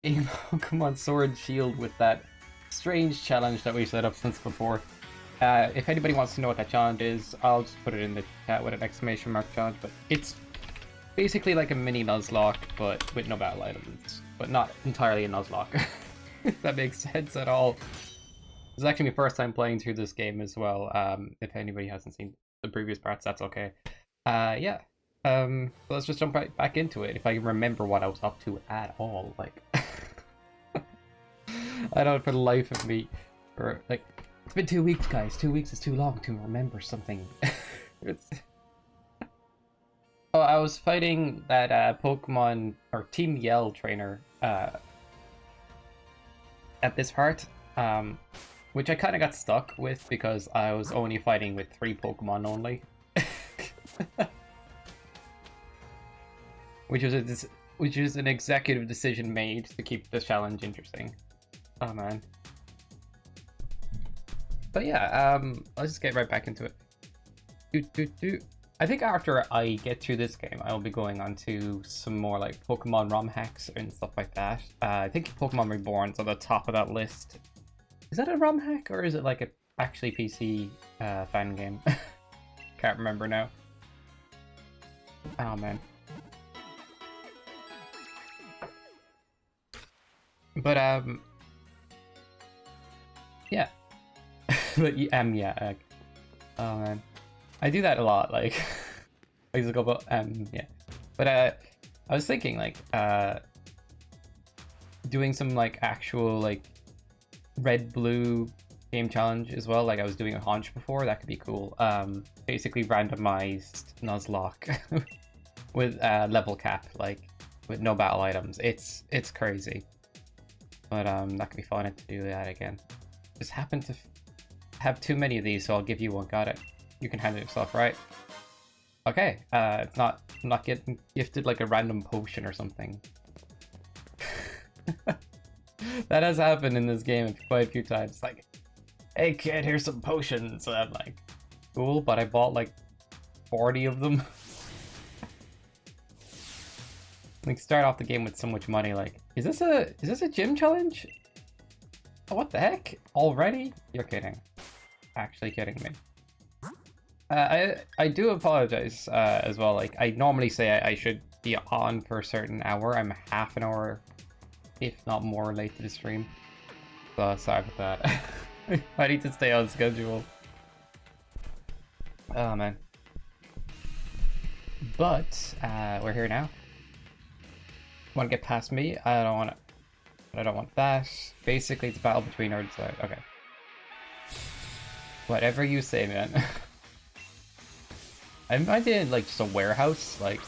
a Pokemon Sword and Shield with that strange challenge that we set up since before. If anybody wants to know what that challenge is, I'll just put it in the chat with an exclamation mark challenge, but it's basically like a mini Nuzlocke, but with no battle items, but not entirely a Nuzlocke. If that makes sense at all. This is actually my first time playing through this game as well. If anybody hasn't seen the previous parts, that's okay. Yeah. So let's just jump right back into it. If I can remember what I was up to at all, like, I don't for the life of me, or like, it's been 2 weeks, guys. 2 weeks is too long to remember something. It's... Oh, I was fighting that Pokemon or Team Yell trainer at this part, which I kind of got stuck with because I was only fighting with 3 Pokemon only. which was an executive decision made to keep the challenge interesting. Oh man. But yeah, let's just get right back into it. I think after I get through this game, I'll be going on to some more like Pokemon ROM hacks and stuff like that. I think Pokemon Reborn's on the top of that list. Is that a ROM hack or is it like a actually PC fan game? Can't remember now. Oh man. But yeah. But yeah. Oh man, I do that a lot. Like, I used to go, but yeah. But I was thinking like doing some like actual like red blue game challenge as well. Like I was doing a haunch before. That could be cool. Basically randomized Nuzlocke with level cap, like with no battle items. It's crazy. But that could be fun to do that again. Just happen to have too many of these, so I'll give you one. Got it. You can handle it yourself, right? Okay. It's not. I'm not getting gifted like a random potion or something. That has happened in this game quite a few times. Like, hey kid, here's some potions. And I'm like, cool, but I bought like 40 of them. Like, start off the game with so much money. Like, is this a gym challenge? Oh, what the heck? Already? You're kidding. Actually kidding me. I do apologize as well. Like, I normally say I should be on for a certain hour. I'm half an hour, if not more, late to the stream. So sorry about that. I need to stay on schedule. Oh man. But we're here now. Want to get past me? I don't want to. I don't want that. Basically, it's a battle between Earth side. Okay. Whatever you say, man. I imagine like just a warehouse, like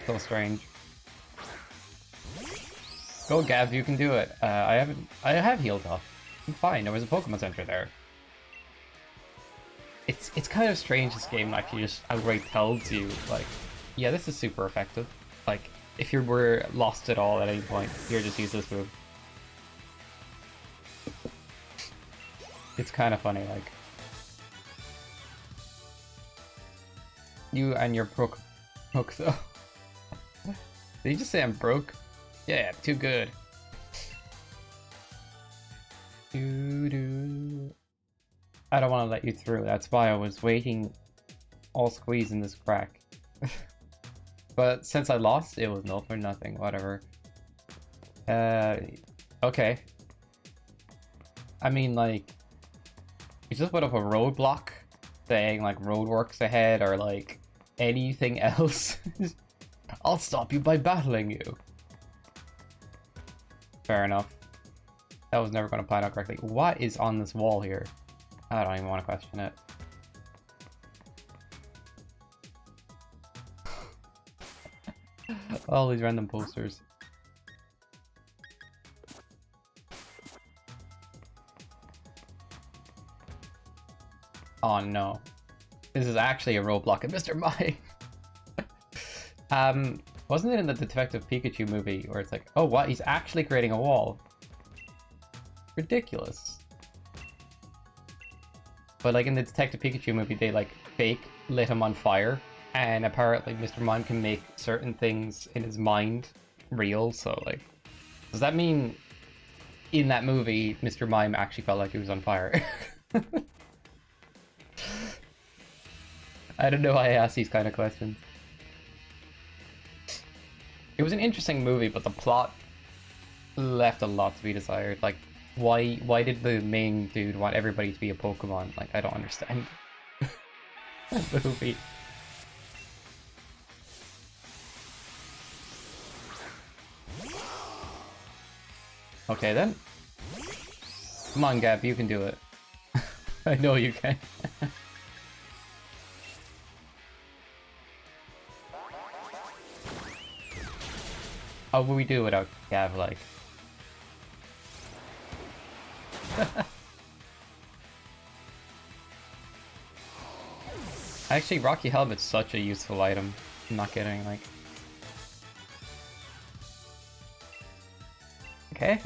so strange. Go, Gav, you can do it. I have healed up. I'm fine. There was a Pokemon Center there. It's kind of strange this game actually just outright tells you like, yeah, this is super effective. Like, if you were lost at all at any point, here, just use this move. It's kind of funny, like. You and your broke though. Did you just say I'm broke? Yeah, too good. I don't want to let you through. That's why I was waiting, all squeezed in this crack. But since I lost, it was no for nothing. Whatever. Okay. I mean, like, you just put up a roadblock saying like roadworks ahead or like anything else. I'll stop you by battling you. Fair enough. That was never going to plan out correctly. What is on this wall here? I don't even want to question it. All these random posters. Oh no. This is actually a roadblock at Mr. Mime. Wasn't it in the Detective Pikachu movie where it's like, oh what, he's actually creating a wall? Ridiculous. But like in the Detective Pikachu movie, they like fake lit him on fire, and apparently Mr. Mime can make certain things in his mind real, so like, does that mean in that movie Mr. Mime actually felt like he was on fire? I don't know why I ask these kind of questions. It was an interesting movie, but the plot left a lot to be desired. Like, why did the main dude want everybody to be a Pokemon? Like, I don't understand the movie. Okay then. Come on, Gab, you can do it. I know you can. How would we do without Gav, like? Actually, Rocky Helmet's such a useful item. I'm not kidding, like...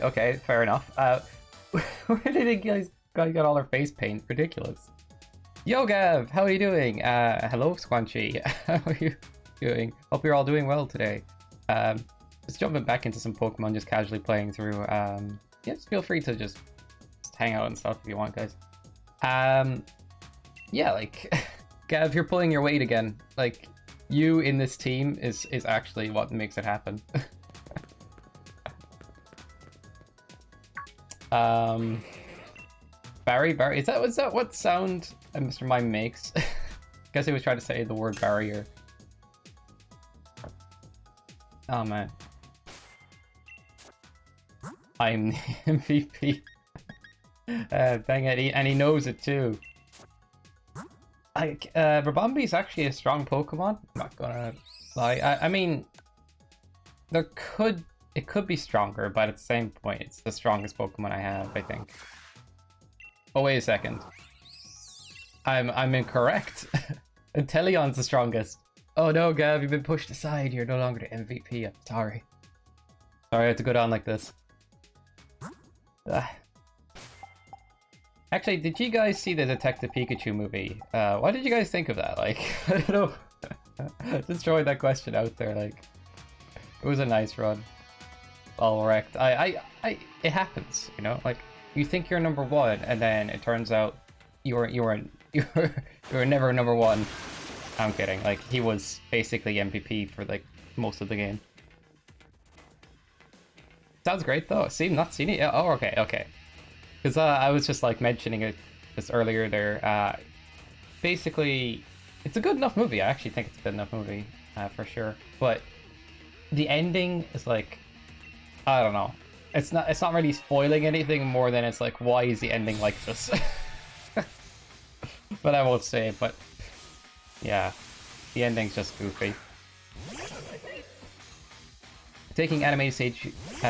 Okay, fair enough. Where did you guys get all their face paint? Ridiculous. Yo, Gav! How are you doing? Hello, Squanchy. How are you doing? Hope you're all doing well today. Just jumping back into some Pokemon, just casually playing through. Yeah, just feel free to just hang out and stuff if you want, guys. Yeah, like, Gav, you're pulling your weight again. Like, you in this team is actually what makes it happen. Barry, is that what sound Mr. Mime makes? Guess he was trying to say the word barrier. Oh man. I'm the MVP. Dang it, and he knows it too. Rabombi is actually a strong Pokemon. I'm not gonna lie. I mean, it could be stronger, but at the same point, it's the strongest Pokemon I have, I think. Oh wait a second. I'm incorrect. Inteleon's the strongest. Oh no, Gav, you've been pushed aside. You're no longer the MVP. I'm sorry. Sorry, I have to go down like this. Actually, did you guys see the Detective Pikachu movie? What did you guys think of that? Like, I don't know. Just throwing that question out there. Like, it was a nice run. All wrecked. It happens, you know. Like, you think you're number one, and then it turns out you were never number one. I'm kidding. Like, he was basically MVP for like most of the game. Sounds great though. See, not seen it yet. Oh, okay. Because I was just like mentioning it just earlier there. Basically, it's a good enough movie. I actually think it's a good enough movie for sure. But the ending is like, I don't know. It's not really spoiling anything more than it's like, why is the ending like this? But I won't say it. But yeah, the ending's just goofy. Taking animated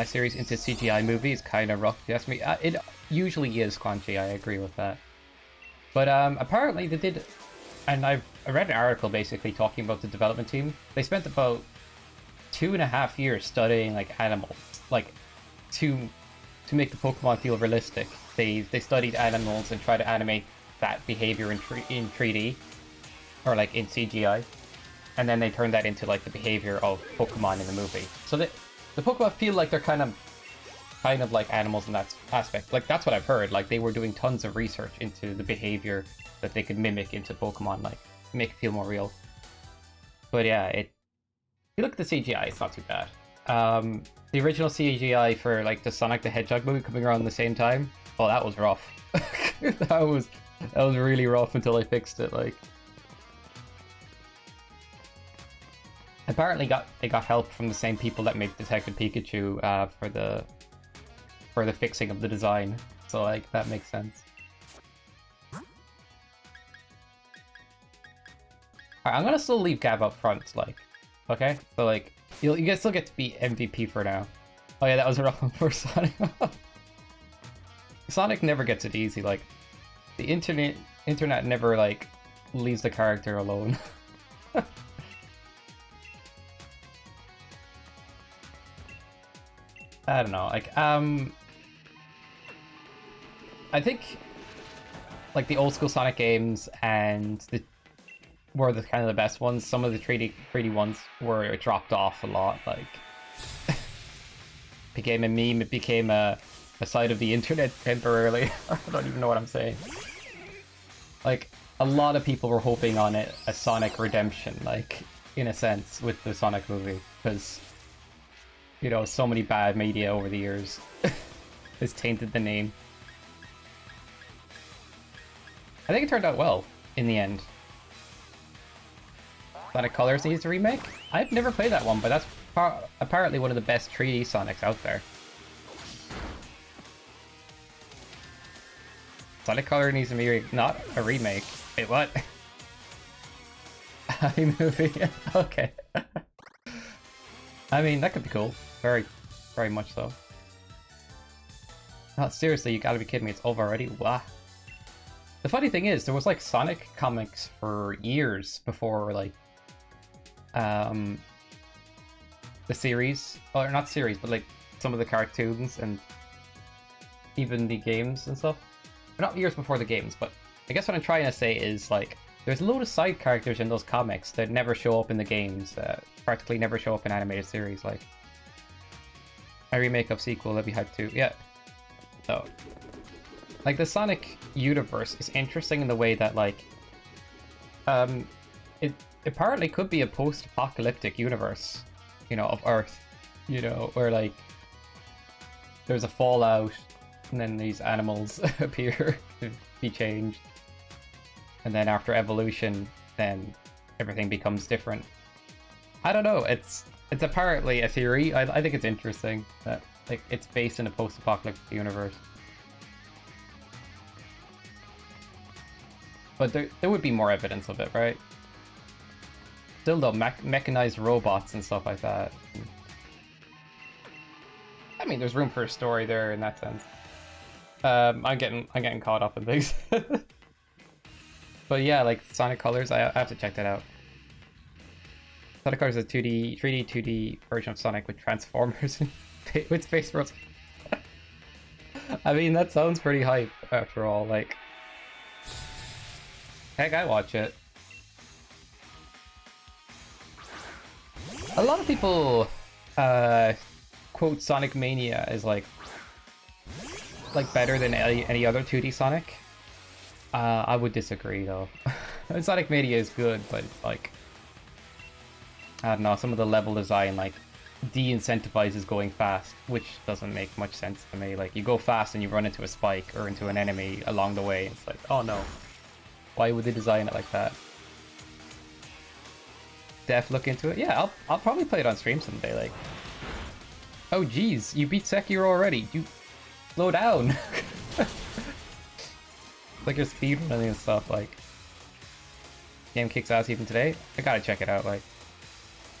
series into CGI movie is kind of rough, if you ask me. It usually is, Quanchi, I agree with that. But apparently they did, and I read an article basically talking about the development team. They spent about 2.5 years studying like animals, like to make the Pokemon feel realistic. They studied animals and tried to animate that behavior in 3D, or like in CGI. And then they turn that into like the behavior of Pokemon in the movie. So the Pokemon feel like they're kind of like animals in that aspect. Like, that's what I've heard. Like, they were doing tons of research into the behavior that they could mimic into Pokemon, like make it feel more real. But yeah, if you look at the CGI, it's not too bad. The original CGI for like the Sonic the Hedgehog movie coming around the same time, oh, that was rough. that was really rough until I fixed it. Like, apparently they got help from the same people that made Detective Pikachu for the fixing of the design. So like, that makes sense. Alright, I'm gonna still leave Gav up front, like, okay? So like, you guys still get to be MVP for now. Oh yeah, that was a rough one for Sonic. Sonic never gets it easy. Like, the internet never like leaves the character alone. I don't know, like, I think, like, the old school Sonic games and were the kind of the best ones. Some of the 3D ones were dropped off a lot, like, became a meme, it became a side of the internet temporarily. I don't even know what I'm saying. Like, a lot of people were hoping on it, a Sonic redemption, like, in a sense, with the Sonic movie, because, you know, so many bad media over the years has tainted the name. I think it turned out well, in the end. Sonic Colors needs a remake? I've never played that one, but that's apparently one of the best 3D Sonics out there. Sonic Color needs to be not a remake. Wait, what? iMovie? Okay. I mean, that could be cool. Very, very much so. No, seriously, you gotta be kidding me. It's over already? Wow. The funny thing is, there was like Sonic comics for years before like the series, or not series, but like some of the cartoons and even the games and stuff. Not years before the games, but I guess what I'm trying to say is like there's a load of side characters in those comics that never show up in the games, practically never show up in animated series. Like a remake of sequel, that'd be hype too. Yeah. So, like the Sonic universe is interesting in the way that like, it apparently could be a post-apocalyptic universe, you know, of Earth, you know, where like there's a fallout. And then these animals appear to be changed. And then after evolution, then everything becomes different. I don't know, it's apparently a theory. I think it's interesting that like it's based in a post-apocalyptic universe. But there would be more evidence of it, right? Still though, mechanized robots and stuff like that. I mean, there's room for a story there in that sense. I'm getting caught up in things. But yeah, like Sonic Colors, I have to check that out. Sonic Colors is a 3D 2D version of Sonic with Transformers and with Space Bros. I mean, that sounds pretty hype after all. Like, heck, I watch it. A lot of people quote Sonic Mania as like better than any other 2D Sonic. I would disagree though. Sonic Mania is good, but like I don't know, some of the level design like de-incentivizes going fast, which doesn't make much sense to me. Like you go fast and you run into a spike or into an enemy along the way. It's like, oh no, why would they design it like that? Def, look into it. Yeah, I'll probably play it on stream someday. Like, oh geez, you beat Sekiro already. You slow down. Like your speed running and stuff. Like, game kicks ass even today. I gotta check it out. Like,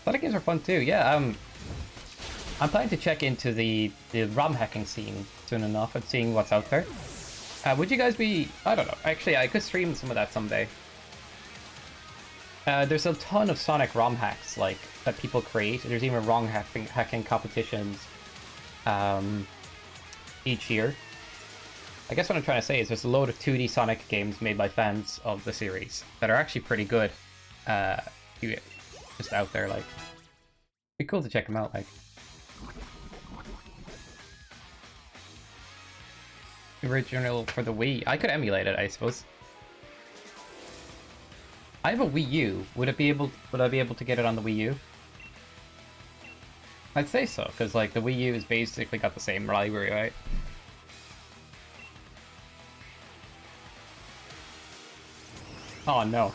a lot of games are fun too. Yeah, I'm planning to check into the ROM hacking scene soon enough and seeing what's out there. Would you guys be? I don't know. Actually, I could stream some of that someday. There's a ton of Sonic ROM hacks like that people create. There's even ROM hacking competitions each year. I guess what I'm trying to say is there's a load of 2D Sonic games made by fans of the series that are actually pretty good. Just out there, like, be cool to check them out. Like, original for the Wii, I could emulate it, I suppose. I have a Wii U. Would I be able to get it on the Wii U? I'd say so, because like the Wii U is basically got the same library, right? Oh no.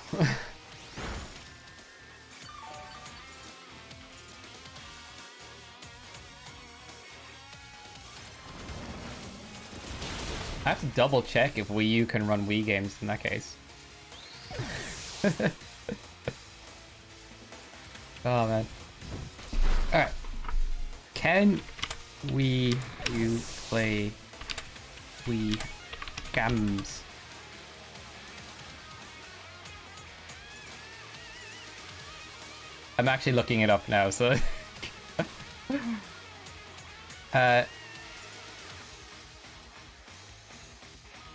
I have to double check if Wii U can run Wii games in that case. Oh man. Alright. Can you play Wii games? I'm actually looking it up now, so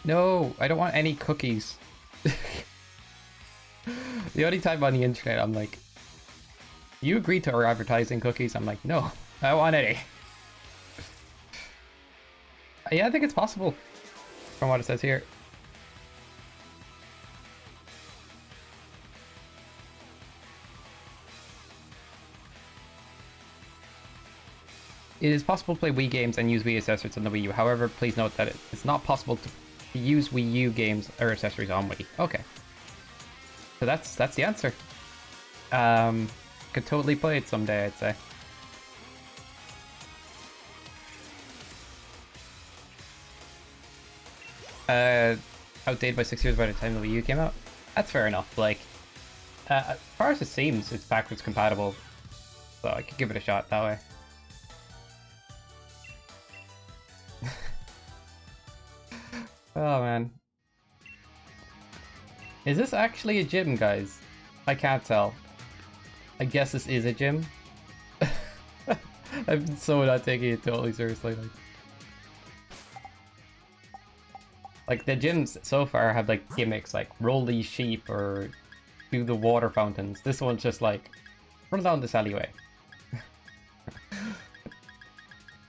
no, I don't want any cookies. The only time on the internet I'm like, you agreed to our advertising cookies? I'm like, no, I don't want any. Yeah, I think it's possible from what it says here. It is possible to play Wii games and use Wii accessories on the Wii U. However, please note that it's not possible to use Wii U games or accessories on Wii. Okay. So that's the answer. Could totally play it someday, I'd say. Outdated by 6 years by the time the Wii U came out. That's fair enough. Like, as far as it seems, it's backwards compatible, so I could give it a shot that way. Oh man. Is this actually a gym, guys? I can't tell. I guess this is a gym. I've been so not taking it totally seriously. Like the gyms so far have like gimmicks like roll these sheep or do the water fountains. This one's just like run down this alleyway.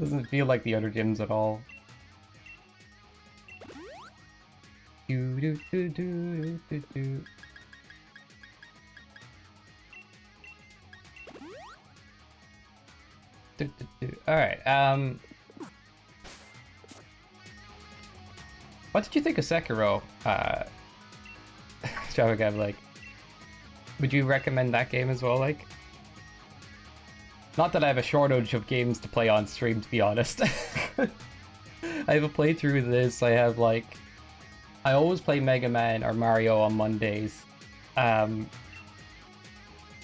Doesn't feel like the other gyms at all. Alright, what did you think of Sekiro? Stravagan, like, would you recommend that game as well, like? Not that I have a shortage of games to play on stream, to be honest. I have a playthrough of this, I have, like... I always play Mega Man or Mario on Mondays. And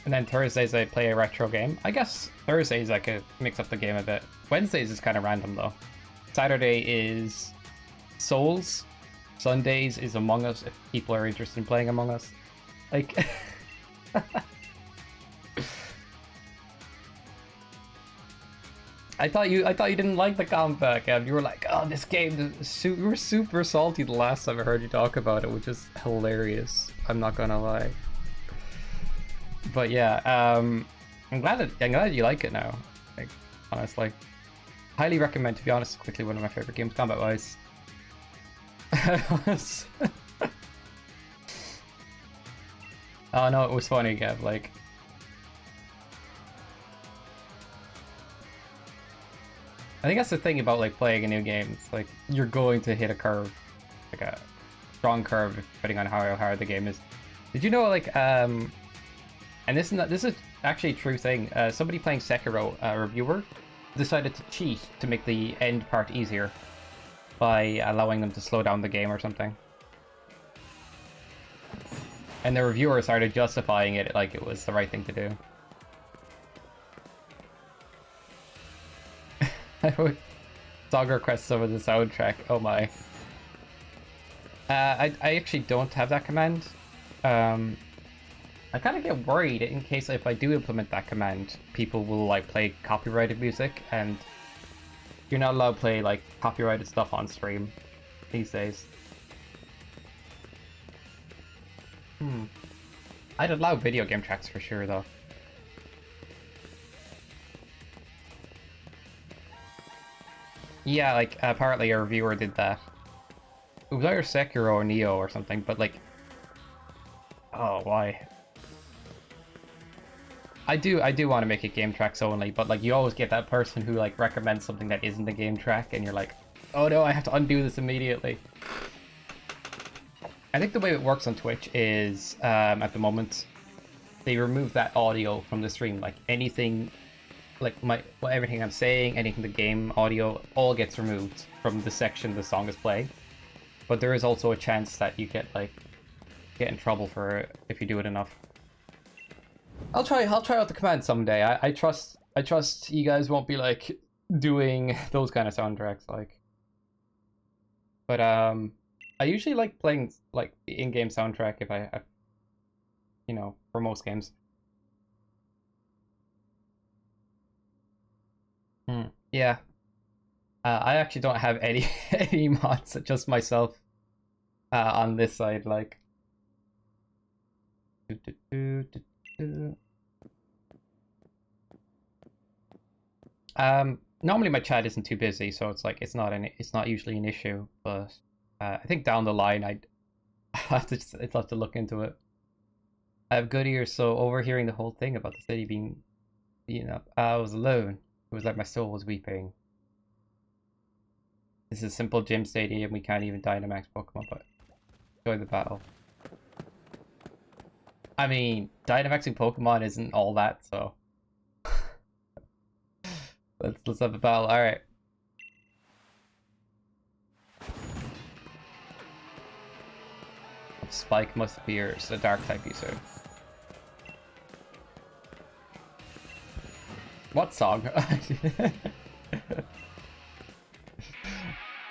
then Thursdays I play a retro game. I guess Thursdays I could mix up the game a bit. Wednesdays is kind of random, though. Saturday is Souls. Sundays is Among Us, if people are interested in playing Among Us. Like... I thought you didn't like the comeback, and you were like, "Oh, this game." You were super salty the last time I heard you talk about it, which is hilarious. I'm not gonna lie. But yeah, I'm glad you like it now. Like, honestly, highly recommend. To be honest, quickly one of my favorite games, combat-wise. Oh no, it was funny, Gav. Like. I think that's the thing about like playing a new game. It's like you're going to hit a curve, like a strong curve, depending on how hard the game is. Did you know like and this is actually a true thing. Somebody playing Sekiro, a reviewer, decided to cheat to make the end part easier by allowing them to slow down the game or something. And the reviewer started justifying it like it was the right thing to do. Song requests over the soundtrack. Oh my. I actually don't have that command. I kind of get worried in case if I do implement that command, people will like play copyrighted music, and you're not allowed to play like copyrighted stuff on stream these days. I'd allow video game tracks for sure though. Yeah, like, apparently a reviewer did that. It was either Sekiro or Neo or something, but like... Oh, why? I do want to make it game tracks only, but like, you always get that person who like recommends something that isn't a game track, and you're like, oh no, I have to undo this immediately. I think the way it works on Twitch is, at the moment, they remove that audio from the stream, like anything... Like everything I'm saying, anything the game audio, all gets removed from the section the song is playing. But there is also a chance that you get in trouble for it if you do it enough. I'll try out the command someday. I trust you guys won't be like doing those kind of soundtracks like. But I usually like playing like the in-game soundtrack if I you know, for most games. Yeah. I actually don't have any any mods, just myself on this side, like. normally my chat isn't too busy, so it's like it's not usually an issue. But I think down the line I'd I'd have to look into it. I have good ears, so overhearing the whole thing about the city being beaten up, I was alone. It was like my soul was weeping. This is a simple gym stadium. We can't even Dynamax Pokemon, but enjoy the battle. I mean, Dynamaxing Pokemon isn't all that, so let's have a battle. All right. Spike must appear. It's a dark type user. What song?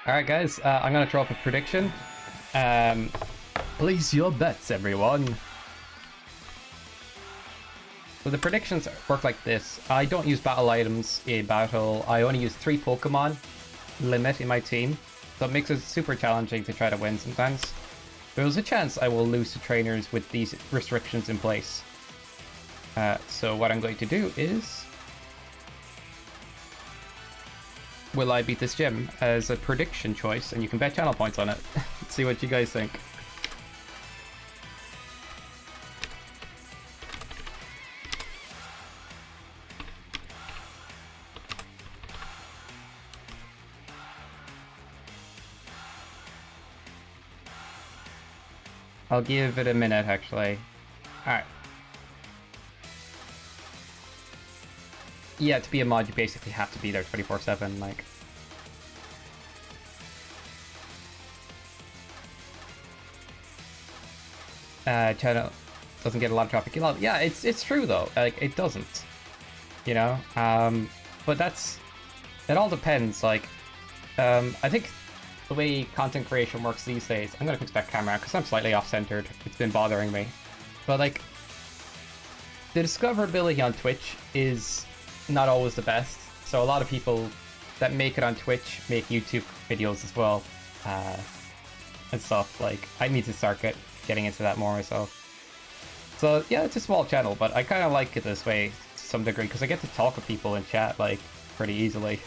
Alright guys, I'm gonna throw up a prediction. Place your bets, everyone. So the predictions work like this. I don't use battle items in battle. I only use 3 Pokemon limit in my team. So it makes it super challenging to try to win sometimes. There's a chance I will lose to trainers with these restrictions in place. So what I'm going to do is... will I beat this gym as a prediction choice, and you can bet channel points on it. Let's see what you guys think. I'll give it a minute, actually. Alright. Yeah, to be a mod, you basically have to be there 24/7, like... channel doesn't get a lot of traffic. Yeah, it's true, though. Like, it doesn't. You know? But that's... it all depends, like... I think the way content creation works these days... I'm gonna fix that camera, because I'm slightly off-centered. It's been bothering me. But, like... the discoverability on Twitch is... not always the best, so a lot of people that make it on Twitch make YouTube videos as well, and stuff. Like, I need to start getting into that more myself. So yeah, it's a small channel, but I kind of like it this way to some degree, because I get to talk with people in chat, like, pretty easily.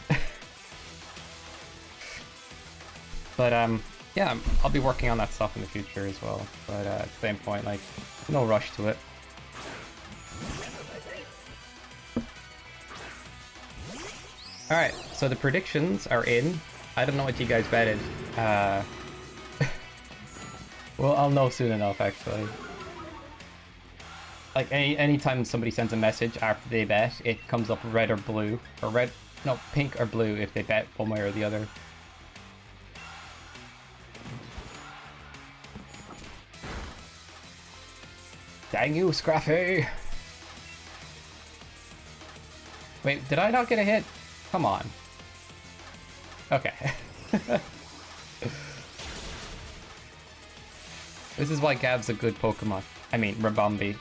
But yeah, I'll be working on that stuff in the future as well, but at the same point, like, no rush to it. Alright, so the predictions are in. I don't know what you guys betted. Well, I'll know soon enough, actually. Like, anytime somebody sends a message after they bet, it comes up red or blue. Or red... no, pink or blue if they bet one way or the other. Dang you, Scruffy! Wait, did I not get a hit? Come on. Okay. This is why Gav's a good Pokemon. I mean, Rabombi.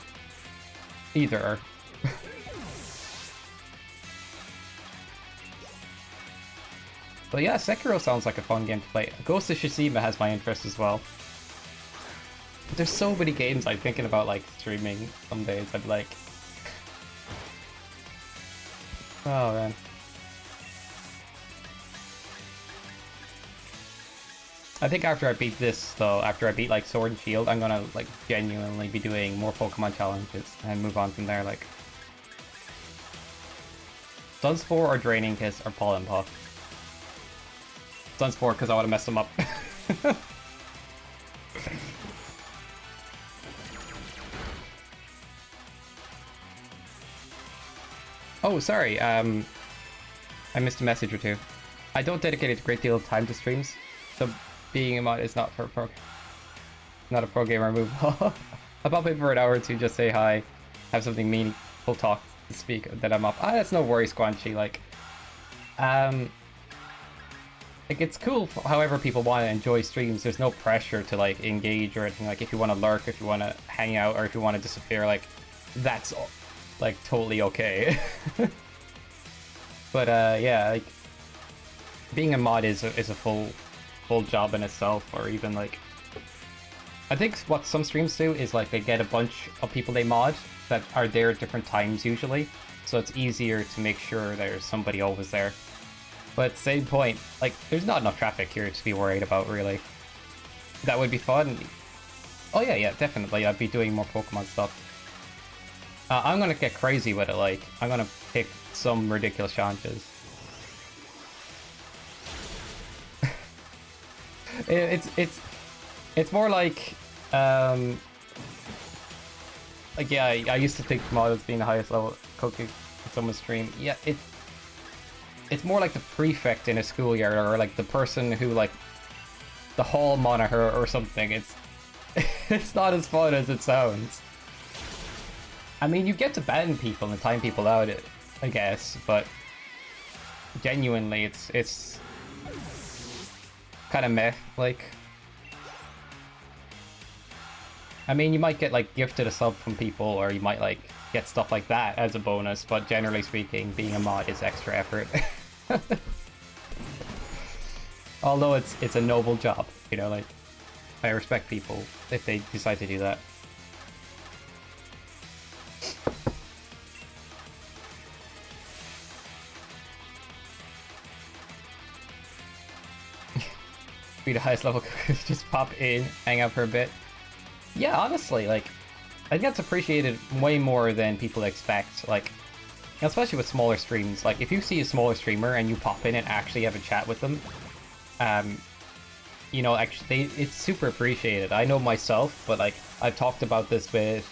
Either. But yeah, Sekiro sounds like a fun game to play. Ghost of Tsushima has my interest as well. There's so many games I'm thinking about, like, streaming some days. I'd like... oh, man. I think after I beat this, though, after I beat, like, Sword and Shield, I'm gonna, like, genuinely be doing more Pokemon challenges and move on from there, like... Sunspore or Draining Kiss or Pollen Puff? Sunspore, because I want to mess them up. Oh, sorry, I missed a message or two. I don't dedicate a great deal of time to streams, so being a mod is not not a pro gamer move. I'll pop in for an hour or two, just say hi, have something meaningful talk to speak, then I'm up. Ah, that's no worry, Squanchy, like it's cool however people want to enjoy streams. There's no pressure to, like, engage or anything. Like, if you want to lurk, if you want to hang out, or if you want to disappear, like, that's all, like, totally okay. But yeah, like, being a mod is a full job in itself. Or even, like, I think what some streams do is, like, they get a bunch of people they mod that are there at different times usually, so it's easier to make sure there's somebody always there. But same point, like, there's not enough traffic here to be worried about, really. That would be fun. Oh yeah, yeah, definitely. I'd be doing more Pokemon stuff. I'm gonna get crazy with it, like, I'm gonna pick some ridiculous challenges. It's more like yeah, I used to think models being the highest level cooking in someone's stream. Yeah, it's more like the prefect in a schoolyard, or like the person who, like, the hall monitor or something. It's it's not as fun as it sounds. I mean, you get to ban people and time people out, I guess, but genuinely, it's kind of meh. Like, I mean, you might get, like, gifted a sub from people, or you might, like, get stuff like that as a bonus, but generally speaking, being a mod is extra effort. Although it's a noble job, you know, like, I respect people if they decide to do that. Be the highest level, just pop in, hang out for a bit. Yeah, honestly, like, I think that's appreciated way more than people expect, like, especially with smaller streams. Like, if you see a smaller streamer and you pop in and actually have a chat with them, you know, actually, it's super appreciated. I know myself, but, like, I've talked about this with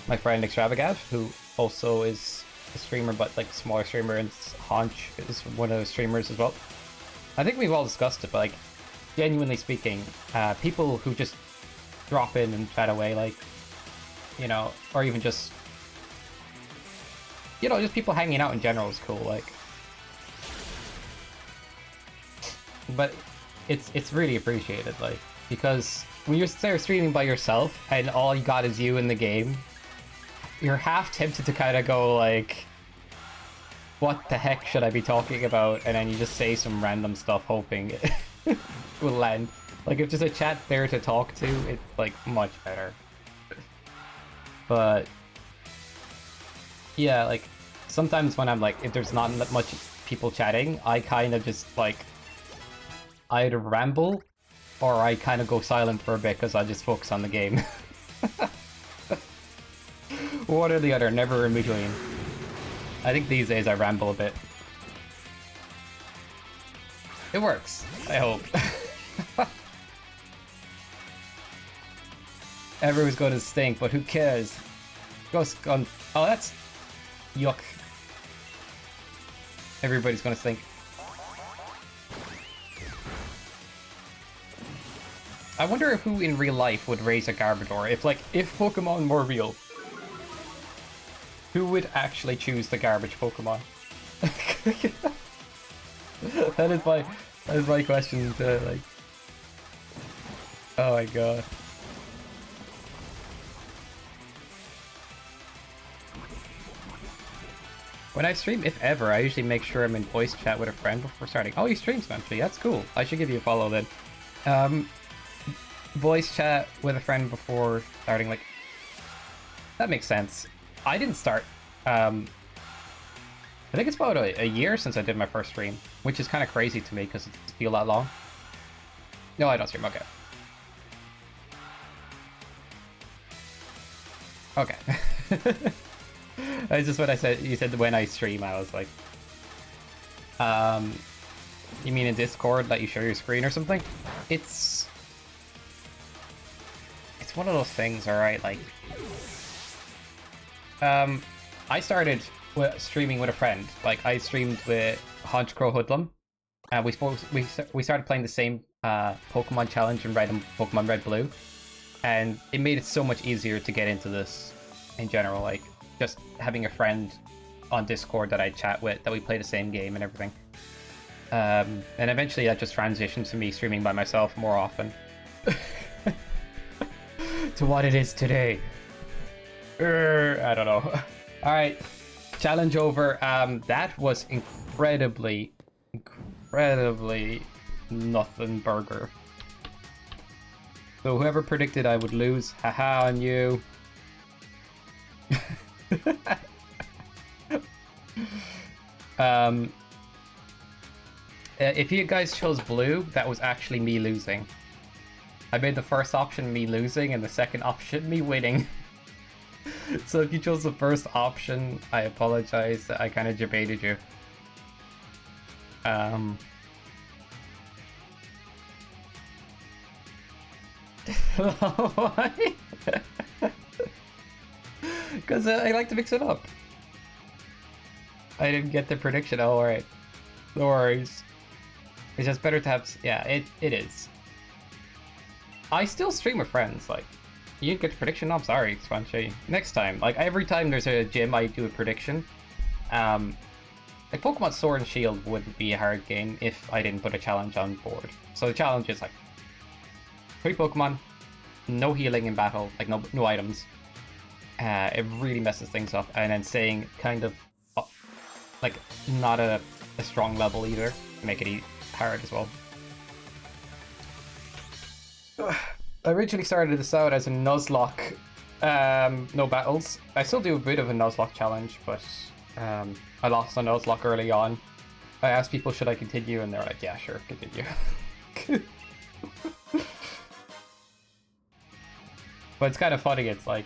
my friend Extravagant, who also is a streamer, but, like, a smaller streamer, and Haunch is one of the streamers as well. I think we've all discussed it, but, like, genuinely speaking, people who just drop in and chat away, like, you know, or even just, you know, just people hanging out in general is cool, like. But it's really appreciated, like, because when you're there streaming by yourself and all you got is you in the game, you're half tempted to kind of go, like, what the heck should I be talking about? And then you just say some random stuff hoping it will land. Like, if there's a chat there to talk to, it's, like, much better. But yeah, like, sometimes when I'm, like, if there's not much people chatting, I kind of just, like, I either ramble or I kind of go silent for a bit because I just focus on the game. One or the other, never in between. I think these days I ramble a bit. It works, I hope. Everyone's going to stink, but who cares? Ghost gun. Oh, that's yuck. Everybody's going to stink. I wonder if who in real life would raise a Garbodor. If Pokemon were real, who would actually choose the garbage Pokemon? that is my question to, like. Oh my god. When I stream, if ever, I usually make sure I'm in voice chat with a friend before starting. Oh, you stream eventually. That's cool. I should give you a follow then. Voice chat with a friend before starting, like, that makes sense. I didn't start, I think it's about a year since I did my first stream, which is kind of crazy to me because it feels that long. No, I don't stream, okay. Okay. It's just what I said. You said when I stream, I was like, you mean in Discord, let you share your screen or something? It's one of those things, alright, like, I started streaming with a friend. Like, I streamed with Haunch Crow Hoodlum, and we started playing the same Pokemon challenge in Pokemon Red Blue, and it made it so much easier to get into this in general, like, just having a friend on Discord that I chat with, that we play the same game and everything. And eventually that just transitioned to me streaming by myself more often. To what it is today. I don't know. Alright, challenge over. That was incredibly nothing burger. So whoever predicted I would lose, haha on you. If you guys chose blue, that was actually me losing. I made the first option me losing and the second option me winning. So if you chose the first option, I apologize. I kind of debated you. Why? Because I like to mix it up. I didn't get the prediction. Oh, alright. No worries. It's just better to have... Yeah, it is. I still stream with friends, like... You didn't get the prediction? I'm sorry, Swanshay. Next time. Like, every time there's a gym, I do a prediction. Like, Pokemon Sword and Shield wouldn't be a hard game if I didn't put a challenge on board. So the challenge is, like... 3 Pokemon, no healing in battle, like, no items. It really messes things up. And then saying kind of... like, not a strong level either, to make it hard as well. I originally started this out as a Nuzlocke, no battles. I still do a bit of a Nuzlocke challenge, but I lost a Nuzlocke early on. I asked people, should I continue? And they're like, yeah, sure, continue. But it's kind of funny, it's like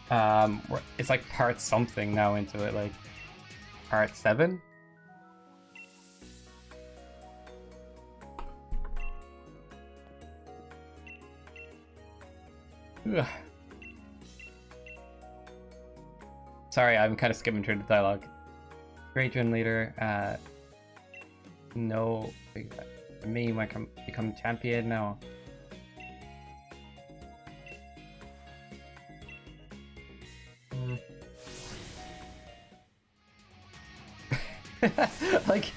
part something now into it, like part 7? Ugh. Sorry, I'm kind of skimming through the dialogue. Great gym leader. No, me might become champion now. Like,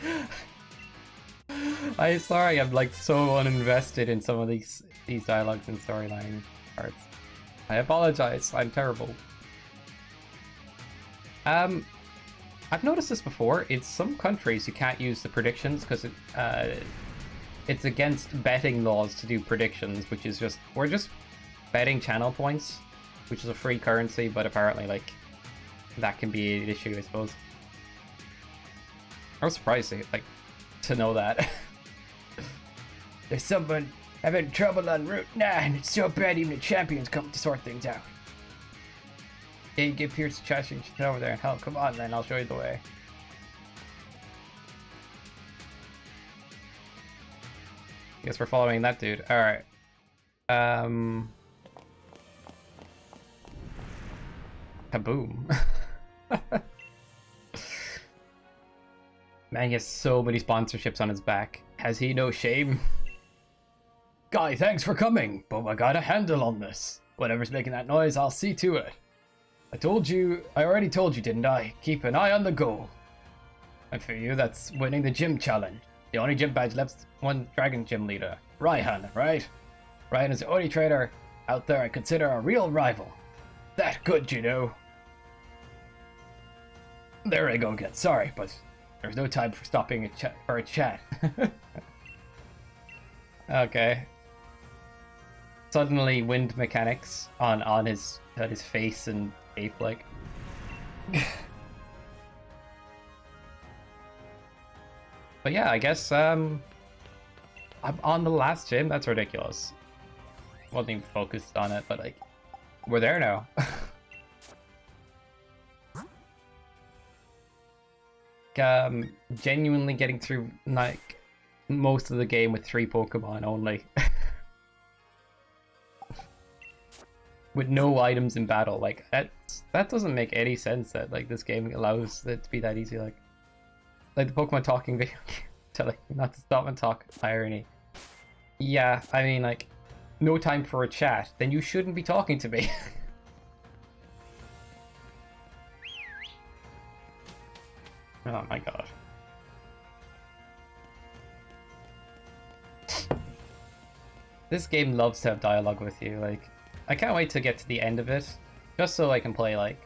I'm sorry, I'm like so uninvested in some of these dialogues and storyline parts. I apologize, I'm terrible. I've noticed this before. In some countries, you can't use the predictions because it's against betting laws to do predictions, which is just... We're just betting channel points, which is a free currency, but apparently, like, that can be an issue, I suppose. I was surprised, to know that. There's someone having trouble on Route 9. It's so bad even the champions come to sort things out. Yeah, you get Pierce to Cheshire and get over there and help. Come on, then, I'll show you the way. Guess we're following that dude. Alright. Kaboom. Man, he has so many sponsorships on his back. Has he no shame? Guy, thanks for coming, but I got a handle on this. Whatever's making that noise, I'll see to it. I already told you, didn't I? Keep an eye on the goal. And for you, that's winning the gym challenge. The only gym badge left is one Dragon Gym leader. Raihan, right? Raihan is the only trainer out there I consider a real rival. That good, you know. There I go again. Sorry, but there's no time for stopping for a chat. Okay. Suddenly, wind mechanics on his face and ape like. But yeah, I guess I'm on the last gym. That's ridiculous. Wasn't even focused on it, but like, we're there now. Genuinely getting through like most of the game with 3 Pokemon only. With no items in battle. Like that doesn't make any sense that like this game allows it to be that easy. Like the Pokemon talking video telling you not to stop and talk. Irony. Yeah, I mean like no time for a chat, then you shouldn't be talking to me. Oh my god. This game loves to have dialogue with you, like, I can't wait to get to the end of it, just so I can play, like,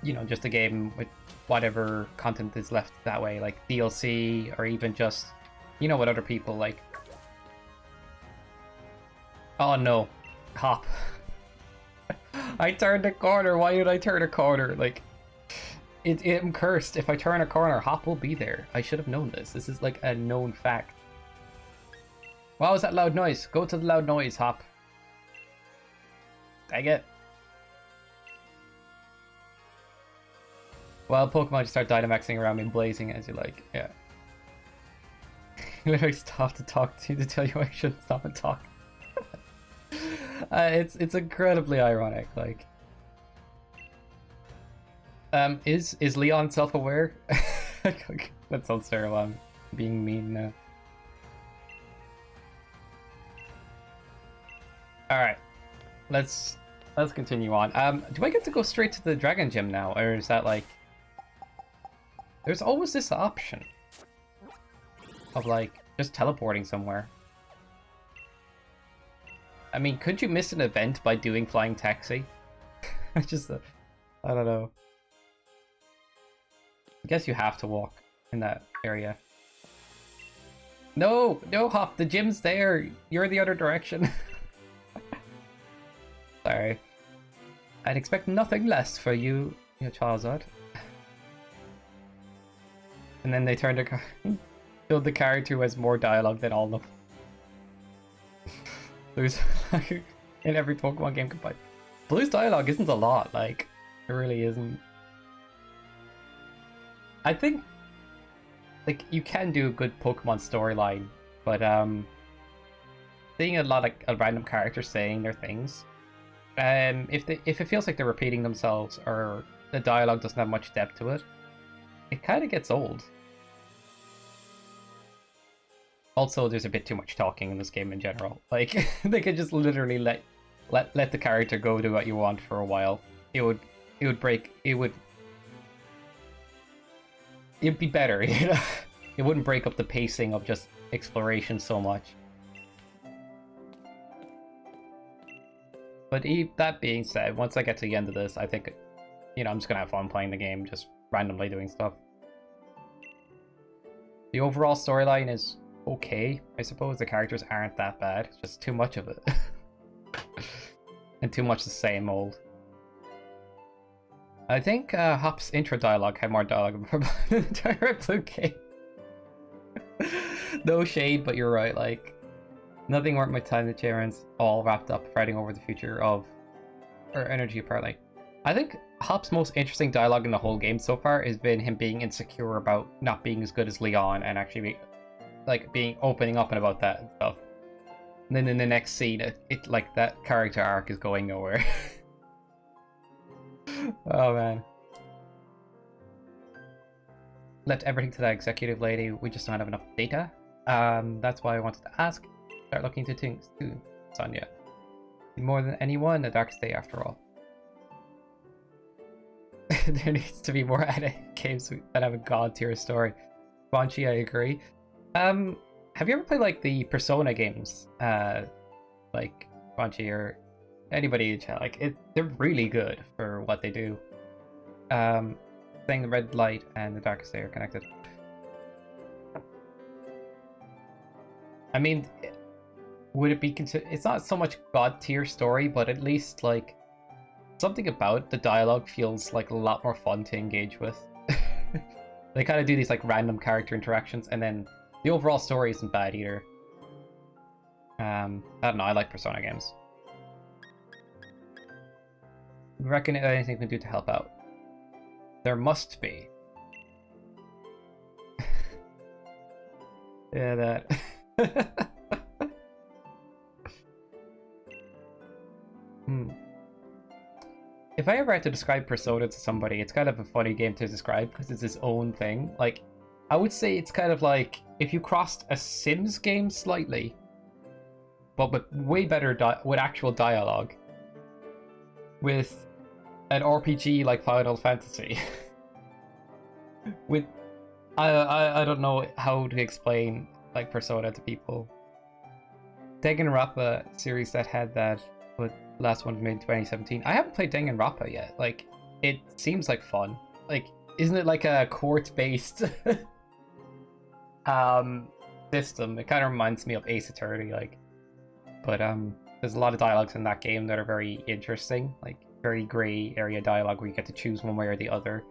you know, just a game with whatever content is left that way, like DLC, or even just, you know, what other people like. Oh no. Hop. I turned a corner, why did I turn a corner? Like, I'm cursed. If I turn a corner, Hop will be there. I should have known this. This is like a known fact. What was that loud noise? Go to the loud noise, Hop. Dang it. Well, Pokemon just start Dynamaxing around me, blazing as you like. Yeah. Literally stop to talk to you to tell you I shouldn't stop and talk. It's incredibly ironic. Like, is Leon self-aware? That sounds terrible. I'm being mean now. All right, let's continue on. Do I get to go straight to the Dragon Gym now, or is that like? There's always this option of like just teleporting somewhere. I mean, could you miss an event by doing Flying Taxi? I don't know. I guess you have to walk in that area. No, no, Hop, the gym's there. You're the other direction. Sorry. I'd expect nothing less for you, your Charizard. And then they turned to build the character who has more dialogue than all of them. Blue's in every Pokemon game combined. Blue's dialogue isn't a lot, like, it really isn't. I think, like, you can do a good Pokemon storyline, but seeing a lot of random characters saying their things, if it feels like they're repeating themselves or the dialogue doesn't have much depth to it, it kind of gets old. Also, there's a bit too much talking in this game in general. Like, they could just literally let the character go do what you want for a while. It'd be better, you know? It wouldn't break up the pacing of just exploration so much. But that being said, once I get to the end of this, I think, you know, I'm just gonna have fun playing the game, just randomly doing stuff. The overall storyline is okay, I suppose. The characters aren't that bad, it's just too much of it. And too much the same old. I think Hop's intro dialogue had more dialogue than the entire Blue game. No shade, but you're right, like, nothing worth my time. The Chairman's all wrapped up fighting over the future of our energy, apparently. I think Hop's most interesting dialogue in the whole game so far has been him being insecure about not being as good as Leon and actually opening up and about that and stuff. And then in the next scene, it like that character arc is going nowhere. Oh man. Left everything to that executive lady. We just don't have enough data. That's why I wanted to ask. Start looking into things too, Sonia. More than anyone, a dark day after all. There needs to be more anime games that have a god tier story. Banshee, I agree. Have you ever played like the Persona games? Like Banshee or anybody in chat? Like they're really good for what they do. Saying the red light and the darkest day are connected. I mean, would it be considered? It's not so much god tier story, but at least like something about the dialogue feels like a lot more fun to engage with. They kind of do these like random character interactions, and then the overall story isn't bad either. I don't know, I like Persona games. Reckon anything we can do to help out? There must be. Yeah, that. If I ever had to describe Persona to somebody, it's kind of a funny game to describe because it's its own thing. Like, I would say it's kind of like if you crossed a Sims game slightly, but with way better with actual dialogue, with an RPG like Final Fantasy. With I don't know how to explain like Persona to people. Danganronpa series that had that, but last one made in 2017. I haven't played Danganronpa yet. Like, it seems like fun. Like, isn't it like a court-based system? It kind of reminds me of Ace Attorney, like. But there's a lot of dialogues in that game that are very interesting, like very gray area dialogue where you get to choose one way or the other.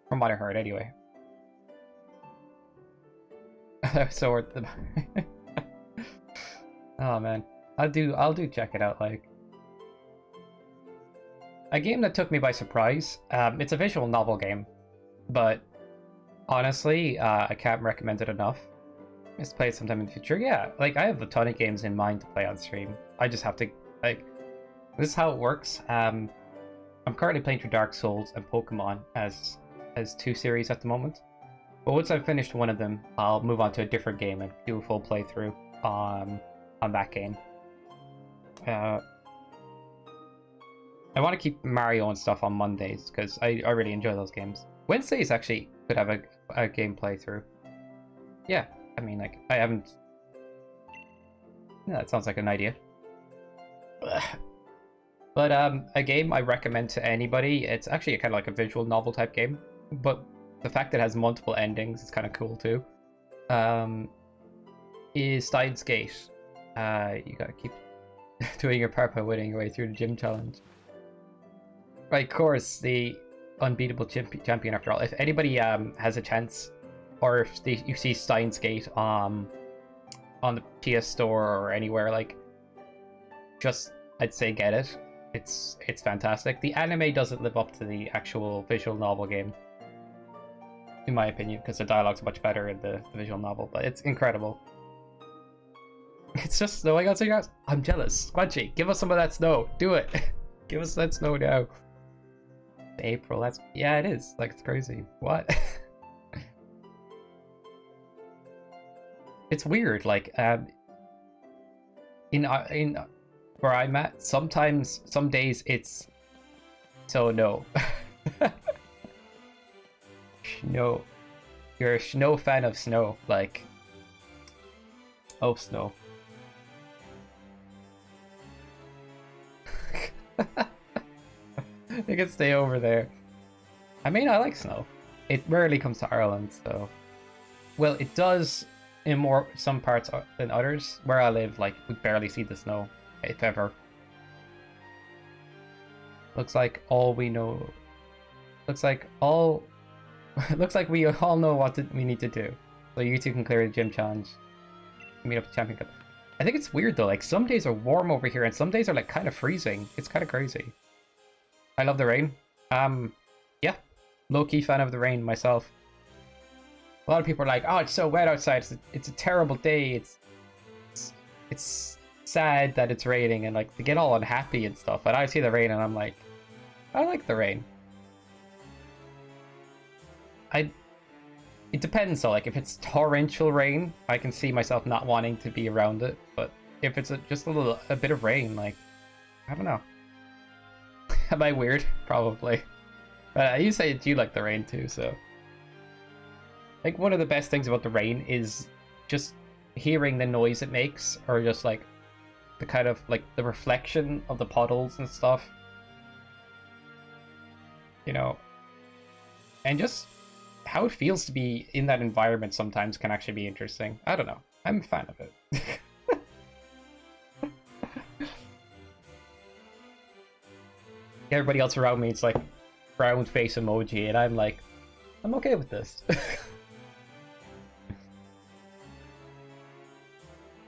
From what I heard, anyway. So worth the. Oh man, I'll do check it out. Like a game that took me by surprise. It's a visual novel game, but honestly, I can't recommend it enough. Just play it sometime in the future. Yeah, like I have a ton of games in mind to play on stream. I just have to like. This is how it works. I'm currently playing through Dark Souls and Pokemon as 2 series at the moment. But once I've finished one of them, I'll move on to a different game and do a full playthrough on that game. I want to keep Mario and stuff on Mondays because I really enjoy those games. Wednesdays actually could have a game playthrough. Yeah, I mean, like, I haven't... Yeah, that sounds like an idea. But a game I recommend to anybody, it's actually kind of like a visual novel type game, but the fact that it has multiple endings is kind of cool too. Is Steins Gate. You gotta keep doing your part by winning your way through the gym challenge. Right, of course, the unbeatable champion after all. If anybody has a chance, or if you see Steins Gate on the PS Store or anywhere, like, just I'd say get it. It's fantastic. The anime doesn't live up to the actual visual novel game, in my opinion, because the dialogue's much better in the visual novel, but it's incredible. It's just snowing outside your house. I'm jealous. Squanchy, give us some of that snow. Do it. Give us that snow now. April, that's... Yeah, it is. Like, it's crazy. What? It's weird, like, in where I'm at, sometimes, some days it's so no. Snow. You're a snow fan of snow, like, oh, snow. You can stay over there. I mean, I like snow. It rarely comes to Ireland, so... Well, it does in some parts than others. Where I live, like, we barely see the snow, if ever. Looks like all we know... Looks like all... Looks like we all know what we need to do. So you two can clear the gym challenge. Meet up at Champion Cup. I think it's weird though, like some days are warm over here and some days are like kind of freezing. It's kind of crazy. I love the rain. Yeah, low-key fan of the rain myself. A lot of people are like, oh, it's so wet outside. It's a terrible day. It's sad that it's raining, and like they get all unhappy and stuff. But I see the rain and I'm like, I like the rain. It depends though, like if it's torrential rain, I can see myself not wanting to be around it. But if it's just a bit of rain, like, I don't know. Am I weird? Probably. But you say you like the rain too, so. I think one of the best things about the rain is just hearing the noise it makes, or just like the kind of like the reflection of the puddles and stuff. You know, and just how it feels to be in that environment sometimes can actually be interesting. I don't know. I'm a fan of it. Everybody else around me, it's like frown face emoji, and I'm like, I'm okay with this.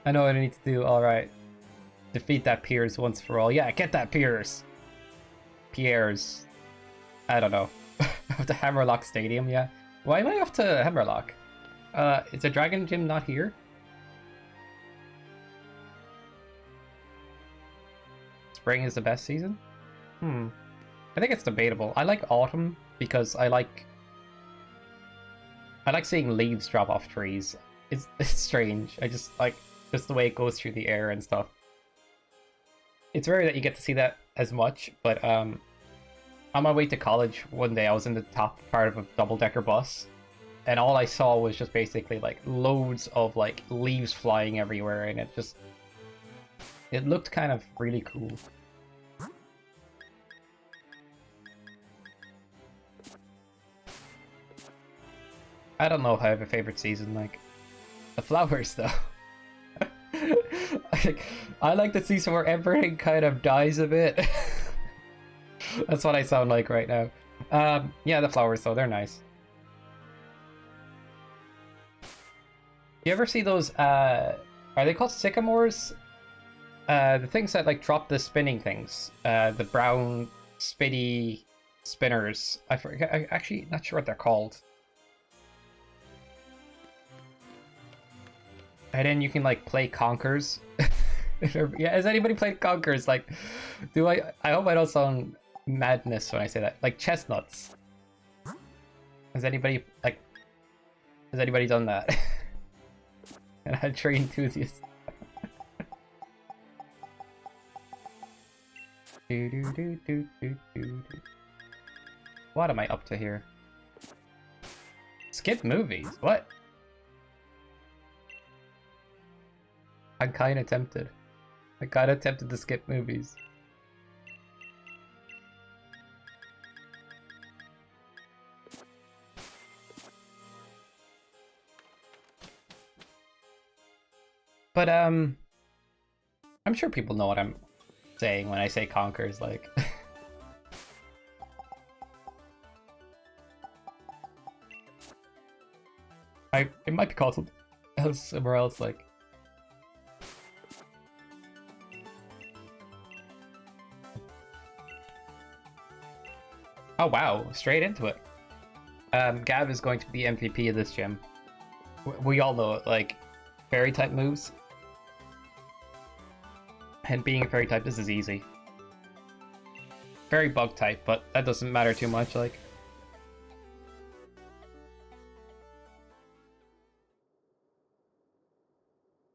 I know what I need to do. Alright. Defeat that Piers once for all. Yeah, get that Piers. Piers. I don't know. The Hammerlock Stadium, yeah. Why am I off to Hammerlock? Is the Dragon Gym not here? Spring is the best season? I think it's debatable. I like autumn because I like seeing leaves drop off trees. It's strange. I just like just the way it goes through the air and stuff. It's rare that you get to see that as much, but on my way to college one day I was in the top part of a double-decker bus, and all I saw was just basically like loads of like leaves flying everywhere, and it looked kind of really cool. I don't know if I have a favorite season, like the flowers though. I like the season where everything kind of dies a bit. That's what I sound like right now. Yeah, the flowers though, they're nice. You ever see those, are they called sycamores? The things that, like, drop the spinning things. The brown, spitty spinners. I forget, I'm actually not sure what they're called. And then you can, like, play Conkers. Yeah, has anybody played Conkers? Like, I hope I don't sound madness when I say that. Like, chestnuts. Has anybody done that? And I'm a tree enthusiast. What am I up to here? Skip movies? What? I'm kinda tempted. I kinda tempted to skip movies. But, I'm sure people know what I'm saying when I say Conkers, like... It might be called somewhere else, like... Oh wow, straight into it. Gav is going to be the MVP of this gym. We all know it, like, fairy type moves. And being a fairy type, this is easy. Very bug type, but that doesn't matter too much, like.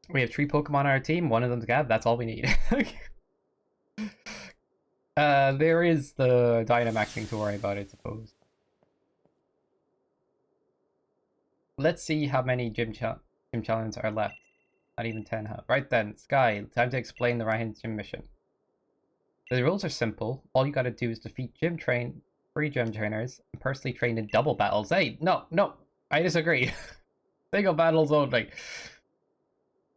We have 3 Pokemon on our team, one of them's Gav, that's all we need. There is the Dynamaxing to worry about, I suppose. Let's see how many gym challenges are left. Not even 10 have. Right then, Sky, time to explain the Ryan Gym mission. The rules are simple. All you gotta do is defeat free gym trainers and personally train in double battles. Hey, no, I disagree. Single battles only.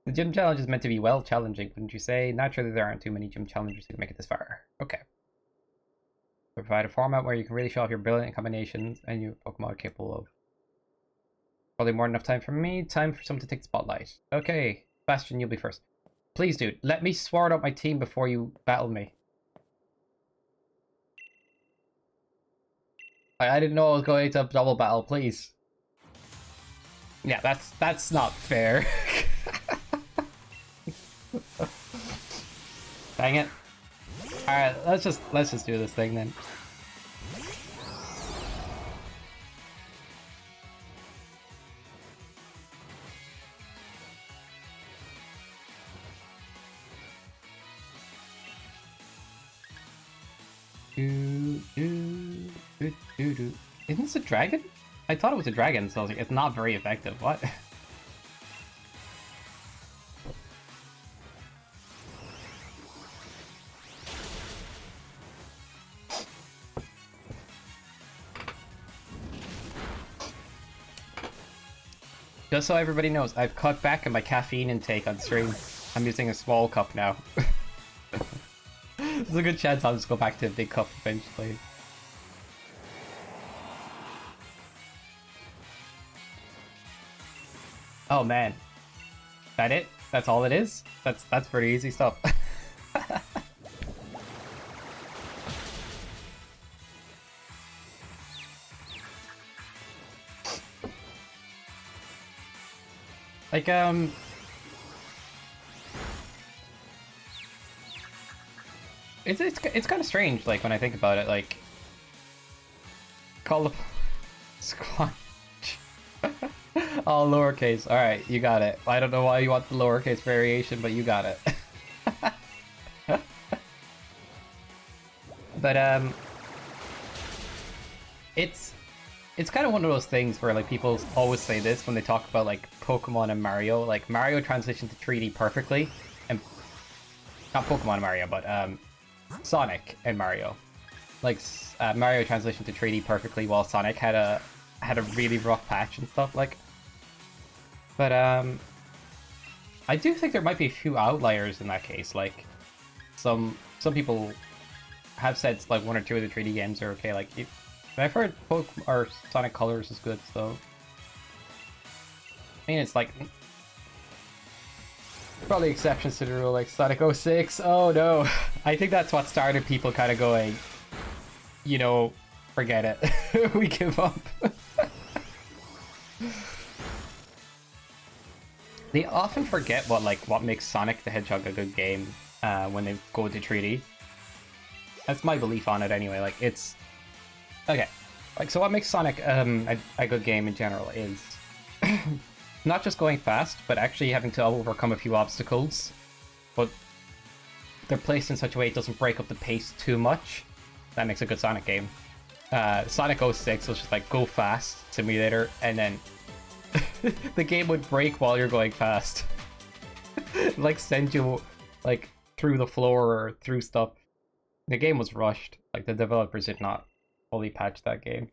The gym challenge is meant to be well challenging, wouldn't you say? Naturally, there aren't too many gym challengers who can make it this far. Okay. We provide a format where you can really show off your brilliant combinations and your Pokemon are capable of. Probably more than enough time for me. Time for someone to take the spotlight. Okay, Bastion, you'll be first. Please, dude, let me sword up my team before you battle me. I didn't know I was going to double battle, please. Yeah, that's not fair. Dang it. Alright, let's just do this thing then. Isn't this a dragon? I thought it was a dragon, so I was like, it's not very effective. What? Just so everybody knows, I've cut back on my caffeine intake on stream. I'm using a small cup now. There's a good chance I'll just go back to a big cup eventually. Oh man. That it? That's all it is? That's pretty easy stuff. Like, it's kind of strange, like, when I think about it, like, call the squanch. All lowercase. Alright, you got it. I don't know why you want the lowercase variation, but you got it. But, it's kind of one of those things where, like, people always say this when they talk about, like, Pokemon and Mario. Like, Mario transitioned to 3D perfectly, and not Pokemon and Mario, but Sonic and Mario. Like, Mario transitioned to 3D perfectly, while Sonic had a really rough patch and stuff. Like, but I do think there might be a few outliers in that case. Like, some people have said like 1 or 2 of the 3D games are okay. Like, I've heard Sonic Colors is good, so I mean, it's like Probably exceptions to the rule, like Sonic 06. Oh no. I think that's what started people kind of going, you know, forget it. We give up. They often forget what makes Sonic the Hedgehog a good game when they go to 3D. That's my belief on it anyway. Like, it's okay. Like, so what makes Sonic a good game in general is not just going fast, but actually having to overcome a few obstacles. But they're placed in such a way it doesn't break up the pace too much. That makes a good Sonic game. Sonic 06 was just like go fast simulator, and then the game would break while you're going fast. Like send you like through the floor or through stuff. The game was rushed. Like the developers did not fully patch that game.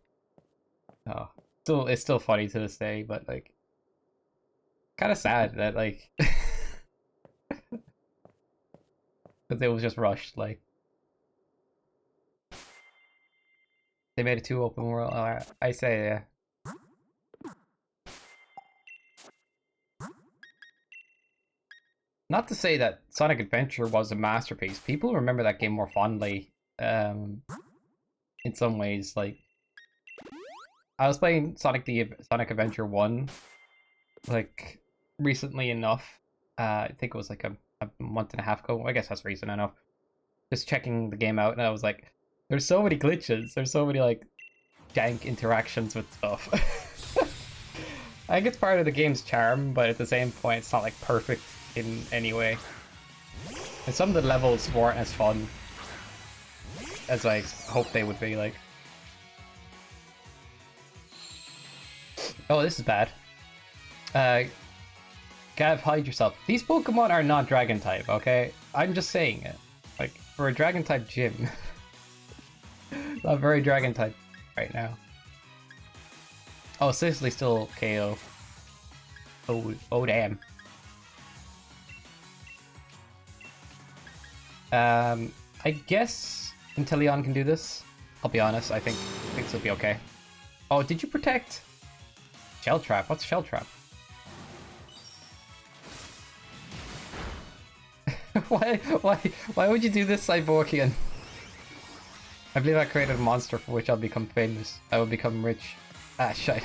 Oh, it's still funny to this day, but like kind of sad that like because it was just rushed. Like they made it too open world. I say yeah. Not to say that Sonic Adventure was a masterpiece. People remember that game more fondly. In some ways, like I was playing Sonic Adventure 1 like recently enough. I think it was like a month and a half ago. I guess that's recent enough. Just checking the game out, and I was like, there's so many glitches. There's so many like dank interactions with stuff. I think it's part of the game's charm, but at the same point, it's not like perfect in any way. And some of the levels weren't as fun as I hoped they would be. Like, oh, this is bad. Gav, hide yourself. These Pokemon are not Dragon type, okay? I'm just saying it. Like, for a Dragon type gym, not very Dragon type right now. Oh, Sicily still KO. Oh damn. I guess Inteleon can do this. I'll be honest, I think this will be okay. Oh, did you protect? Shell Trap? What's Shell Trap? Why would you do this, Cyborgian? I believe I created a monster for which I'll become famous. I will become rich. Ah, shit.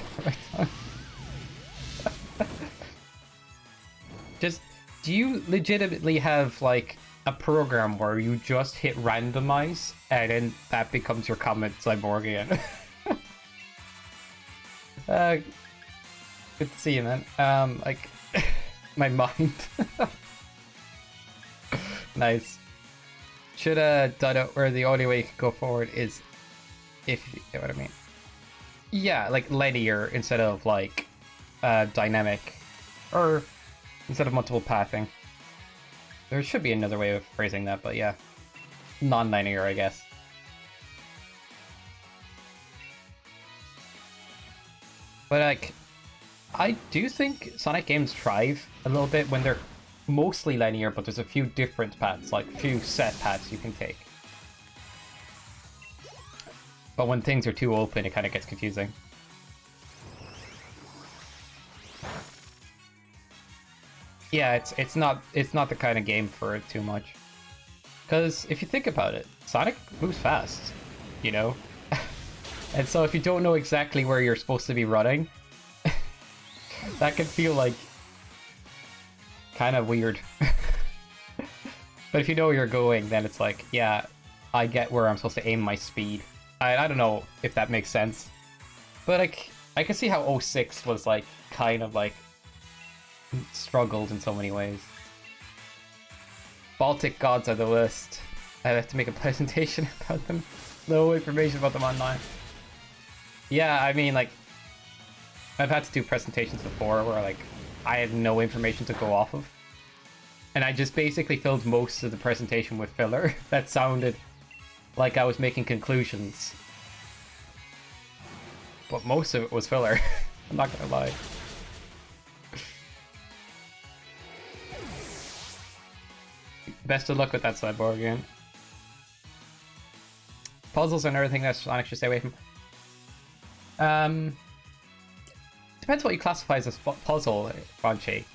Just, do you legitimately have, like, a program where you just hit randomize, and then that becomes your comment, Cyborgian? Good to see you, man. Like, my mind. Nice. Should have done it where the only way you can go forward is if you get what I mean. Yeah, like linear instead of like dynamic, or instead of multiple pathing. There should be another way of phrasing that, but yeah, non-linear, I guess. But like, I do think Sonic games thrive a little bit when they're mostly linear, but there's a few different paths, like a few set paths you can take. But when things are too open, it kind of gets confusing. Yeah, it's not the kind of game for it too much. Because if you think about it, Sonic moves fast, you know? And so if you don't know exactly where you're supposed to be running, that can feel like kind of weird. But if you know where you're going, then it's like, yeah, I get where I'm supposed to aim my speed. I don't know if that makes sense. But like, I can see how 06 was like, kind of like, struggled in so many ways. Baltic gods are the worst. I have to make a presentation about them. No information about them online. Yeah, I mean, like, I've had to do presentations before where, like, I had no information to go off of. And I just basically filled most of the presentation with filler that sounded like I was making conclusions. But most of it was filler. I'm not gonna lie. Best of luck with that Cyborg again. Puzzles and everything that Sonic should stay away from. Depends what you classify as a puzzle, Ronchi.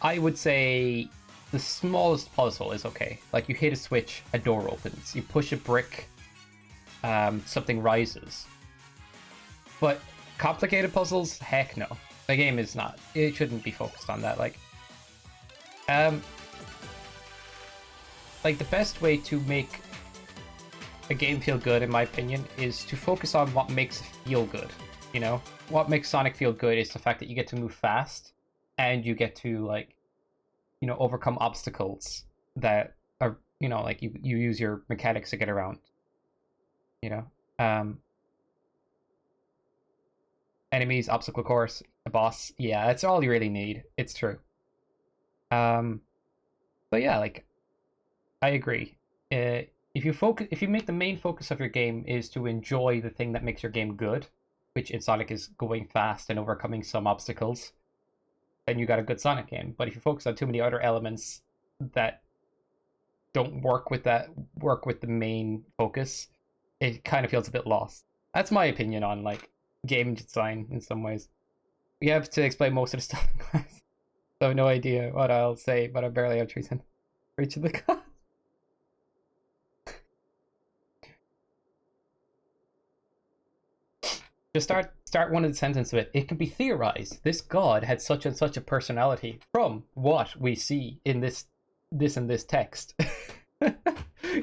I would say the smallest puzzle is okay. Like you hit a switch, a door opens. You push a brick, something rises. But complicated puzzles, heck no. The game is not. It shouldn't be focused on that. Like the best way to make a game feel good, in my opinion, is to focus on what makes it feel good. You know, what makes Sonic feel good is the fact that you get to move fast, and you get to like, you know, overcome obstacles that are, you know, like you use your mechanics to get around. You know, enemies, obstacle course, a boss. Yeah, that's all you really need. It's true. Um, but yeah, like I agree. If you make the main focus of your game is to enjoy the thing that makes your game good, which in Sonic is going fast and overcoming some obstacles, then you got a good Sonic game. But if you focus on too many other elements that don't work with the main focus, it kind of feels a bit lost. That's my opinion on like game design in some ways. We have to explain most of the stuff in class. So I have no idea what I'll say, but I barely have treason. Reach of the god. Just start one of the sentence with, it can be theorized this god had such and such a personality from what we see in this and this text. You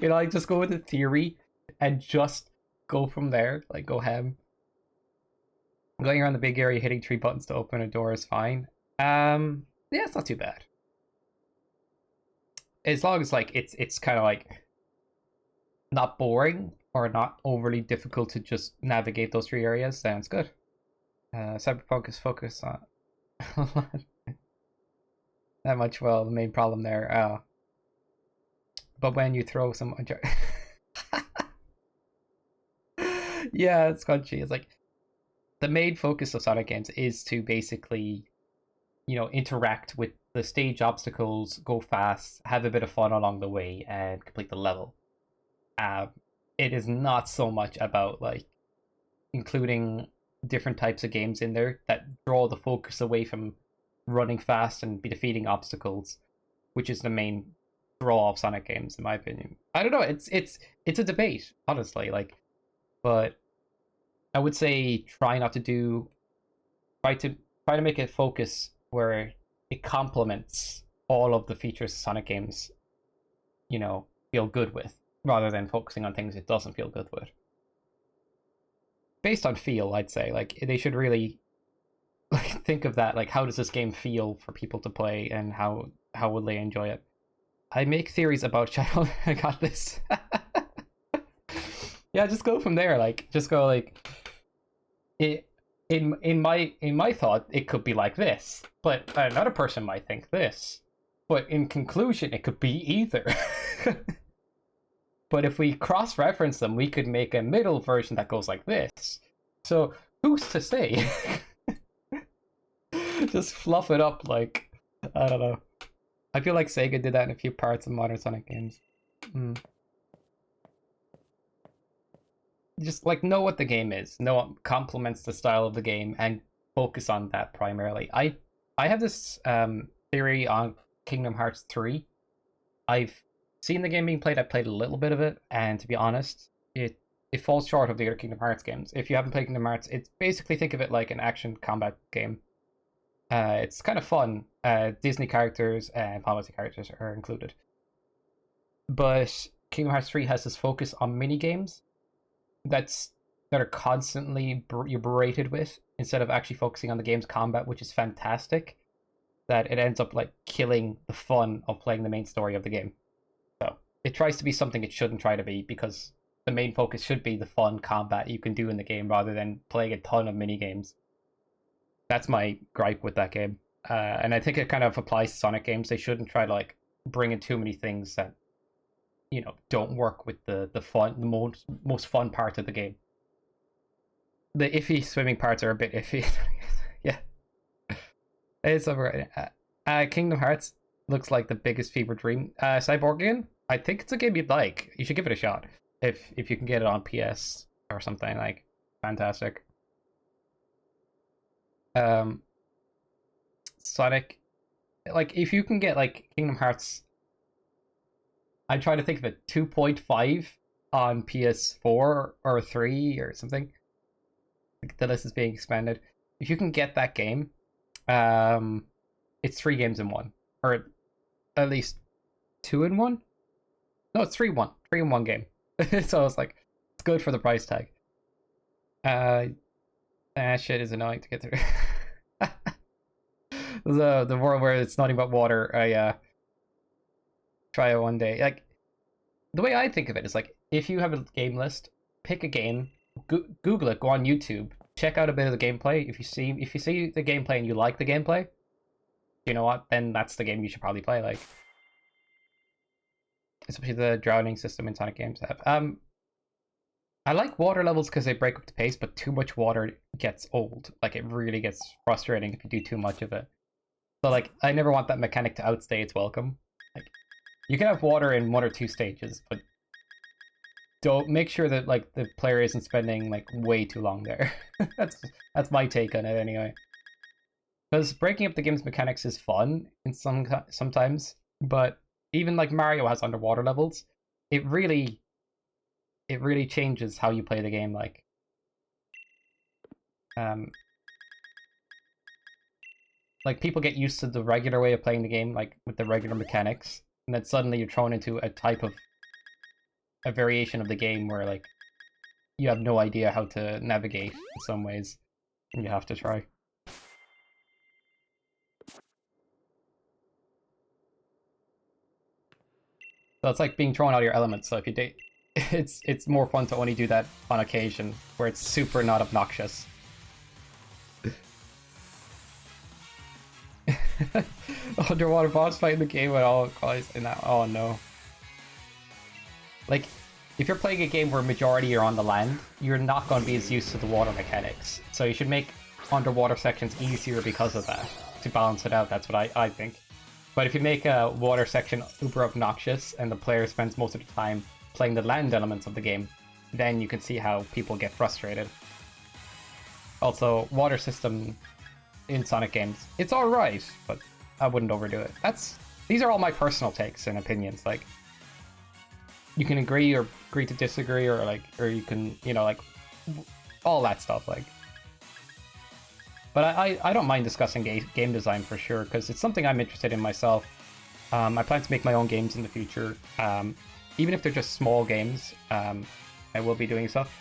know, like just go with the theory and just go from there. Like go ham. Going around the big area, hitting 3 buttons to open a door is fine. Yeah, it's not too bad. As long as like it's kind of like not boring or not overly difficult to just navigate those 3 areas, sounds good. Cyberpunk is focused on that much. Well, the main problem there. But when you throw some, yeah, it's crunchy. It's like the main focus of Sonic games is to basically, you know, interact with the stage obstacles, go fast, have a bit of fun along the way, and complete the level. Um, it is not so much about like including different types of games in there that draw the focus away from running fast and be defeating obstacles, which is the main draw of Sonic games, in my opinion. I don't know. It's a debate, honestly. Like, but I would say try to try to make it focus where it complements all of the features Sonic games, you know, feel good with, rather than focusing on things it doesn't feel good with. Based on feel, I'd say like they should really like think of that. Like, how does this game feel for people to play, and how will they enjoy it? I make theories about Shadow. I got this. Yeah, just go from there. Like, just go like it. In my thought, it could be like this, but another person might think this. But in conclusion, it could be either. But if we cross-reference them, we could make a middle version that goes like this. So who's to say? Just fluff it up like, I don't know. I feel like Sega did that in a few parts of modern Sonic games. Mm. Just like know what the game is, know what complements the style of the game, and focus on that primarily. I have this theory on Kingdom Hearts 3. I've seen the game being played. I played a little bit of it, and to be honest, it falls short of the other Kingdom Hearts games. If you haven't played Kingdom Hearts, it's basically, think of it like an action combat game. It's kind of fun. Disney characters and Final Fantasy characters are included. But Kingdom Hearts 3 has this focus on mini games that are constantly you're berated with, instead of actually focusing on the game's combat, which is fantastic. That it ends up like killing the fun of playing the main story of the game. So it tries to be something it shouldn't try to be, because the main focus should be the fun combat you can do in the game, rather than playing a ton of mini games. That's my gripe with that game, and I think it kind of applies to Sonic games. They shouldn't try to like bring in too many things that, you know, don't work with the most fun part of the game. The iffy swimming parts are a bit iffy. Yeah, it's over. Kingdom Hearts looks like the biggest fever dream. Cyborgian, I think it's a game you'd like. You should give it a shot if you can get it on PS or something. Like, fantastic. Um, Sonic like if you can get like Kingdom Hearts, I try to think of it 2.5 on PS4 or 3 or something. Like the list is being expanded. If you can get that game, um, it's 3 games in 1, or at least 2 in 1. No, it's 3 in 1 game. So it's like it's good for the price tag. That shit is annoying to get through. The world where it's nothing but water. I try it one day. Like the way I think of it is like if you have a game list, pick a game, Google it, go on YouTube, check out a bit of the gameplay. If you see the gameplay and you like the gameplay, you know what? Then that's the game you should probably play. Like especially the drowning system in Sonic games have. I like water levels because they break up the pace, but too much water gets old. Like it really gets frustrating if you do too much of it. So like I never want that mechanic to outstay its welcome. Like you can have water in 1 or 2 stages, but don't make sure that like the player isn't spending like way too long there. that's my take on it anyway. Because breaking up the game's mechanics is fun in sometimes, but even like Mario has underwater levels, it really changes how you play the game. Um, like people get used to the regular way of playing the game, like with the regular mechanics, and then suddenly you're thrown into a variation of the game where like you have no idea how to navigate in some ways, and you have to try. So it's like being thrown out of your element. So if you date, it's more fun to only do that on occasion where it's super not obnoxious. Underwater boss fight in the game at all guys in that. Oh no. Like if you're playing a game where majority are on the land, you're not going to be as used to the water mechanics. So you should make underwater sections easier because of that, to balance it out. That's what I think. But if you make a water section uber obnoxious and the player spends most of the time playing the land elements of the game, then you can see how people get frustrated. Also, water system in Sonic games, it's alright, but I wouldn't overdo it. These are all my personal takes and opinions. Like, you can agree or agree to disagree, or you can, like, all that stuff. Like, but I don't mind discussing game design for sure, because it's something I'm interested in myself. I plan to make my own games in the future. Even if they're just small games, I will be doing stuff.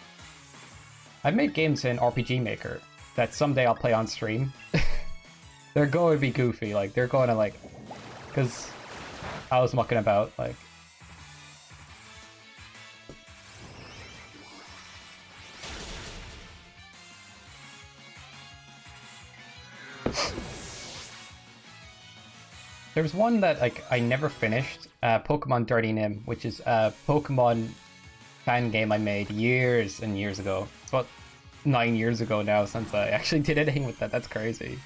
I've made games in RPG Maker that someday I'll play on stream. They're going to be goofy, like, they're going to, like, because I was mucking about, like. There was one that like I never finished, Pokemon Dirty Nim, which is a Pokemon fan game I made years and years ago. It's about 9 years ago now since I actually did anything with that. That's crazy.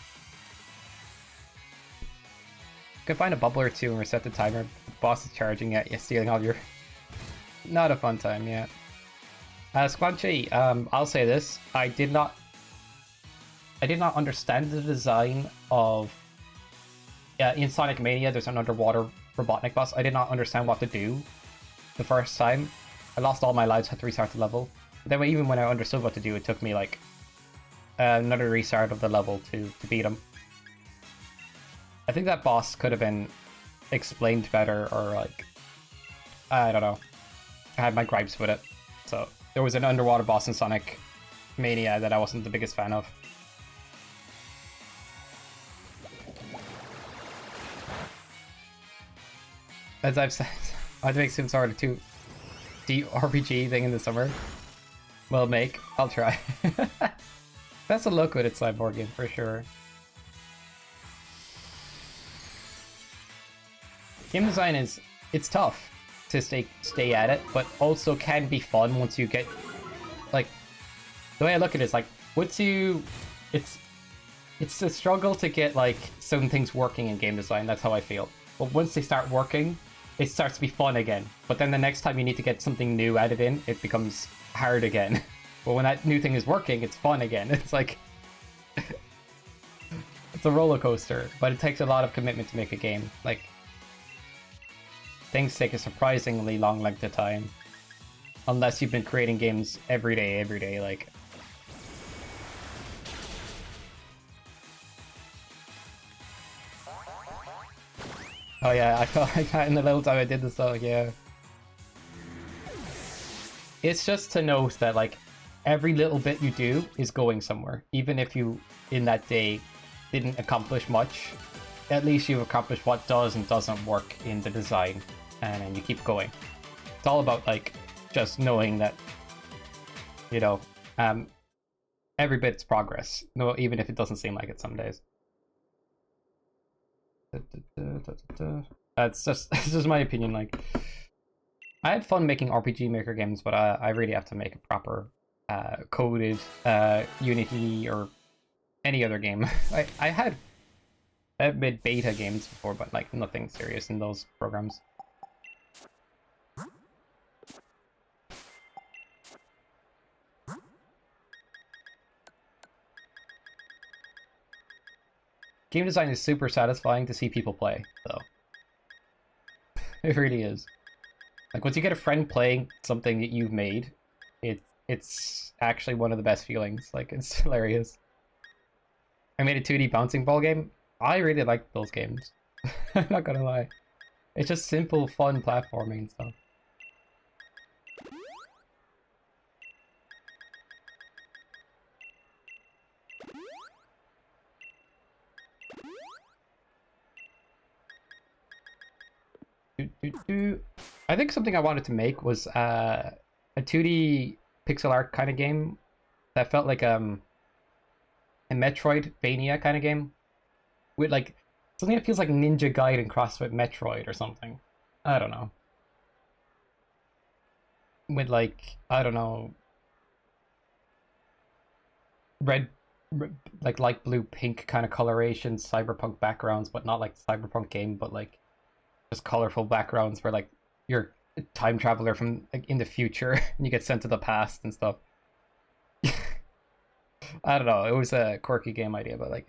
You can find a bubble or two and reset the timer. The boss is charging at you, stealing all your... Not a fun time, yeah. Squanchy, I'll say this. I did not understand the design of... in Sonic Mania, there's an underwater Robotnik boss. I did not understand what to do the first time. I lost all my lives, had to restart the level. But then even when I understood what to do, it took me like another restart of the level to beat him. I think that boss could have been explained better, or like, I don't know. I had my gripes with it. So there was an underwater boss in Sonic Mania that I wasn't the biggest fan of. As I've said, I'd make some sort of 2D RPG thing in the summer. Well, I'll try. Best of luck with it, Cyborgian, for sure. Game design it's tough to stay at it, but also can be fun once you get, like, the way I look at it is like, it's a struggle to get like certain things working in game design. That's how I feel. But once they start working, it starts to be fun again. But then the next time you need to get something new added in, it becomes hard again. But when that new thing is working, it's fun again. It's like... a roller coaster, but it takes a lot of commitment to make a game. Like, things take a surprisingly long length of time. Unless you've been creating games every day, like... Oh yeah, I felt like that in the little time I did this though, yeah. It's just to note that, like, every little bit you do is going somewhere. Even if you, in that day, didn't accomplish much, at least you've accomplished what does and doesn't work in the design, and then you keep going. It's all about, like, just knowing that, you know, every bit's progress, no, even if it doesn't seem like it some days. That's just it's just my opinion. Like, I had fun making RPG Maker games, but I really have to make a proper coded Unity or any other game. I've made beta games before, but like nothing serious in those programs. Game design is super satisfying to see people play, though. It really is. Like, once you get a friend playing something that you've made, it's actually one of the best feelings. Like, it's hilarious. I made a 2D bouncing ball game. I really like those games. I'm not gonna lie. It's just simple, fun platforming and stuff. I think something I wanted to make was a 2D pixel art kind of game that felt like a Metroidvania kind of game with like something that feels like Ninja Gaiden crossed with Metroid or something. I don't know. With like, I don't know, red, like light blue, pink kind of coloration, cyberpunk backgrounds, but not like cyberpunk game, but like just colorful backgrounds where like you're a time traveler from like in the future and you get sent to the past and stuff. I don't know. It was a quirky game idea, but like,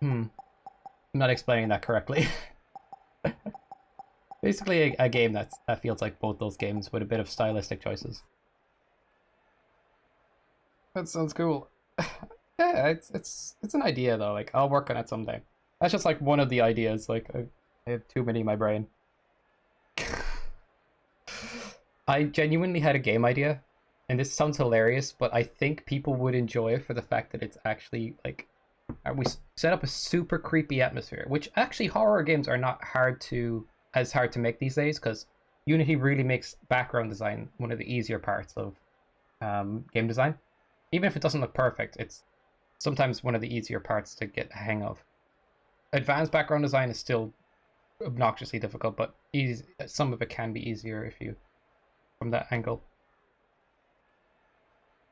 I'm not explaining that correctly. Basically, a game that feels like both those games with a bit of stylistic choices. That sounds cool. Yeah, it's an idea though. Like, I'll work on it someday. That's just like one of the ideas. Like, I have too many in my brain. I genuinely had a game idea, and this sounds hilarious, but I think people would enjoy it for the fact that it's actually like we set up a super creepy atmosphere, which actually horror games are not hard to make these days because Unity really makes background design one of the easier parts of game design. Even if it doesn't look perfect, it's sometimes one of the easier parts to get a hang of. Advanced background design is still obnoxiously difficult, but some of it can be easier if you from that angle.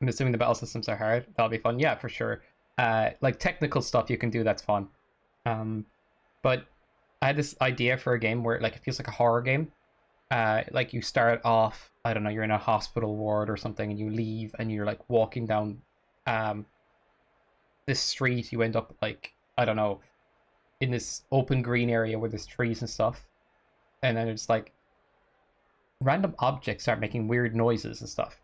I'm assuming the battle systems are hard. That'll be fun. Yeah, for sure. Like technical stuff you can do that's fun. But I had this idea for a game where like it feels like a horror game. Like you start off, I don't know, you're in a hospital ward or something, and you leave, and you're like walking down this street. You end up like, I don't know, in this open green area where there's trees and stuff, and then it's like random objects start making weird noises and stuff,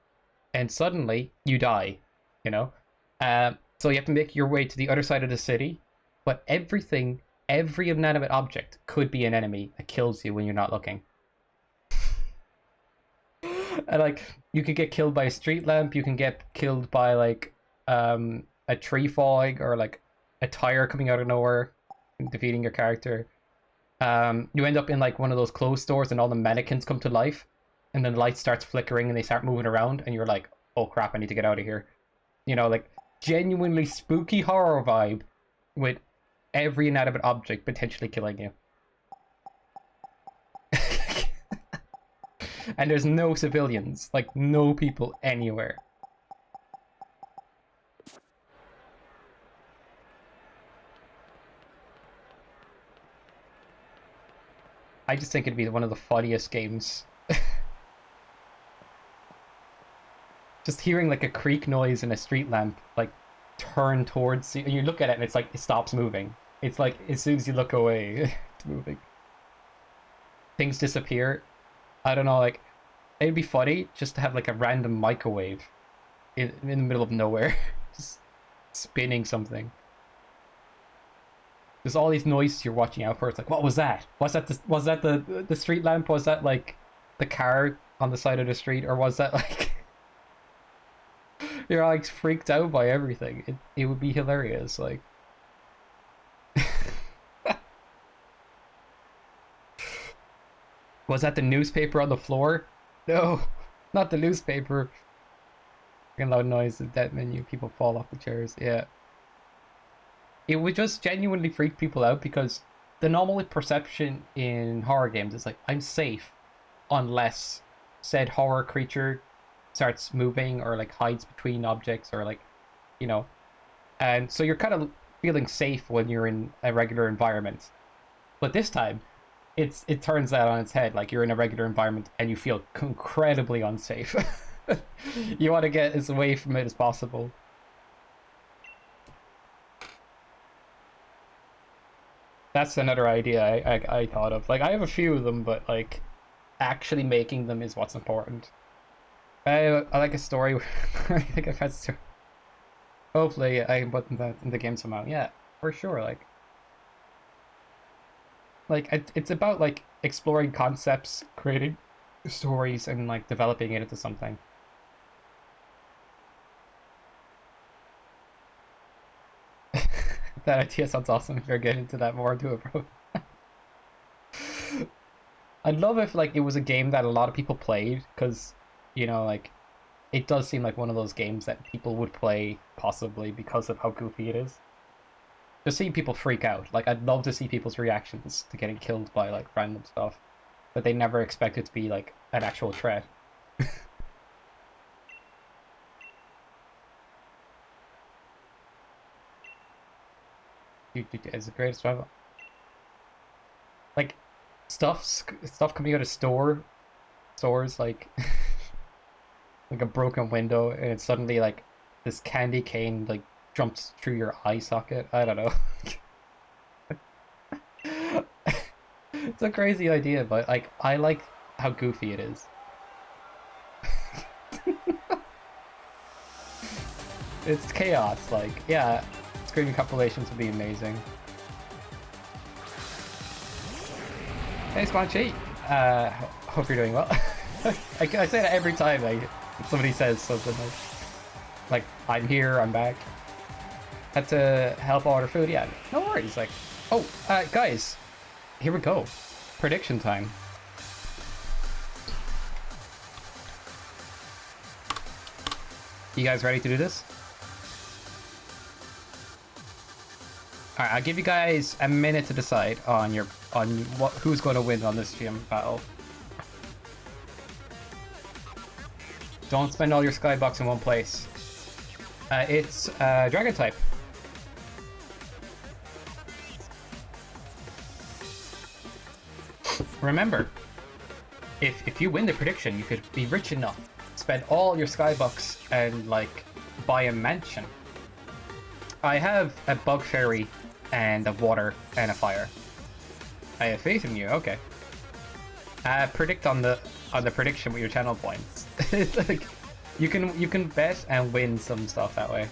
and suddenly you die, you know. So you have to make your way to the other side of the city, but every inanimate object could be an enemy that kills you when you're not looking. And like you could get killed by a street lamp, you can get killed by like a tree falling, or like a tire coming out of nowhere defeating your character. You end up in like one of those clothes stores and all the mannequins come to life, and then the light starts flickering and they start moving around, and you're like, oh crap, I need to get out of here. You know, like genuinely spooky horror vibe with every inanimate object potentially killing you. And there's no civilians, like no people anywhere. I just think it'd be one of the funniest games. Just hearing like a creak noise in a street lamp, like turn towards you, and you look at it, and it's like it stops moving. It's like as soon as you look away, it's moving. Things disappear. I don't know, like it'd be funny just to have like a random microwave in the middle of nowhere, just spinning something. There's all these noises you're watching out for. It's like, what was that? Was that the street lamp? Was that like the car on the side of the street, or was that like you're like freaked out by everything? It would be hilarious. Like, was that the newspaper on the floor? No, not the newspaper. Fucking loud noise, the death menu. People fall off the chairs. Yeah. It would just genuinely freak people out because the normal perception in horror games is like, I'm safe unless said horror creature starts moving or like hides between objects or like, you know. And so you're kind of feeling safe when you're in a regular environment. But this time, it turns that on its head. Like you're in a regular environment and you feel incredibly unsafe. You want to get as away from it as possible. That's another idea I thought of. Like, I have a few of them, but, like, actually making them is what's important. I like a story where I think I've had story. Hopefully, I can put that in the game somehow. Yeah, for sure. It's about, like, exploring concepts, creating stories, and, like, developing it into something. That idea sounds awesome if you're getting into that more, do it, bro. I'd love if like it was a game that a lot of people played, because you know, like it does seem like one of those games that people would play possibly because of how goofy it is. Just seeing people freak out. Like I'd love to see people's reactions to getting killed by like random stuff that they never expected to be like an actual threat. It's the greatest rival. Like stuff coming out of stores like like a broken window, and it's suddenly like this candy cane like jumps through your eye socket. I don't know. It's a crazy idea, but like I like how goofy it is. It's chaos. Like, yeah, screaming compilations would be amazing. Hey, Squanchy. Hope you're doing well. I say that every time somebody says something like, I'm here, I'm back. Had to help order food. Yeah, no worries. Like, oh, guys, here we go. Prediction time. You guys ready to do this? All right, I'll give you guys a minute to decide on who's going to win on this gym battle. Don't spend all your skybucks in one place. It's Dragon type. Remember, if you win the prediction, you could be rich enough, spend all your skybucks and like buy a mansion. I have a bug fairy and a water and a fire. I have faith in you. Okay. Predict on the prediction with your channel points. It's like you can bet and win some stuff that way.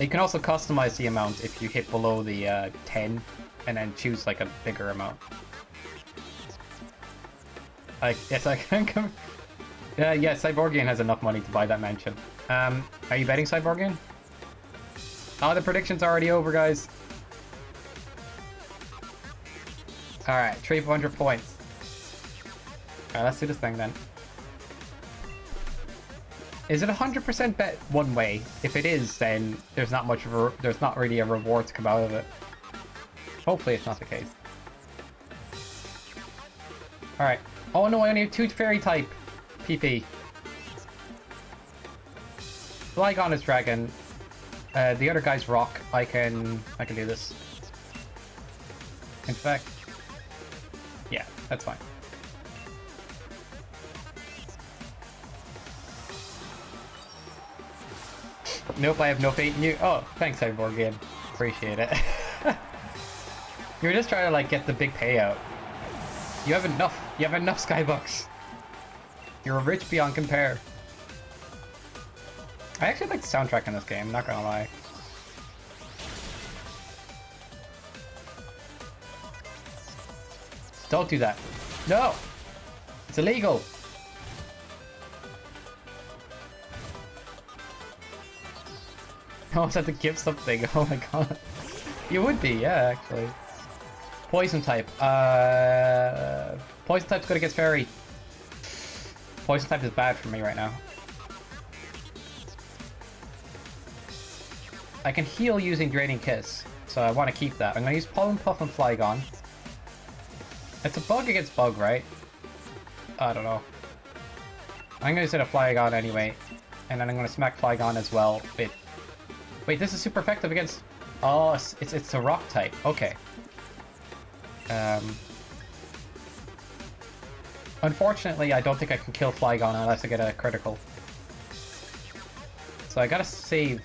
You can also customize the amount if you hit below the 10, and then choose like a bigger amount. Like yes, I can come. Yeah, Cyborgian has enough money to buy that mansion. Are you betting Cyborgian? Oh, the prediction's already over, guys. Alright, 300 points. Alright, let's do this thing then. Is it 100% bet one way? If it is, then there's not much of there's not really a reward to come out of it. Hopefully it's not the case. Alright. Oh no, I only have 2 fairy type. PP. Flygon is dragon. The other guy's rock. I can do this. In fact, yeah, that's fine. Nope, I have no faith in you. Oh, thanks, Cyborg game. Appreciate it. You're just trying to like get the big payout. You have enough. You have enough Skybucks. You're rich beyond compare. I actually like the soundtrack in this game, not gonna lie. Don't do that. No! It's illegal! I almost had to give something. Oh my god. You would be, yeah, actually. Poison type. Poison type's good against fairy. Poison type is bad for me right now. I can heal using Draining Kiss, so I want to keep that. I'm going to use Pollen Puff and Flygon. It's a bug against bug, right? I don't know. I'm going to set a Flygon anyway, and then I'm going to smack Flygon as well. Wait, this is super effective against... Oh, it's a rock type. Okay. Unfortunately, I don't think I can kill Flygon unless I get a critical. So I gotta save.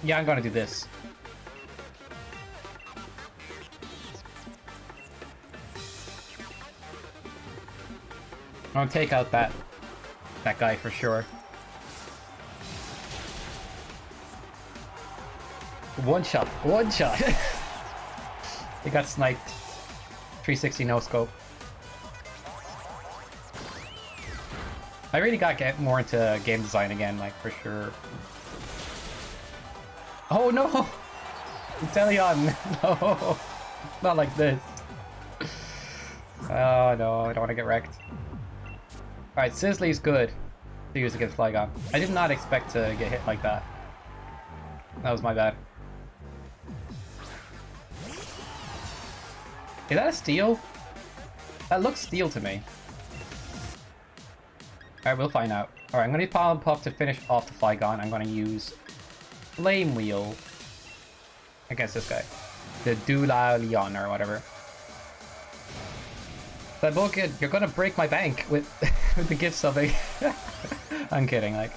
Yeah, I'm gonna do this. I'm gonna take out that guy for sure. One shot. One shot. He got sniped. 360 no scope. I really gotta get more into game design again, like for sure. Oh no! Inteleon! No! Not like this. Oh no, I don't want to get wrecked. Alright, Sizzly's good to use against Flygon. I did not expect to get hit like that. That was my bad. Is that a steal? That looks steel to me. Alright, we'll find out. Alright, I'm gonna use Pollen Puff to finish off the Flygon. I'm gonna use Flame Wheel against this guy. The Leon or whatever. That bucket, you're gonna break my bank with with the gift subbing. I'm kidding, like.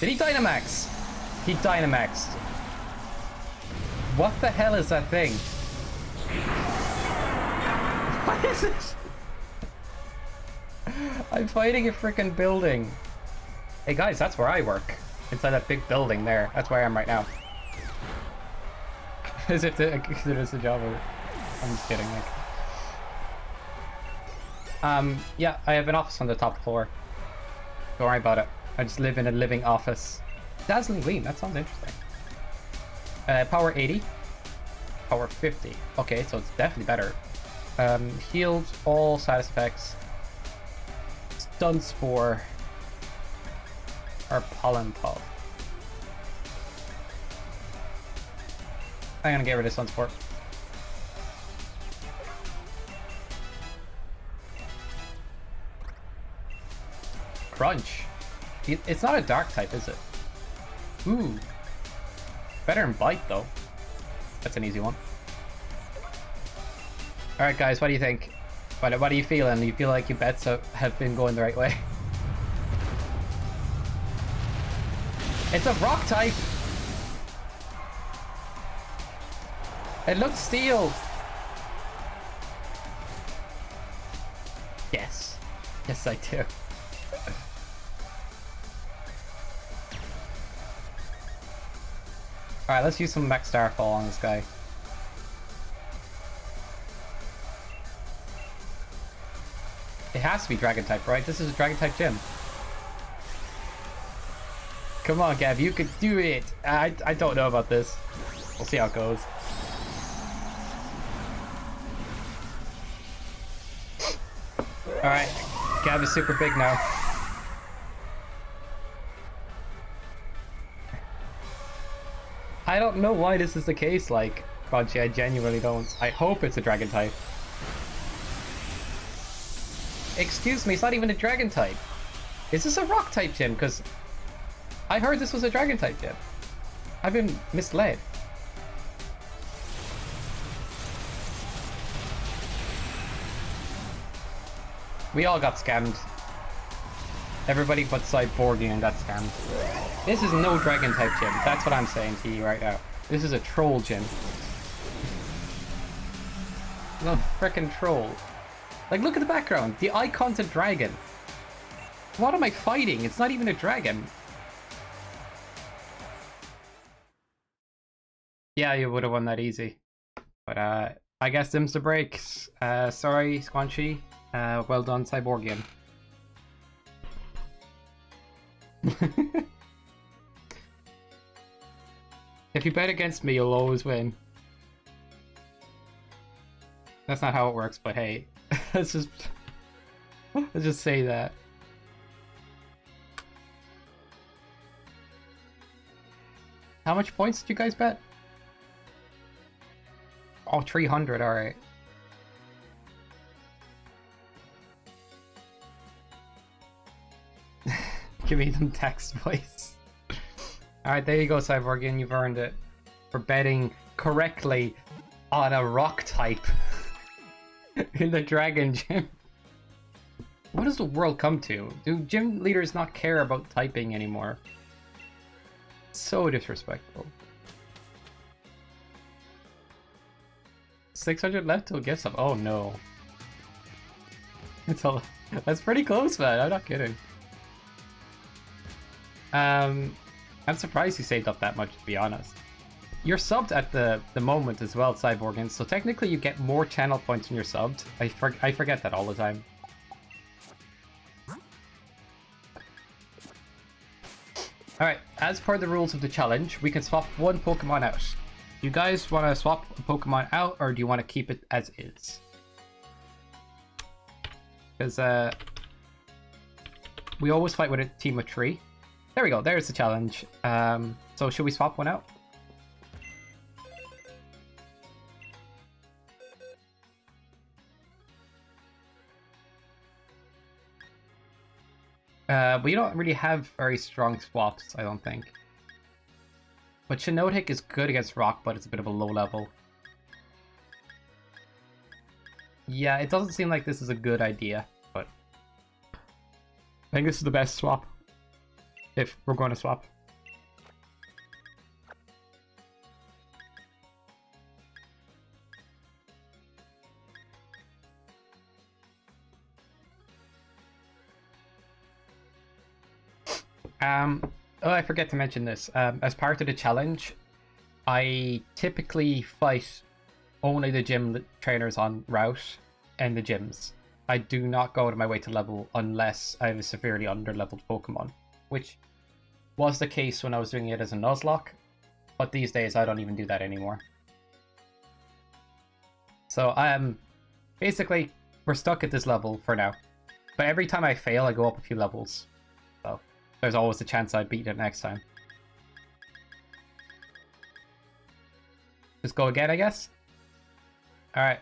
Did he Dynamax? He Dynamaxed. What the hell is that thing? What is it? I'm fighting a freaking building. Hey guys, that's where I work. Inside that big building there. That's where I am right now. As if it is a job. I'm just kidding. Like. Yeah, I have an office on the top floor. Don't worry about it. I just live in a living office. Dazzling Gleam, that sounds interesting. Power 80. Power 50. Okay, so it's definitely better. Healed all status effects. Stun Spore. Or Pollen Puff. I'm gonna get rid of Stun Spore. Crunch. It's not a dark type, is it? Ooh. Better than Bite, though. That's an easy one. Alright, guys, what do you think? What are you feeling? Do you feel like your bets have been going the right way? It's a rock type! It looks steel! Yes. Yes, I do. Alright, let's use some Max Starfall on this guy. It has to be Dragon type, right? This is a Dragon type gym. Come on, Gav, you could do it! I don't know about this. We'll see how it goes. Alright, Gav is super big now. I don't know why this is the case, like, Crunchy, I genuinely don't. I hope it's a Dragon type. Excuse me, it's not even a Dragon type. Is this a Rock type gym? Because I heard this was a Dragon type gym. I've been misled. We all got scammed. Everybody but Cyborgian got scammed. This is no dragon type gym. That's what I'm saying to you right now. This is a troll gym. No frickin' troll. Like, look at the background. The icon's a dragon. What am I fighting? It's not even a dragon. Yeah, you would have won that easy. But, I guess them's the breaks. Sorry, Squanchy. Well done, Cyborgian. If you bet against me, you'll always win. That's not how it works, but hey, let's just say that. How much points did you guys bet? Oh, 300, alright. Give me them text voice. Alright, there you go, Cyborgian. You've earned it for betting correctly on a rock type in the Dragon Gym. What does the world come to? Do gym leaders not care about typing anymore? So disrespectful. 600 left till gift sub. Oh no. That's pretty close, man. I'm not kidding. I'm surprised you saved up that much, to be honest. You're subbed at the moment as well, Cyborgan, so technically you get more channel points when you're subbed. I forget that all the time. Alright, as per the rules of the challenge, we can swap one Pokemon out. You guys want to swap a Pokemon out, or do you want to keep it as is? Because, we always fight with a team of 3. There we go, there's the challenge. So should we swap one out? We don't really have very strong swaps, I don't think. But Shiinotic is good against Rock, but it's a bit of a low level. Yeah, it doesn't seem like this is a good idea, but I think this is the best swap. If we're going to swap. Oh, I forget to mention this. As part of the challenge, I typically fight only the gym trainers on route and the gyms. I do not go out of my way to level unless I have a severely under-leveled Pokemon, which was the case when I was doing it as a Nuzlocke, but these days I don't even do that anymore. So basically, we're stuck at this level for now. But every time I fail, I go up a few levels. So there's always a chance I beat it next time. Just go again, I guess? Alright.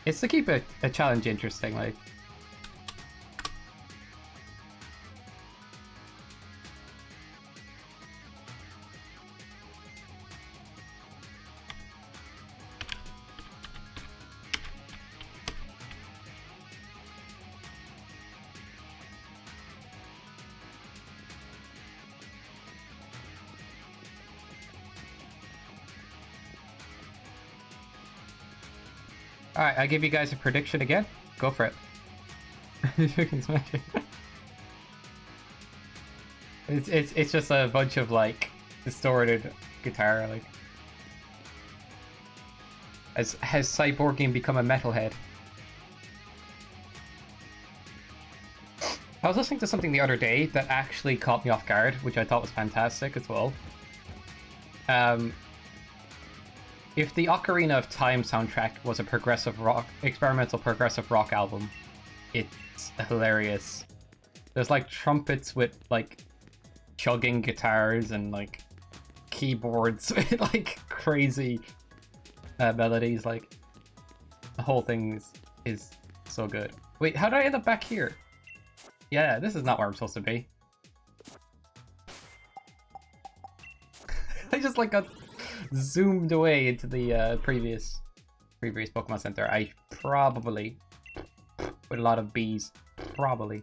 It's to keep a challenge interesting, like. Alright, I give you guys a prediction again. Go for it. You can smash it. It's just a bunch of like distorted guitar, like. Has Cyborging become a metalhead? I was listening to something the other day that actually caught me off guard, which I thought was fantastic as well. If the Ocarina of Time soundtrack was a progressive rock, experimental progressive rock album, it's hilarious. There's like trumpets with like chugging guitars and like keyboards with like crazy melodies. Like the whole thing is so good. Wait, how did I end up back here? Yeah, this is not where I'm supposed to be. just like got zoomed away into the previous Pokemon Center. I probably, with a lot of bees, probably.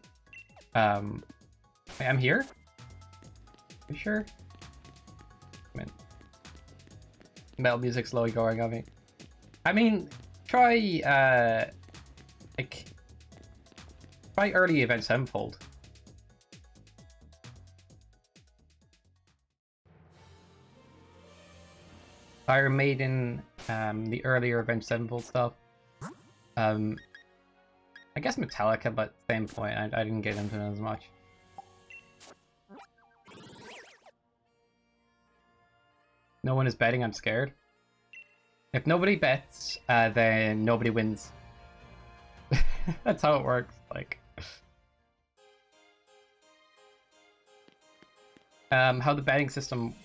I'm here? You sure? I mean, metal music slowly going on me. I mean, try like try early event sevenfold. Iron Maiden, the earlier Avenged Sevenfold stuff. I guess Metallica, but same point. I didn't get into it as much. No one is betting. I'm scared. If nobody bets, then nobody wins. That's how it works. Like, how the betting system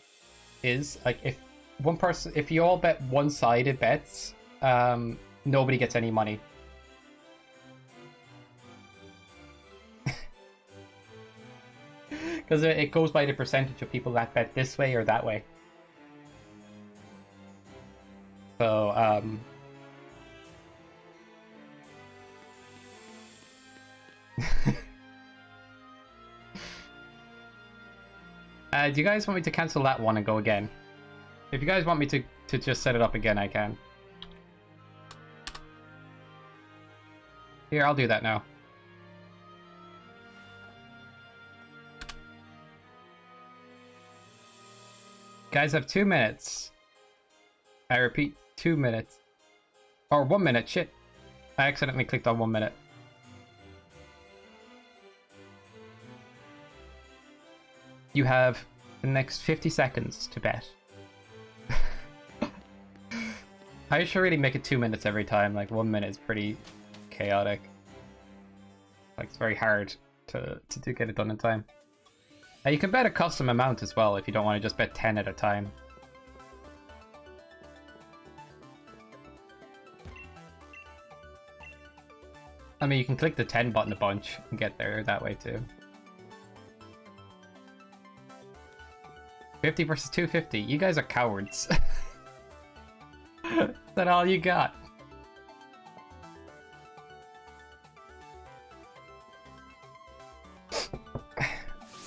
is, like, if you all bet one-sided bets, nobody gets any money. Because it goes by the percentage of people that bet this way or that way. So, do you guys want me to cancel that one and go again? If you guys want me to just set it up again, I can. Here, I'll do that now. Guys have 2 minutes. I repeat, 2 minutes. Or 1 minute, shit. I accidentally clicked on 1 minute. You have the next 50 seconds to bet. I should really make it 2 minutes every time. Like 1 minute is pretty chaotic. Like it's very hard to get it done in time. You can bet a custom amount as well if you don't want to just bet 10 at a time. I mean, you can click the 10 button a bunch and get there that way too. 50 versus 250. You guys are cowards. Is that all you got?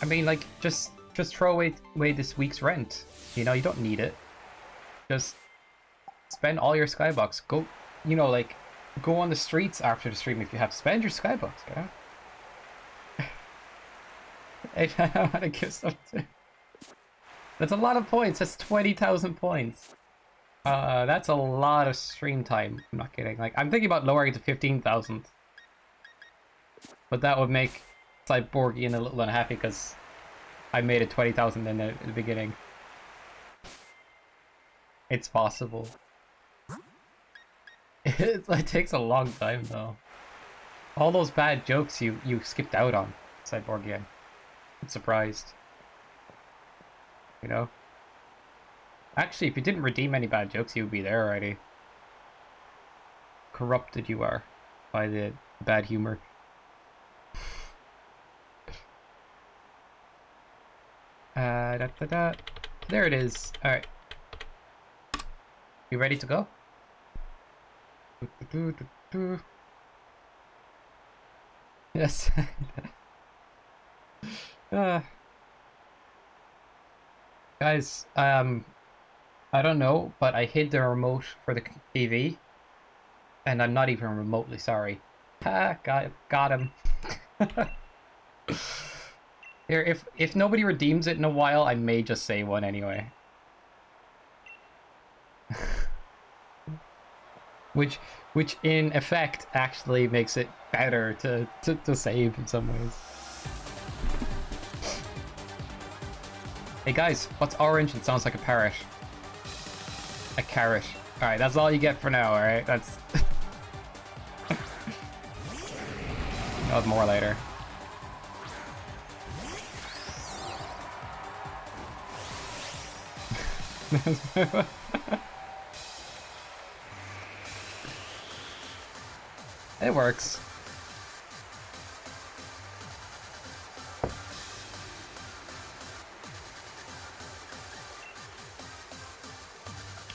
I mean, like, just throw away this week's rent. You know, you don't need it. Just spend all your Skybucks. Go, you know, like, go on the streets after the stream if you have. Spend your Skybucks, you know? I want to give some to... That's a lot of points. That's 20,000 points. That's a lot of stream time. I'm not kidding. Like, I'm thinking about lowering it to 15,000. But that would make Cyborgian a little unhappy because I made it 20,000 in the beginning. It's possible. It takes a long time though. All those bad jokes you skipped out on, Cyborgian. I'm surprised. You know? Actually, if you didn't redeem any bad jokes, you would be there already. Corrupted you are by the bad humor. There it is. Alright. You ready to go? Yes. Guys, I don't know, but I hid the remote for the TV, and I'm not even remotely sorry. Ha, got him. Here, if nobody redeems it in a while, I may just say one anyway. Which in effect actually makes it better to save in some ways. Hey guys, what's orange and sounds like a parrot? A carrot. Alright, that's all you get for now, alright? That's... I'll have more later. It works.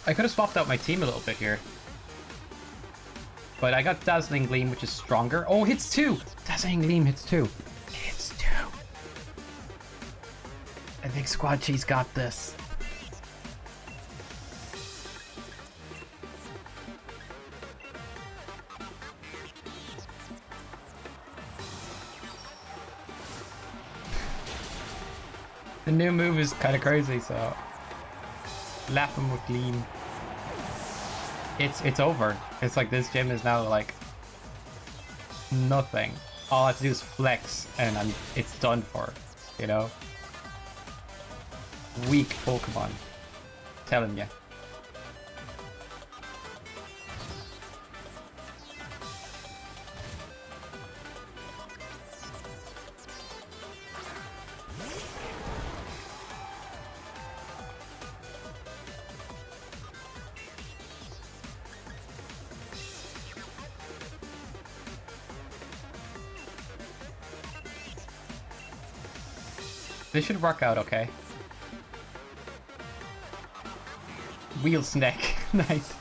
I could have swapped out my team a little bit here. But I got Dazzling Gleam, which is stronger. Oh, hits 2! Dazzling Gleam hits 2. Hits 2. I think Squad Cheese got this. The new move is kind of crazy, so lap him with Gleam. It's over. It's like this gym is now like nothing. All I have to do is flex, and it's done for. You know, weak Pokemon. Telling you. This should work out okay. Wheel Snake. Nice.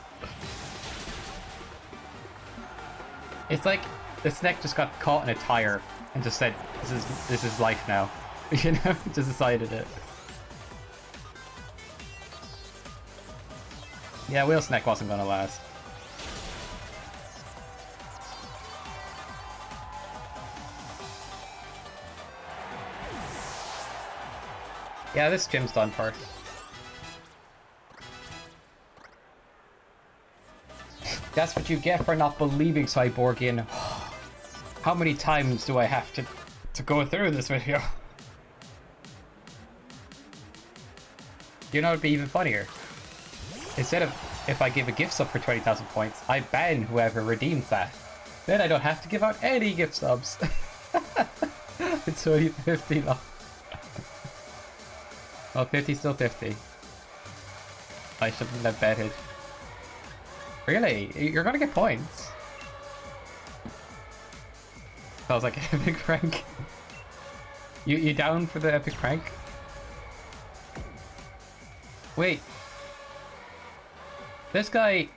It's like the Snake just got caught in a tire and just said, this is life now. You know, just decided it. Yeah, Wheel Snake wasn't gonna last. Yeah, this gym's done for. That's what you get for not believing Cyborgian. How many times do I have to go through this video? You know, it'd be even funnier. Instead of if I give a gift sub for 20,000 points, I ban whoever redeems that. Then I don't have to give out any gift subs. It's only 50 long. Well, 50 still 50. I shouldn't have betted. Really? You're gonna get points. That was like an epic prank. You down for the epic prank? Wait. This guy,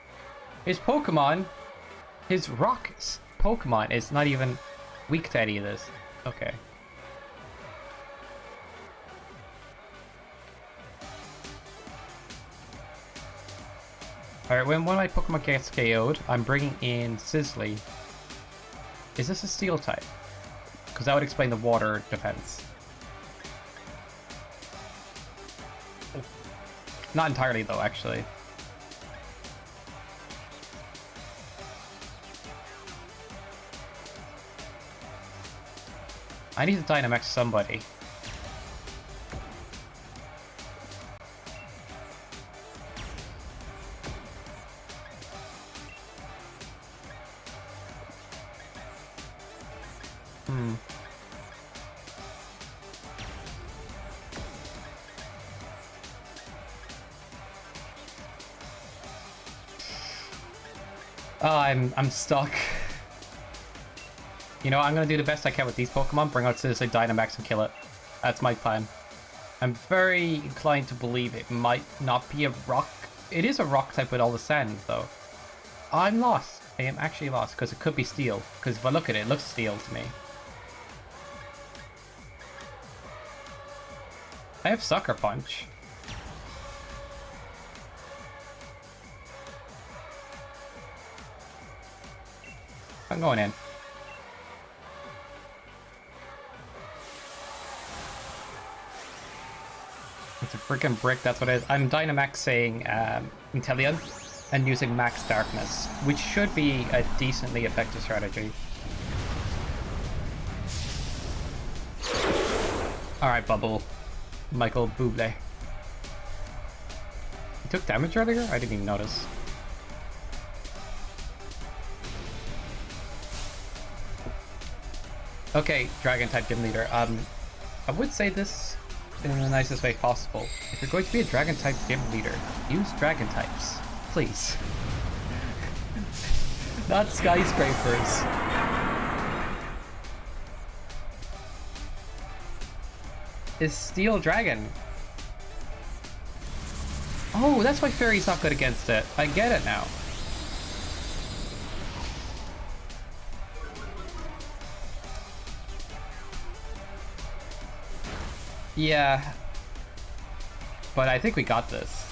his Pokemon, his rock Pokemon is not even weak to any of this. Okay. Alright, when one of my Pokemon gets KO'd, I'm bringing in Sizzly. Is this a Steel type? Because that would explain the water defense. Not entirely though, actually. I need to Dynamax somebody. Oh, I'm stuck. You know, I'm gonna do the best I can with these Pokemon, bring out Sizzly, Dynamax, and kill it. That's my plan. I'm very inclined to believe it might not be a rock. It is a rock type with all the sand, though. I'm lost. I am actually lost, because it could be Steel. Because if I look at it, it looks Steel to me. I have Sucker Punch. I'm going in. It's a freaking brick, that's what it is. I'm Dynamaxing Inteleon and using Max Darkness, which should be a decently effective strategy. Alright, Bubble. Michael Bublé. He took damage earlier? I didn't even notice. Okay, Dragon-type Gym Leader. I would say this in the nicest way possible. If you're going to be a Dragon-type Gym Leader, use Dragon-types. Please. Not Skyscrapers. Is Steel Dragon. Oh, that's why Fairy's not good against it. I get it now. Yeah. But I think we got this.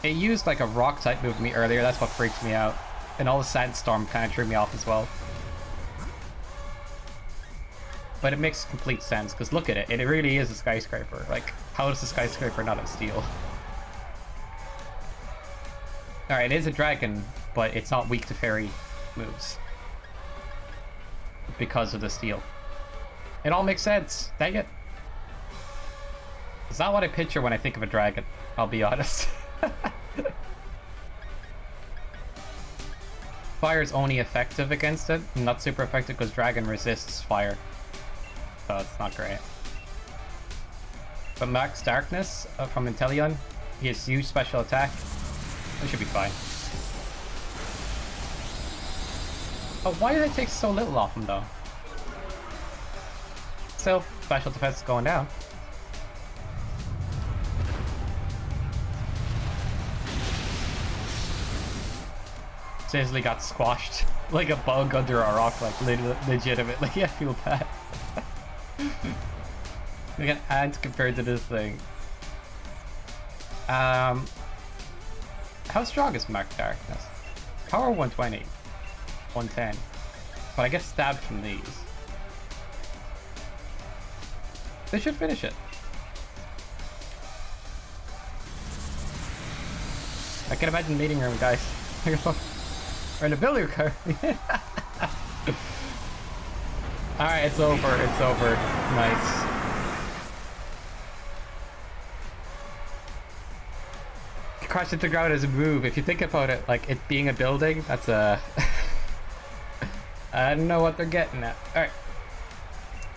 It used like a rock type move me earlier, that's what freaks me out. And all the sandstorm kind of threw me off as well. But it makes complete sense, because look at it, it really is a skyscraper. Like, how does the skyscraper not have steel? Alright, it is a dragon, but it's not weak to fairy moves. Because of the steel. It all makes sense, dang it. It's not what I picture when I think of a dragon, I'll be honest. Fire is only effective against it, not super effective because dragon resists fire. So it's not great. But Max Darkness from Inteleon, he has huge special attack. It should be fine. Oh, why did I take so little off him though? Still, special defense is going down. Sizzly got squashed like a bug under a rock, like legitimately. I feel bad. Like an ant compared to this thing. How strong is Mark Darkness? Power 120, 110. But I get stabbed from these. They should finish it. I can imagine the meeting room, guys. Or in the building car. Alright, it's over. It's over. Nice. Crash into the ground as a move. If you think about it, like it being a building, that's a... I don't know what they're getting at. Alright.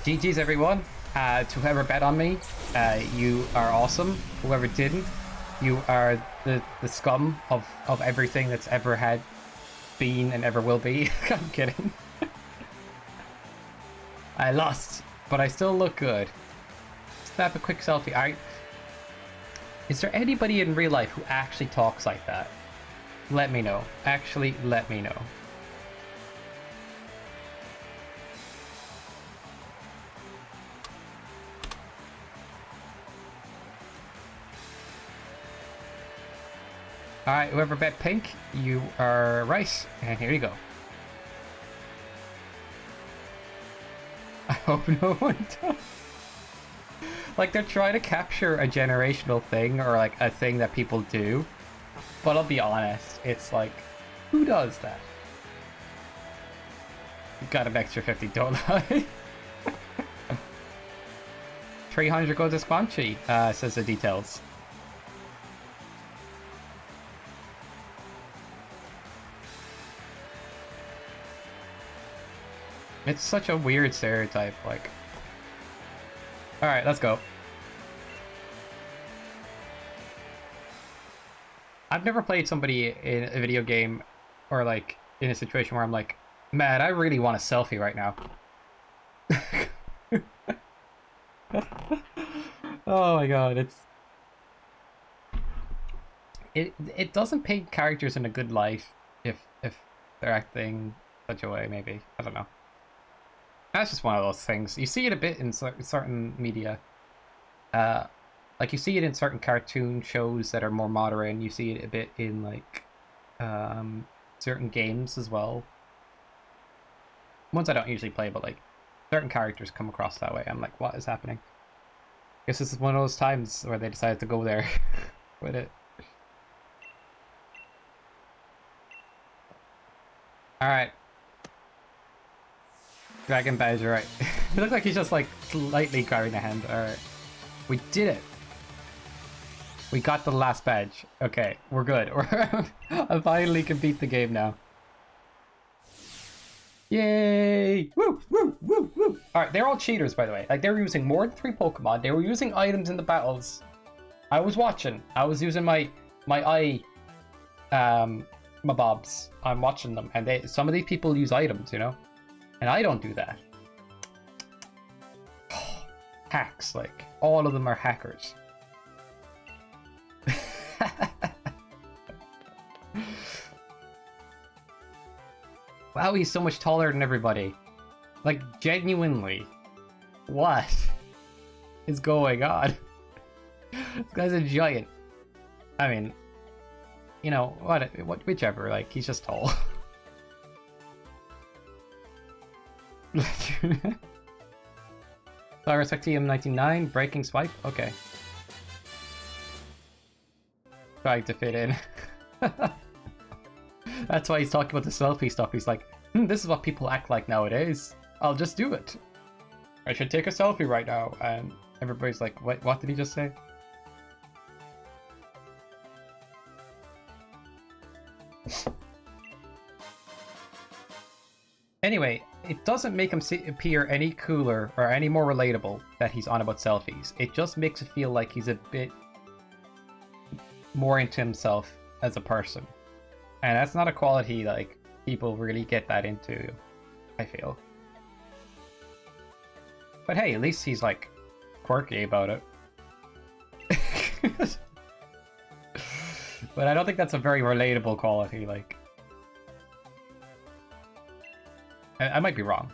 GG's everyone. To whoever bet on me, you are awesome. Whoever didn't, you are the scum of everything that's ever had been and ever will be. I'm kidding. I lost, but I still look good. Snap a quick selfie. Is there anybody in real life who actually talks like that? Let me know. Actually, let me know. Alright, whoever bet pink, you are right. And here you go. I hope no one does. Like, they're trying to capture a generational thing, or like a thing that people do. But I'll be honest, it's like, who does that? Got an extra 50, don't I? 300 goes to Squanchy, says the details. It's such a weird stereotype, like... Alright, let's go. I've never played somebody in a video game, or like, in a situation where I'm like, man, I really want a selfie right now. Oh my god, it's... It doesn't paint characters in a good light if they're acting such a way, maybe. I don't know. That's just one of those things. You see it a bit in certain media. Like, you see it in certain cartoon shows that are more modern. You see it a bit in, like, certain games as well. Ones I don't usually play, but, like, certain characters come across that way. I'm like, what is happening? Guess this is one of those times where they decided to go there with it. Alright. Dragon badge, right. It looked like he's just like slightly carrying a hand. Alright. We did it. We got the last badge. Okay, we're good. I finally can beat the game now. Yay! Woo! Woo! Woo! Woo! Alright, they're all cheaters, by the way. Like, they were using more than 3 Pokemon. They were using items in the battles. I was watching. I was using my eye... my bobs. I'm watching them. And some of these people use items, you know? And I don't do that. Hacks, like, all of them are hackers. Wow, he's so much taller than everybody. Like, genuinely. What is going on? This guy's a giant. I mean, you know, whichever, like, he's just tall. Cyrus XTM99, breaking swipe? Okay. Trying to fit in. That's why he's talking about the selfie stuff. He's like, this is what people act like nowadays. I'll just do it. I should take a selfie right now. And everybody's like, what did he just say? Anyway, it doesn't make him appear any cooler or any more relatable that he's on about selfies. It just makes it feel like he's a bit more into himself as a person. And that's not a quality, like, people really get that into, I feel. But hey, at least he's, like, quirky about it. But I don't think that's a very relatable quality, like... I might be wrong.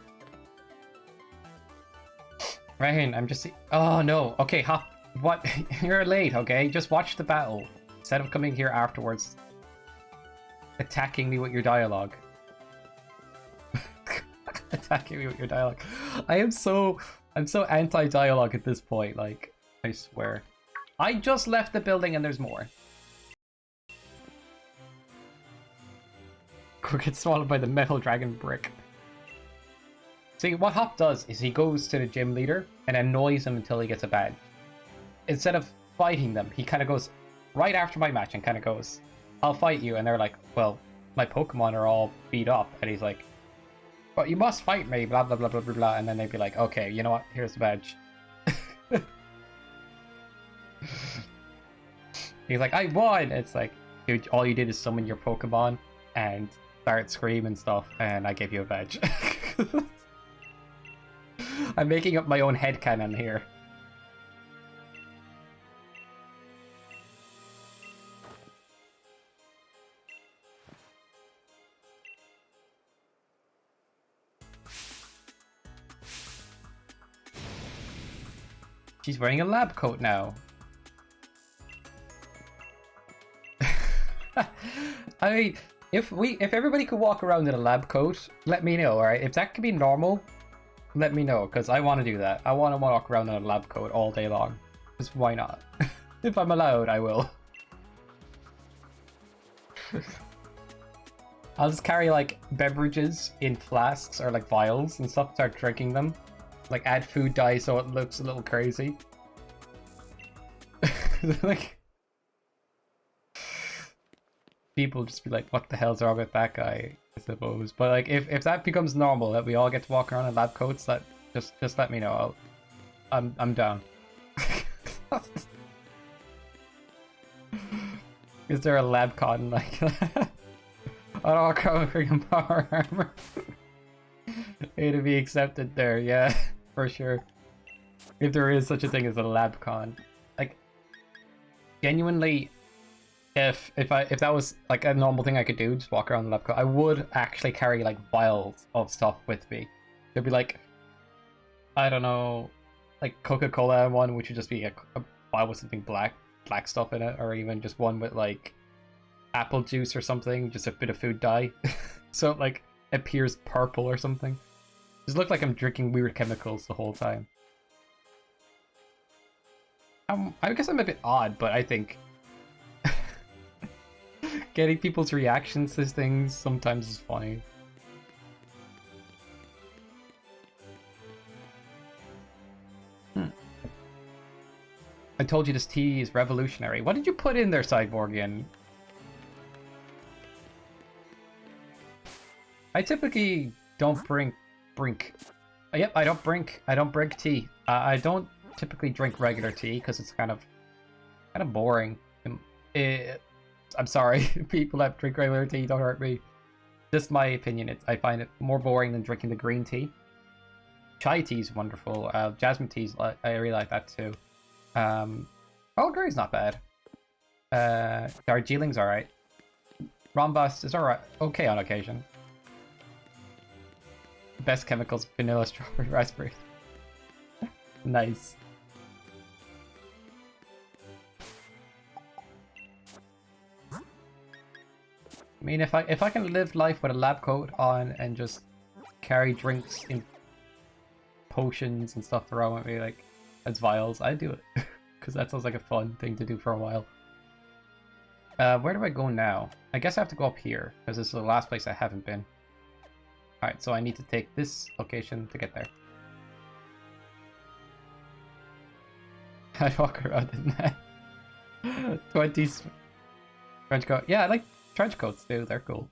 Ryan, I'm just... Oh, no. Okay, hop. What? You're late, okay? Just watch the battle. Instead of coming here afterwards. Attacking me with your dialogue. Attacking me with your dialogue. I'm so anti-dialogue at this point, like, I swear. I just left the building and there's more. Could get swallowed by the metal dragon brick. See, what Hop does is he goes to the gym leader and annoys him until he gets a badge. Instead of fighting them, he kind of goes right after my match and kind of goes, I'll fight you. And they're like, well, my Pokemon are all beat up. And he's like, but you must fight me, blah, blah, blah, blah, blah, blah. And then they'd be like, okay, you know what? Here's the badge. He's like, I won! It's like, dude, all you did is summon your Pokemon and start screaming stuff, and I gave you a badge. I'm making up my own headcanon here. She's wearing a lab coat now. I mean, if everybody could walk around in a lab coat, let me know, alright? If that could be normal, let me know, because I want to do that. I want to walk around in a lab coat all day long. Because why not? If I'm allowed, I will. I'll just carry, like, beverages in flasks or, like, vials and stuff, start drinking them. Like, add food dye so it looks a little crazy. Like... People just be like, what the hell's wrong with that guy, I suppose. But like, if that becomes normal, that we all get to walk around in lab coats, that just let me know. I'm down. Is there a lab con like that? I don't walk around wearing power armor. A to be accepted there, yeah, for sure. If there is such a thing as a lab con, like, genuinely. If that was like a normal thing I could do, just walk around the lab coat, I would actually carry like vials of stuff with me. There'd be like, I don't know, like Coca-Cola one, which would just be a vial with something black stuff in it, or even just one with like apple juice or something, just a bit of food dye, so it like appears purple or something. Just look like I'm drinking weird chemicals the whole time. I guess I'm a bit odd, but I think. Getting people's reactions to things sometimes is funny. I told you this tea is revolutionary. What did you put in there, Cyborgian? I typically don't brink. Yep, I don't brink tea. I don't typically drink regular tea because it's kind of boring. I'm sorry, people that drink regular tea, don't hurt me. just my opinion. I find it more boring than drinking the green tea. Chai tea is wonderful. Jasmine tea, I really like that too. Earl Grey's not bad. Darjeeling's alright. Rhombus is alright. Okay on occasion. Best chemicals, vanilla, strawberry, raspberry. Nice. I mean, if I can live life with a lab coat on and just carry drinks in potions and stuff around with me, like, as vials, I'd do it. Because that sounds like a fun thing to do for a while. Where do I go now? I guess I have to go up here, because this is the last place I haven't been. Alright, so I need to take this location to get there. I walk around in that. 20s trench coat. Yeah, I like trench coats too, they're cool.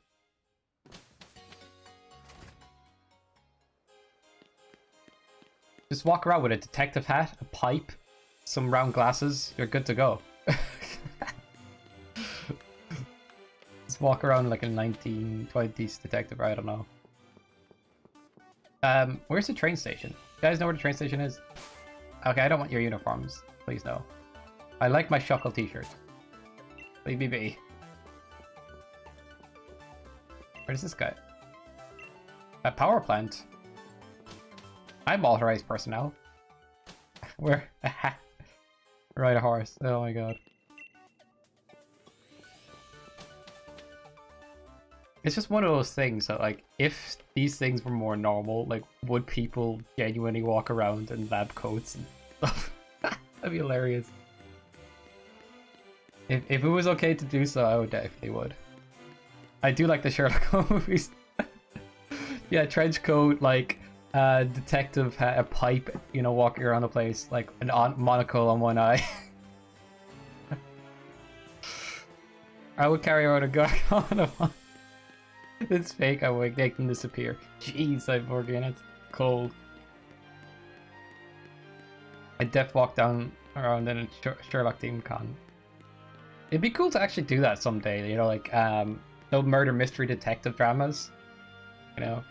Just walk around with a detective hat, a pipe, some round glasses, you're good to go. Just walk around like a 1920s detective, I don't know. Where's the train station? You guys know where the train station is? Okay, I don't want your uniforms. Please no. I like my Shuckle t-shirt. Leave me be. Where's this guy? A power plant. I'm authorized personnel. Where? Ride a horse. Oh my god. It's just one of those things that, like, if these things were more normal, like, would people genuinely walk around in lab coats and stuff? That'd be hilarious. If it was okay to do so, I would definitely would. I do like the Sherlock Holmes movies. Yeah, trench coat, like, detective hat, a pipe, you know, walking around the place, like, an monocle on one eye. I would carry around a gun on one. It's fake, I would make them disappear. Jeez, I'm working, it's cold. I def walk down around in a Sherlock themed con. It'd be cool to actually do that someday, you know, like, no murder mystery detective dramas. You know?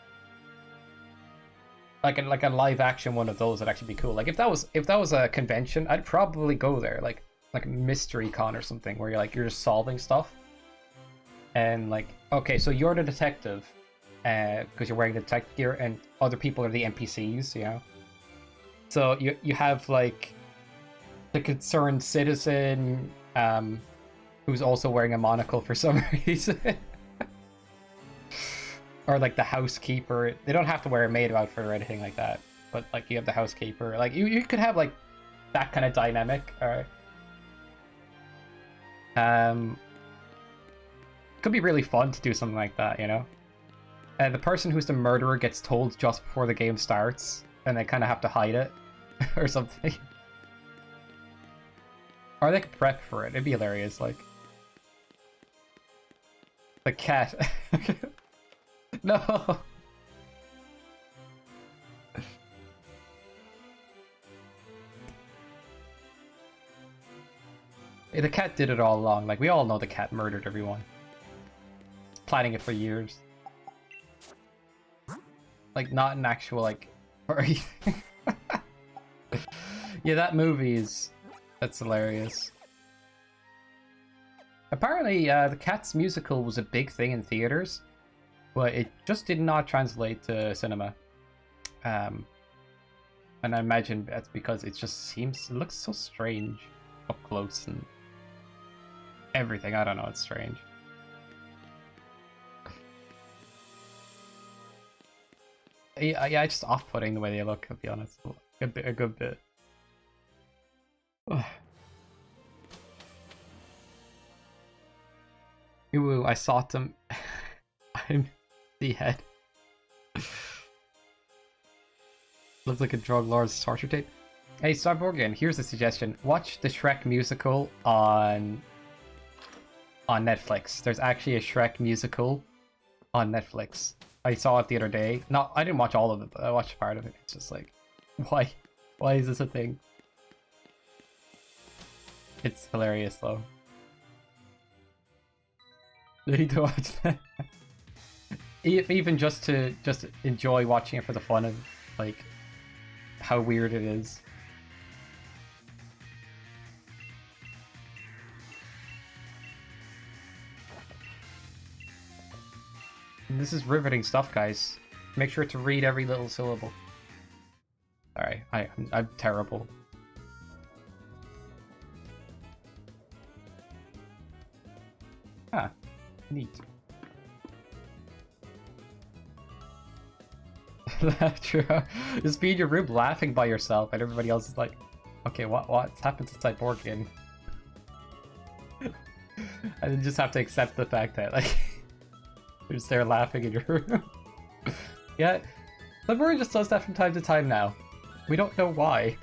Like a live action one of those would actually be cool. Like if that was a convention, I'd probably go there, like a mystery con or something where you're just solving stuff. And like, okay, so you're the detective, because you're wearing the detective gear, and other people are the NPCs, you know. So you have like the concerned citizen, who's also wearing a monocle for some reason, or like the housekeeper. They don't have to wear a maid outfit or anything like that, but like you have the housekeeper. Like you could have like that kind of dynamic. All right. Could be really fun to do something like that, you know? And the person who's the murderer gets told just before the game starts, and they kind of have to hide it, or something. Or they could prep for it, it'd be hilarious, like... The cat. No! The cat did it all along, like we all know the cat murdered everyone. Planning it for years. Like, not an actual, like, or anything. Yeah, that movie is... That's hilarious. Apparently, the Cats musical was a big thing in theaters, but it just did not translate to cinema. And I imagine that's because it looks so strange up close and everything. I don't know, it's strange. Yeah, it's just off-putting the way they look, I'll be honest. A good bit. Ooh, I sought them. I'm the head. Looks like a drug lord's torture tape. Hey, Starborgian, here's a suggestion. Watch the Shrek musical on Netflix. There's actually a Shrek musical on Netflix. I saw it the other day. No, I didn't watch all of it, but I watched part of it. It's just like, why? Why is this a thing? It's hilarious, though. You need to watch that. even just to enjoy watching it for the fun of like how weird it is. And this is riveting stuff, guys. Make sure to read every little syllable. Sorry, I'm terrible. Ah, neat. True. Just be in your room laughing by yourself, and everybody else is like, "Okay, what's happened since I bought in?" And then just have to accept the fact that like you're just there laughing in your room. Yeah, Librarian just does that from time to time now. We don't know why.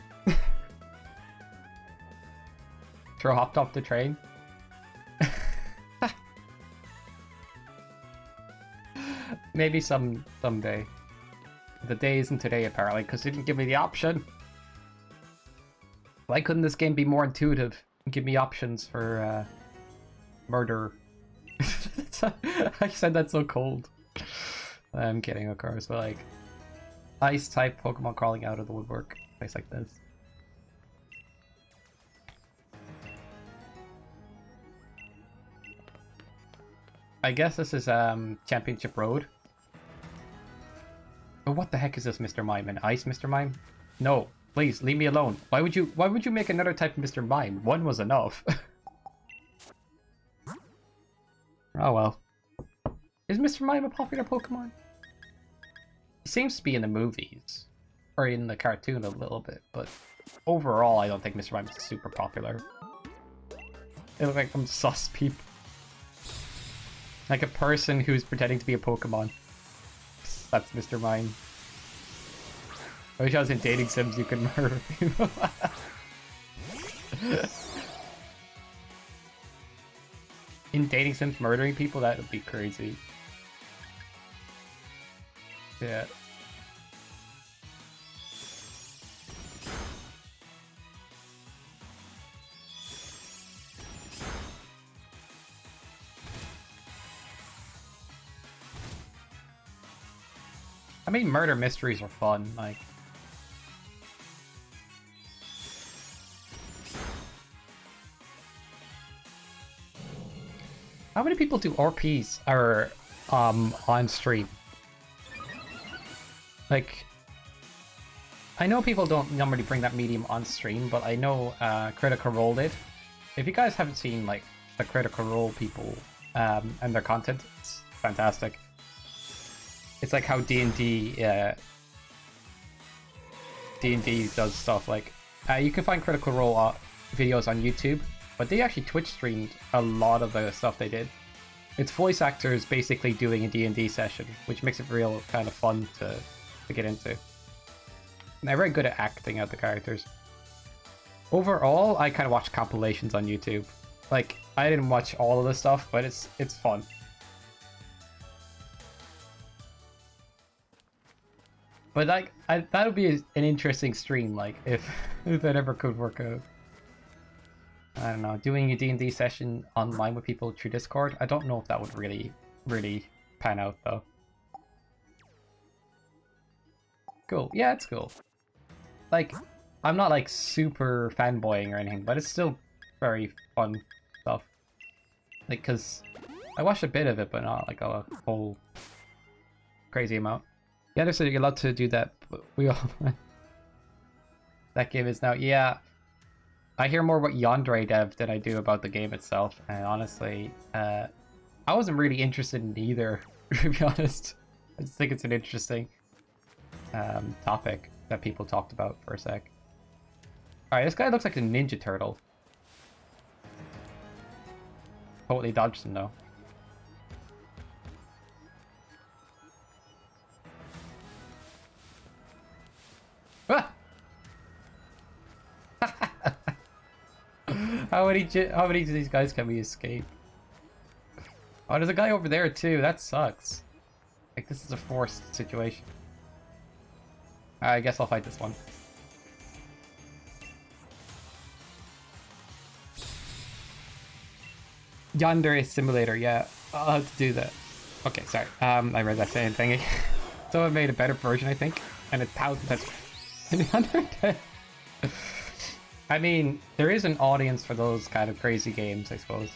Tro hopped off the train. Maybe someday. The day isn't today, apparently, because it didn't give me the option. Why couldn't this game be more intuitive and give me options for murder? I said that's so cold. I'm kidding, of course, but like ice-type Pokemon crawling out of the woodwork, place like this. I guess this is Championship Road. Oh, what the heck is this, Mr. Mime? An ice Mr. Mime? No, please leave me alone. Why would you make another type of Mr. Mime? One was enough. Oh well. Is Mr. Mime a popular Pokemon? He seems to be in the movies. Or in the cartoon a little bit, but overall I don't think Mr. Mime is super popular. They look like some sus people. Like a person who's pretending to be a Pokemon. That's Mr. Mime. I wish I was in dating sims you could murder people. In dating sims murdering people, that would be crazy. Yeah. I mean, murder mysteries are fun, like... How many people do RPs or on stream? Like, I know people don't normally bring that medium on stream, but I know Critical Role did. If you guys haven't seen like the Critical Role people and their content, it's fantastic. It's like how D&D does stuff. Like you can find Critical Role videos on YouTube, but they actually Twitch streamed a lot of the stuff they did. It's voice actors basically doing a D&D session, which makes it real kind of fun to get into. And they're very good at acting out the characters. Overall, I kind of watch compilations on YouTube. Like, I didn't watch all of the stuff, but it's fun. But like, that would be an interesting stream, like, if it ever could work out. I don't know, doing a D&D session online with people through Discord, I don't know if that would really pan out, though. Cool. Yeah, it's cool. Like, I'm not, like, super fanboying or anything, but it's still very fun stuff. Like, because I watched a bit of it, but not, like, a whole crazy amount. Yeah, they said you're allowed to do that, but we all... That game is now... Yeah. I hear more about Yandere dev than I do about the game itself, and honestly, I wasn't really interested in either, to be honest. I just think it's an interesting topic that people talked about for a sec. Alright, this guy looks like a Ninja Turtle. Totally dodged him, though. Ah! How many of these guys can we escape? Oh, there's a guy over there too. That sucks. Like, this is a forced situation. I guess I'll fight this one. Yandere Simulator, yeah. I'll have to do that. Okay, sorry. I read that same thing. Someone made a better version, I think, and it's thousands that's I mean, there is an audience for those kind of crazy games, I suppose.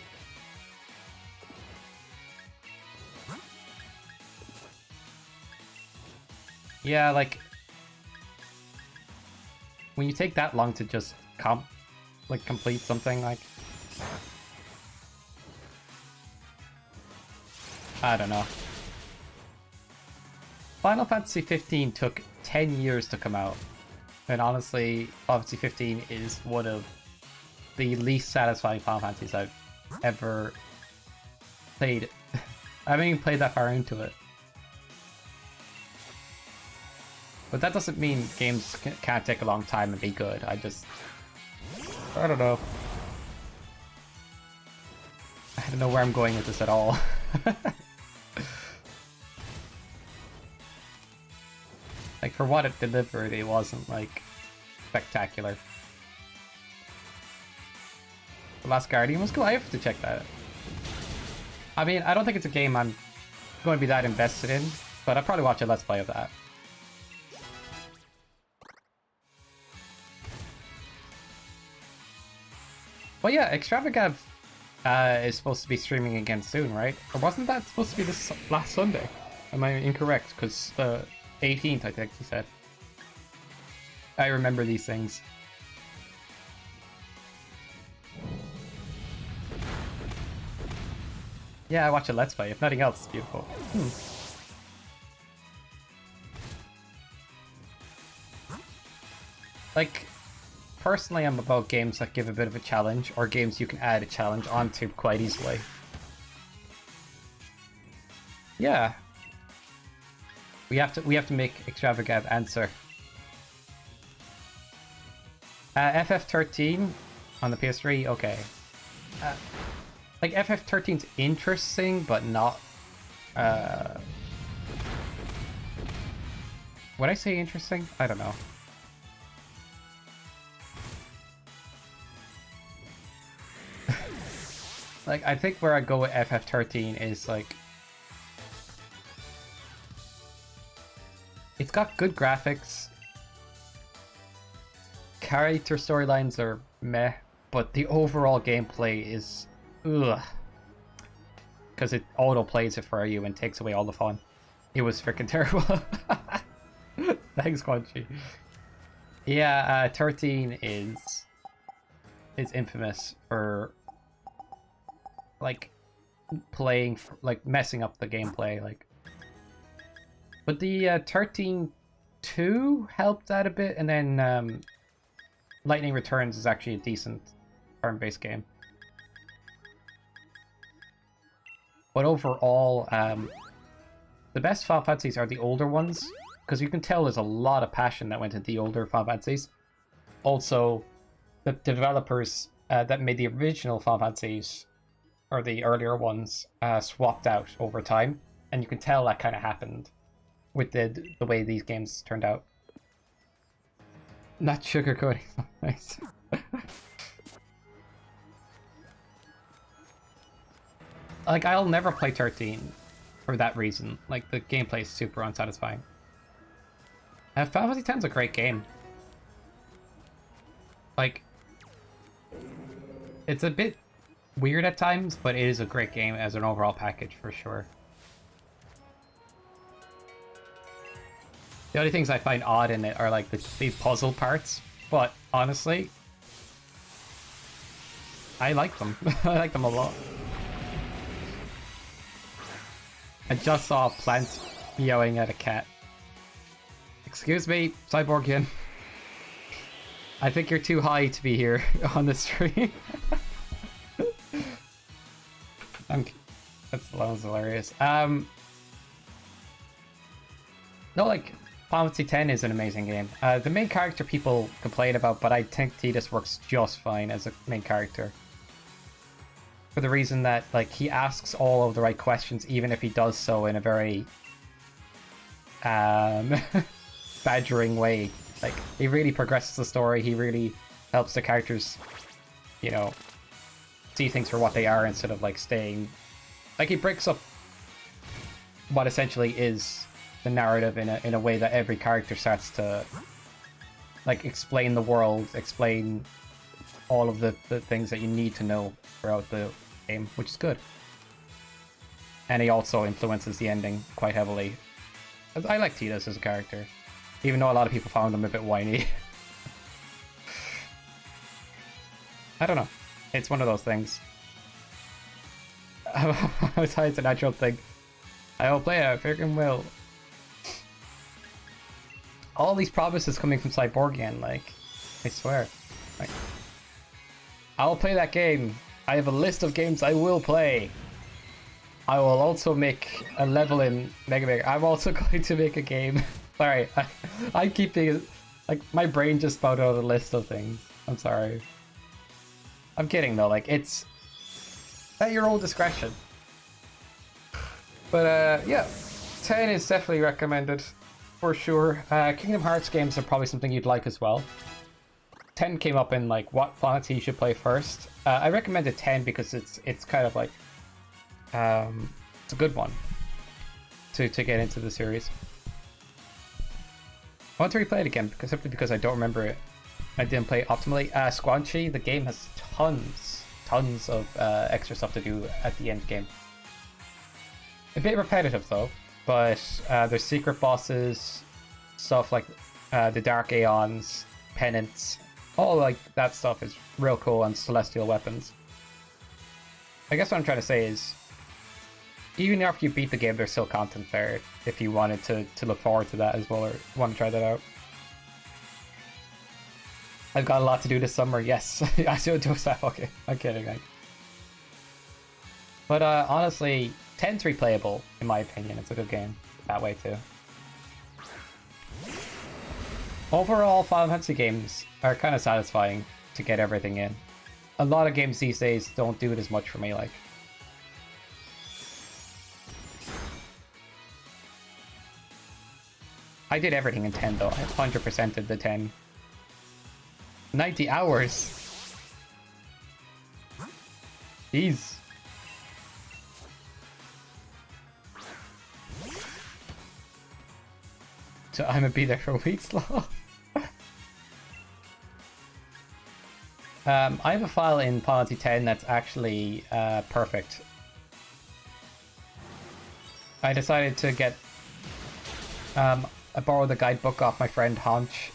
Yeah, like when you take that long to just complete something, like I don't know. Final Fantasy 15 took 10 years to come out, and honestly, Final Fantasy 15 is one of the least satisfying Final Fantasies I've ever played. I haven't even played that far into it. But that doesn't mean games can't take a long time and be good. I don't know. I don't know where I'm going with this at all. Like, for what it delivered, it wasn't, like, spectacular. The Last Guardian was cool. I have to check that. I mean, I don't think it's a game I'm going to be that invested in, but I'll probably watch a Let's Play of that. Well, yeah, Extravaganza is supposed to be streaming again soon, right? Or wasn't that supposed to be this last Sunday? Am I incorrect? Because the 18th, I think he said. I remember these things. Yeah, I watch a Let's Play. If nothing else, it's beautiful. Like, personally, I'm about games that give a bit of a challenge, or games you can add a challenge onto quite easily. Yeah. We have to make Extravaganza answer. FF13 on the PS3, okay. Like, FF13's interesting, but not... Would I say interesting? I don't know. Like, I think where I go with FF13 is, like... It's got good graphics. Character storylines are meh, but the overall gameplay is... ugh. Because it auto-plays it for you and takes away all the fun. It was freaking terrible. Thanks, Quanchi. Yeah, 13 is infamous for... like, playing... like, messing up the gameplay, like... But the 13-2 helped out a bit, and then Lightning Returns is actually a decent turn-based game. But overall, the best Final Fantasies are the older ones, because you can tell there's a lot of passion that went into the older Final Fantasies. Also, the developers that made the original Final Fantasies, or the earlier ones, swapped out over time, and you can tell that kind of happened with the way these games turned out. Not sugarcoating. Nice. Like, I'll never play 13 for that reason. Like, the gameplay is super unsatisfying. Final Fantasy X is a great game. Like, it's a bit weird at times, but it is a great game as an overall package for sure. The only things I find odd in it are like the puzzle parts, but honestly, I like them. I like them a lot. I just saw a plant meowing at a cat. Excuse me, Cyborgian. I think you're too high to be here on the stream. That was hilarious. No, like, Final Fantasy X is an amazing game. The main character people complain about, but I think Tidus works just fine as a main character. For the reason that, like, he asks all of the right questions, even if he does so in a very badgering way. Like, he really progresses the story, he really helps the characters, you know, see things for what they are instead of, like, staying... Like, he breaks up what essentially is the narrative in a way that every character starts to like explain the world, explain all of the things that you need to know throughout the game, which is good. And he also influences the ending quite heavily. I like Tidus as a character, even though a lot of people found him a bit whiny. I don't know. It's one of those things. It's a natural thing. I will play it, I freaking will. All these promises coming from Cyborgian, like, I swear. Like, I'll play that game. I have a list of games I will play. I will also make a level in Mega Man. I'm also going to make a game. Sorry, I keep thinking, like, my brain just spouted out a list of things. I'm sorry. I'm kidding though, like, it's at your own discretion. But yeah, 10 is definitely recommended, for sure. Kingdom Hearts games are probably something you'd like as well. 10 came up in, like, what planets you should play first. I recommended 10 because it's kind of like, it's a good one to get into the series. I want to replay it again, simply because I don't remember it. I didn't play it optimally. Squanchy, the game has tons of extra stuff to do at the end game. A bit repetitive though, but there's secret bosses, stuff like the Dark Aeons, penance, all like that stuff is real cool, and celestial weapons. I guess what I'm trying to say is, even after you beat the game, there's still content there if you wanted to look forward to that as well, or want to try that out. I've got a lot to do this summer, yes. I still do stuff, okay. I'm kidding. But honestly, 10's replayable, in my opinion. It's a good game that way too. Overall, Final Fantasy games are kind of satisfying to get everything in. A lot of games these days don't do it as much for me, like. I did everything in 10 though. I 100%ed the 10. 90 hours. Jeez. So I'm gonna be there for weeks long. I have a file in Final Fantasy 10 that's actually perfect. I decided to get I borrowed the guidebook off my friend Haunch.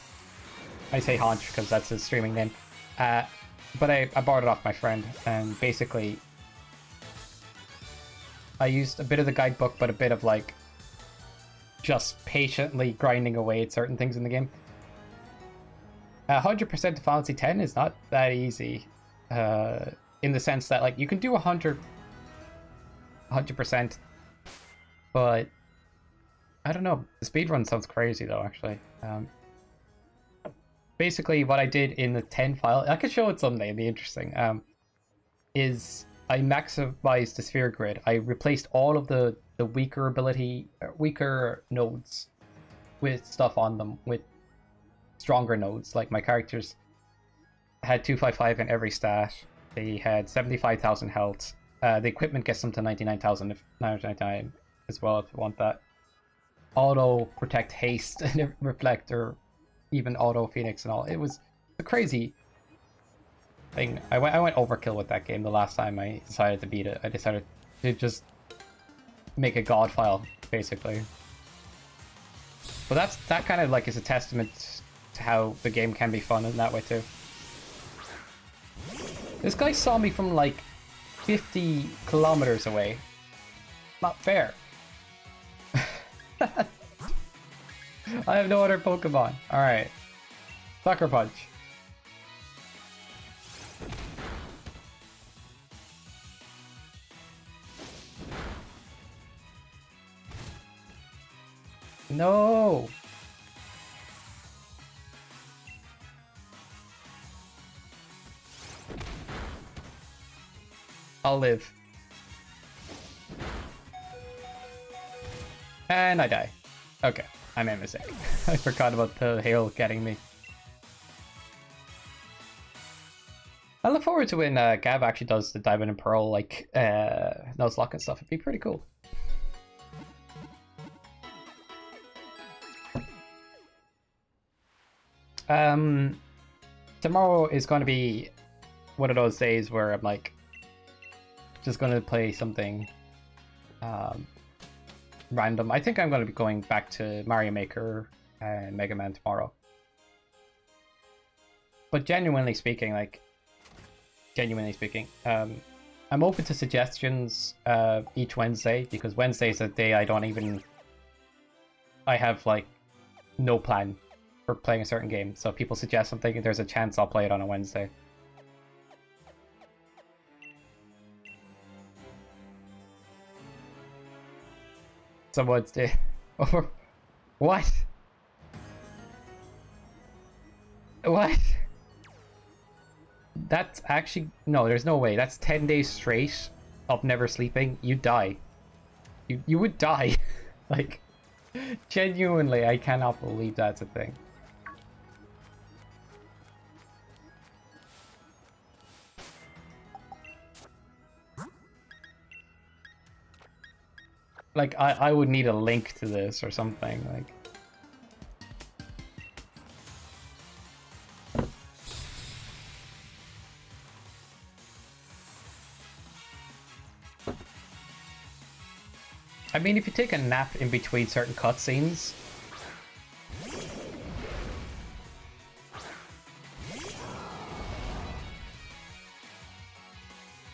I say Haunch because that's his streaming name. But I borrowed it off my friend, and basically I used a bit of the guidebook, but a bit of like just patiently grinding away at certain things in the game. 100% to Final Fantasy 10 is not that easy, in the sense that like you can do 100%, but I don't know. The speedrun sounds crazy though, actually. Basically, what I did in the 10 file, I could show it someday, it'd be interesting, is I maximized the sphere grid. I replaced all of the weaker nodes with stuff on them, with stronger nodes. Like my characters had 255 in every stat. They had 75,000 health. The equipment gets them to 99,000 if 999 as well if you want that. Auto protect haste and reflect, or even auto phoenix and all. It was a crazy thing. I went overkill with that game the last time I decided to beat it. I decided to just make a god file basically. But that kind of like is a testament to how the game can be fun in that way too. This guy saw me from like 50 kilometers away. Not fair. I have no other Pokemon. Alright. Sucker Punch. No! I'll live. And I die. Okay, I made a mistake. I forgot about the hail getting me. I look forward to when Gav actually does the Diamond and Pearl, like, Nuzlocke and stuff. It'd be pretty cool. Tomorrow is going to be one of those days where I'm like just going to play something random. I think I'm going to be going back to Mario Maker and Mega Man tomorrow. But genuinely speaking, I'm open to suggestions each Wednesday, because Wednesday's a day I have like no plan for playing a certain game. So if people suggest something, there's a chance I'll play it on a Wednesday. Someone's day. What? What? That's actually... No, there's no way. That's 10 days straight of never sleeping. You die. You would die. Like, genuinely, I cannot believe that's a thing. Like, I would need a link to this or something, like... I mean, if you take a nap in between certain cutscenes...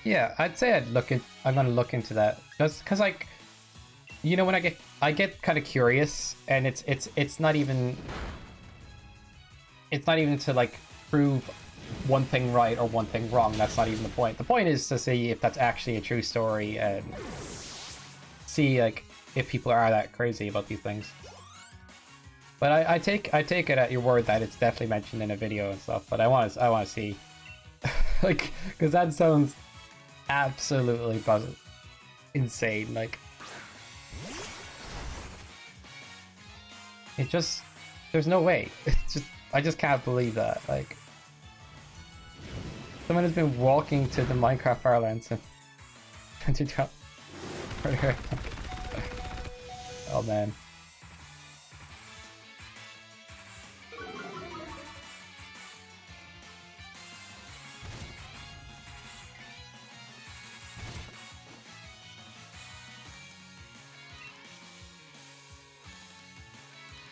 Yeah, I'd say I'm gonna look into that. Just because, like... You know, when I get kind of curious, and it's not even to like prove one thing right or one thing wrong. That's not even the point. The point is to see if that's actually a true story and see like if people are that crazy about these things. But I take it at your word that it's definitely mentioned in a video and stuff. But I want to see, like, because that sounds absolutely insane. Like. It just, there's no way. It's just, I just can't believe that. Like, someone has been walking to the Minecraft Farlands and oh man.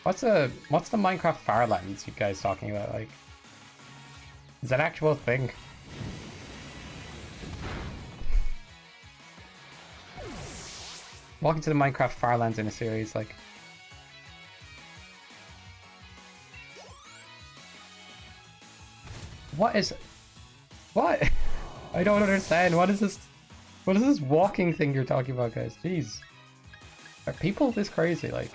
What's the Minecraft Farlands you guys talking about? Like, is that an actual thing? Walking to the Minecraft Farlands in a series, like... What? I don't understand. What is this walking thing you're talking about, guys? Jeez. Are people this crazy, like...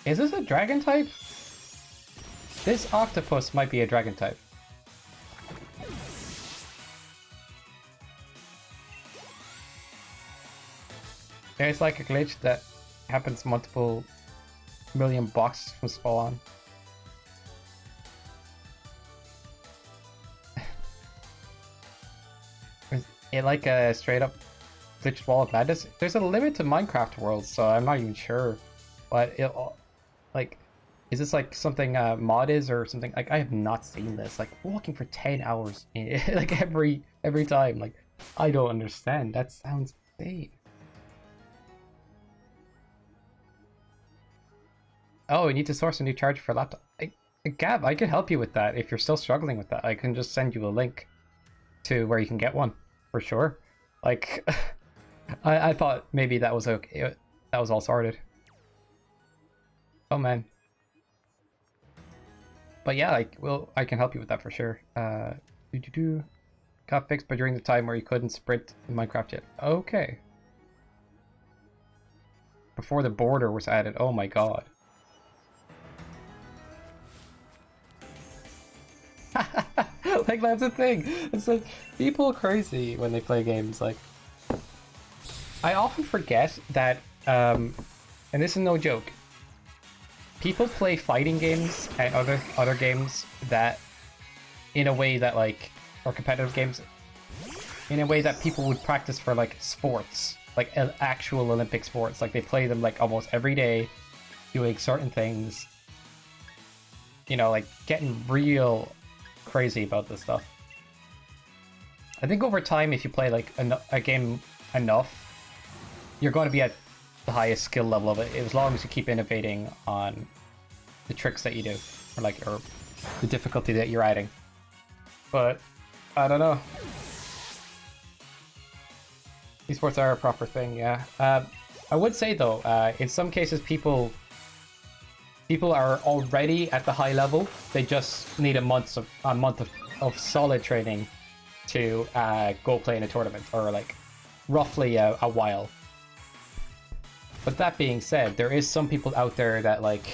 Is this a dragon type? This octopus might be a dragon type. There's like a glitch that happens multiple million blocks from spawn. Is it like a straight up glitched wall of madness? There's a limit to Minecraft worlds, so I'm not even sure. But it, like, is this like something mod is or something? Like, I have not seen this. Like, walking for 10 hours, like every time. Like, I don't understand. That sounds insane. Oh, you need to source a new charger for a laptop. Gab, I can help you with that if you're still struggling with that. I can just send you a link to where you can get one, for sure. Like, I thought maybe that was okay. That was all sorted. Oh man. But yeah, like, well, I can help you with that for sure. Got fixed by during the time where you couldn't sprint in Minecraft yet. Okay. Before the border was added. Oh my god. Like, that's the thing. It's like, people are crazy when they play games. Like, I often forget that, and this is no joke, people play fighting games and other games that, in a way that, like, or competitive games in a way that people would practice for like sports, like actual Olympic sports. Like they play them like almost every day, doing certain things. You know, like getting real crazy about this stuff. I think over time, if you play like a game enough, you're going to be at the highest skill level of it, as long as you keep innovating on the tricks that you do, or the difficulty that you're adding. But I don't know. Esports are a proper thing, yeah. I would say though, in some cases, people are already at the high level. They just need a month of solid training to go play in a tournament, or like roughly a while. But that being said, there is some people out there that like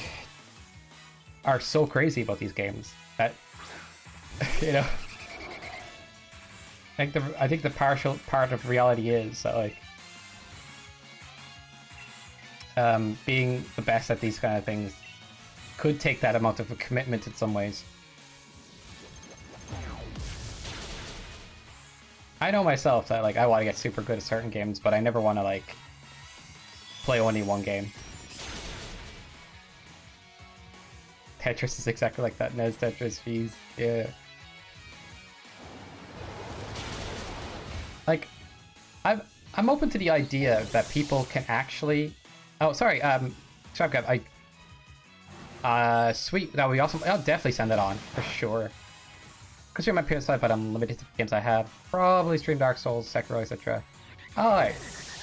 are so crazy about these games that you know. I think the partial part of reality is that like being the best at these kind of things could take that amount of a commitment in some ways. I know myself that like I want to get super good at certain games, but I never want to like play only one game. Tetris is exactly like that. NES Tetris Fuse, yeah. Like, I'm open to the idea that people can actually. Oh, sorry. Sharpcap, sweet. That would be awesome. I'll definitely send it on for sure. Because you're my PS5, but I'm limited to the games I have. Probably stream Dark Souls, Sekiro, etc. Alright.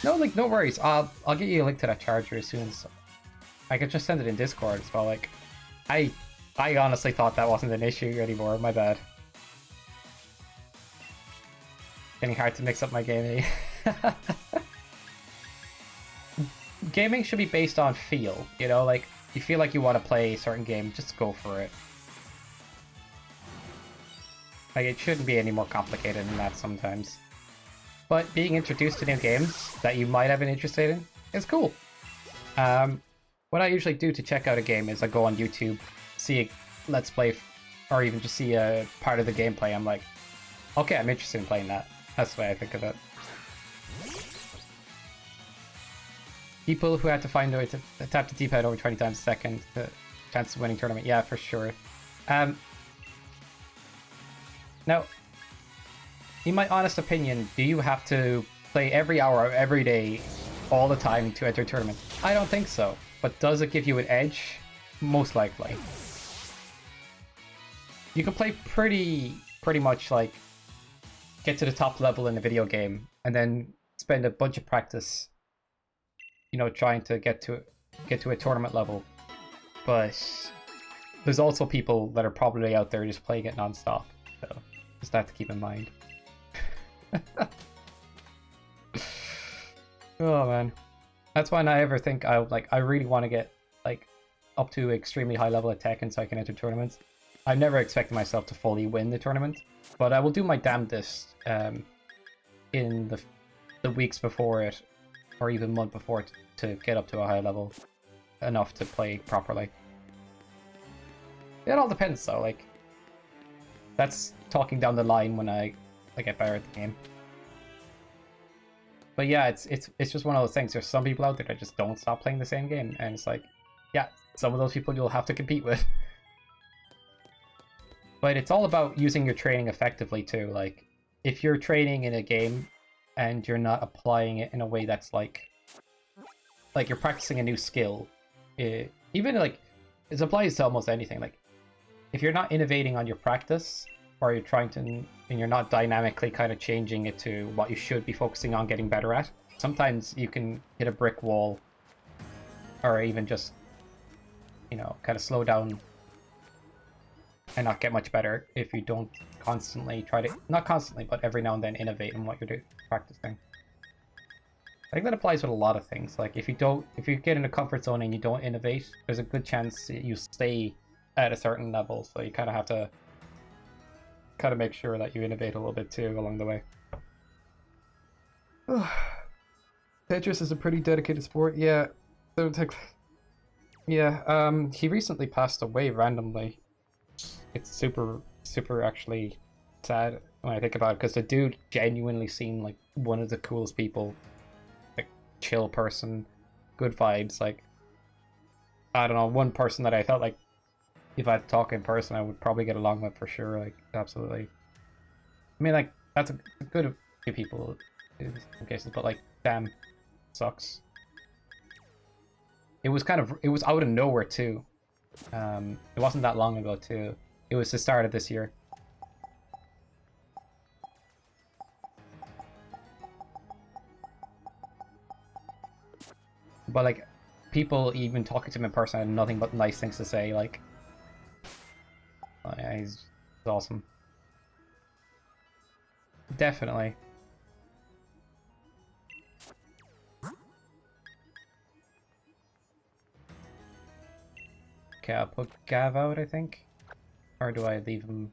No, like, no worries. I'll get you a link to that charger as soon as I could just send it in Discord as well. Like, I honestly thought that wasn't an issue anymore. My bad. Getting hard to mix up my gaming. Gaming should be based on feel, you know? Like, you feel like you want to play a certain game, just go for it. Like, it shouldn't be any more complicated than that sometimes. But being introduced to new games that you might have been interested in is cool. What I usually do to check out a game is I go on YouTube, see a Let's Play, or even just see a part of the gameplay. I'm like, okay, I'm interested in playing that. That's the way I think of it. People who had to find a way to tap the D-pad over 20 times a second, the chance of winning tournament. Yeah, for sure. Now, in my honest opinion, do you have to play every hour of every day, all the time to enter a tournament? I don't think so. But does it give you an edge? Most likely. You can play pretty much like get to the top level in a video game and then spend a bunch of practice, you know, trying to get to a tournament level. But there's also people that are probably out there just playing it non-stop. So just have to keep in mind. Oh man, that's why I ever think I really want to get like up to extremely high level at Tekken so I can enter tournaments. I've never expected myself to fully win the tournament, but I will do my damnedest in the weeks before it, or even month before it, to get up to a high level enough to play properly. It all depends though. Like, that's talking down the line when I get better at the game. But yeah, it's just one of those things. There's some people out there that just don't stop playing the same game, and it's like, yeah, some of those people you'll have to compete with. But it's all about using your training effectively too. Like, if you're training in a game and you're not applying it in a way that's like you're practicing a new skill, even like it applies to almost anything. Like, if you're not innovating on your practice, or you're trying to, and you're not dynamically kind of changing it to what you should be focusing on getting better at, sometimes you can hit a brick wall, or even just, you know, kind of slow down and not get much better if you don't constantly try to, not constantly, but every now and then innovate in what you're practicing. I think that applies with a lot of things. Like, if you get in a comfort zone and you don't innovate, there's a good chance you stay at a certain level. So you kind of have to make sure that you innovate a little bit too along the way. Tetris is a pretty dedicated sport. Yeah, yeah. He recently passed away randomly. It's super actually sad. when I think about it, because the dude genuinely seemed like one of the coolest people, like chill person, good vibes. Like, I don't know, one person that I felt like if I'd talk in person, I would probably get along with for sure. Like, absolutely. I mean, like, that's a good few people in some cases, but like, damn, sucks. It was it was out of nowhere too. It wasn't that long ago too. It was the start of this year. But like, people even talking to him in person had nothing but nice things to say. Like, yeah, he's awesome. Definitely. Okay, I'll put Gav out, I think. Or do I leave him?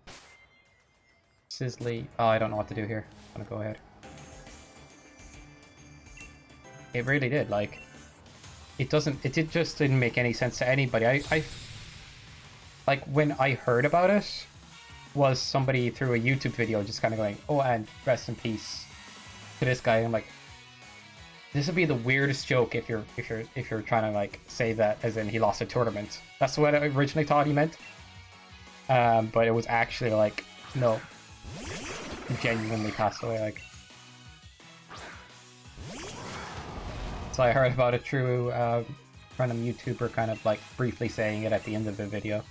Sizzly. Oh, I don't know what to do here. I'm gonna go ahead. It really did, like... It just didn't make any sense to anybody. Like, when I heard about it, was somebody through a YouTube video just kind of going, oh, and rest in peace to this guy. And I'm like, this would be the weirdest joke if you're trying to like say that as in he lost a tournament. That's what I originally thought he meant. But it was actually like, no, he genuinely passed away. Like, so I heard about it through random YouTuber kind of like briefly saying it at the end of the video.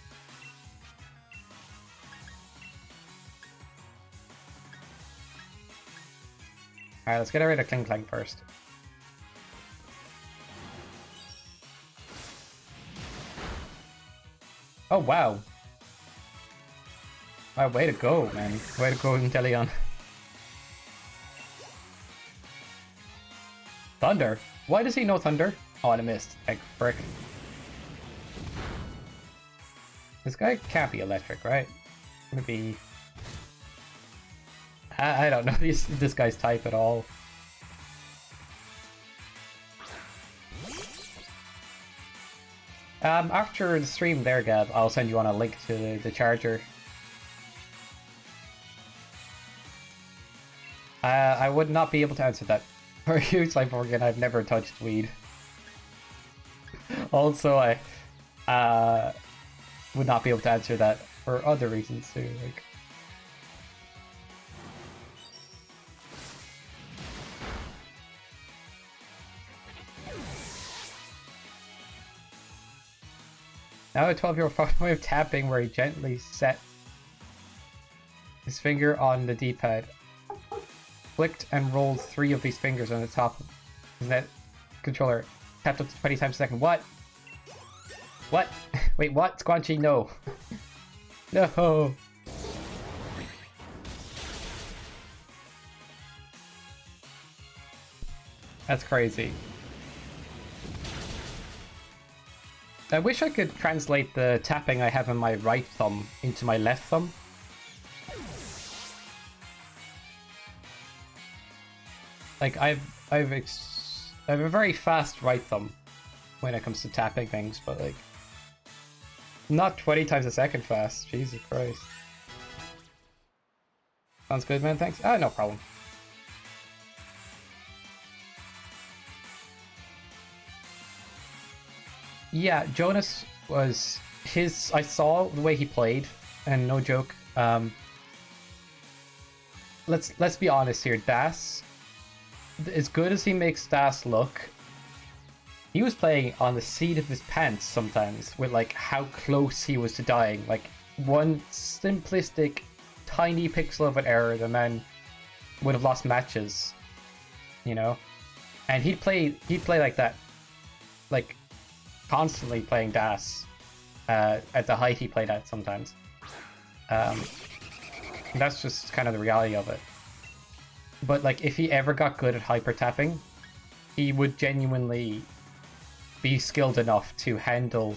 Alright, let's get rid of Kling Clang first. Oh, wow. Wow, way to go, man. Way to go, Inteleon. Thunder? Why does he know Thunder? Oh, and I missed. Like, frick. This guy can't be electric, right? Maybe... I don't know this guy's type at all. After the stream there, Gab, I'll send you on a link to the charger. I would not be able to answer that. For you, Cyborg, I've never touched weed. Also, I would not be able to answer that for other reasons too. Like, now a 12-year-old found a way of tapping where he gently set his finger on the D-pad, flicked and rolled 3 of these fingers on the top of his net controller, tapped up to 20 times a second. What? What? Wait, what? Squanchy, no. No. That's crazy. I wish I could translate the tapping I have in my right thumb into my left thumb. Like, I have a very fast right thumb when it comes to tapping things, but like, not 20 times a second fast. Jesus Christ. Sounds good, man. Thanks. Ah, no problem. Yeah, Jonas was his. I saw the way he played, and no joke. Let's be honest here. Das, as good as he makes Das look, he was playing on the seat of his pants sometimes with like how close he was to dying. Like one simplistic, tiny pixel of an error, the man would have lost matches. You know, and he'd play like that, like constantly playing Das at the height he played at sometimes. That's just kind of the reality of it. But like, if he ever got good at hyper tapping, he would genuinely be skilled enough to handle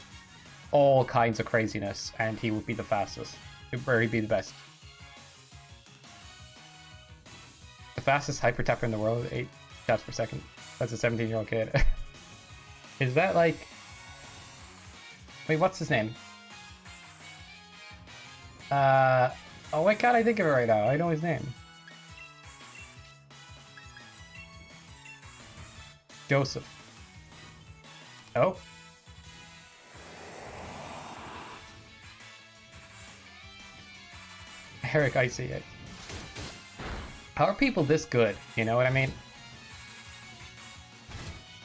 all kinds of craziness, and he would be the fastest, or he'd be the best. The fastest hyper tapper in the world, 8 taps per second. That's a 17-year-old kid. Is that like... Wait, what's his name? Oh, why can't I think of it right now? I know his name. Joseph. Oh? Eric, I see it. How are people this good? You know what I mean?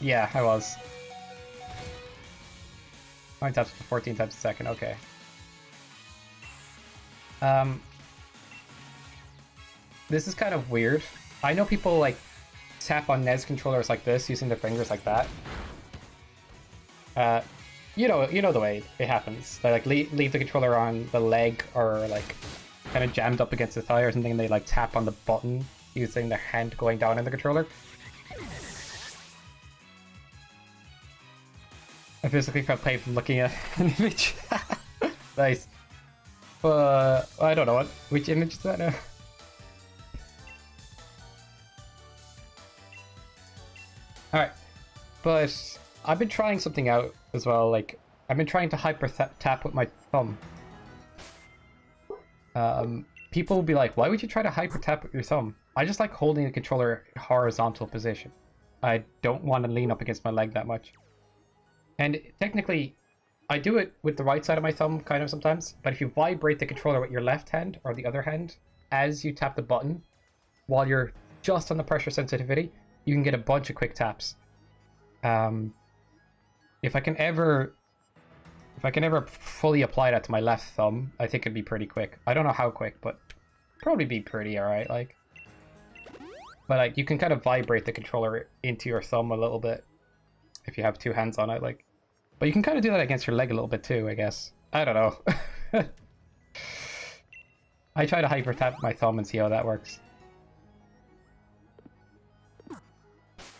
Yeah, I was. 9 taps to 14 taps a second, okay. This is kind of weird. I know people like tap on NES controllers like this using their fingers like that. You know the way it happens. They like leave the controller on the leg or like kind of jammed up against the thigh or something, and they like tap on the button using their hand going down in the controller. I physically felt pain from looking at an image. Nice. I don't know which image is that now. Alright, but I've been trying something out as well, like, I've been trying to hyper tap with my thumb. People will be like, why would you try to hyper tap with your thumb? I just like holding the controller in horizontal position. I don't want to lean up against my leg that much. And technically, I do it with the right side of my thumb kind of sometimes, but if you vibrate the controller with your left hand or the other hand as you tap the button, while you're just on the pressure sensitivity, you can get a bunch of quick taps. If I can ever fully apply that to my left thumb, I think it'd be pretty quick. I don't know how quick, but probably be pretty alright, like. But like, you can kind of vibrate the controller into your thumb a little bit if you have two hands on it, like. But you can kind of do that against your leg a little bit too, I guess. I don't know. I try to hyper tap my thumb and see how that works.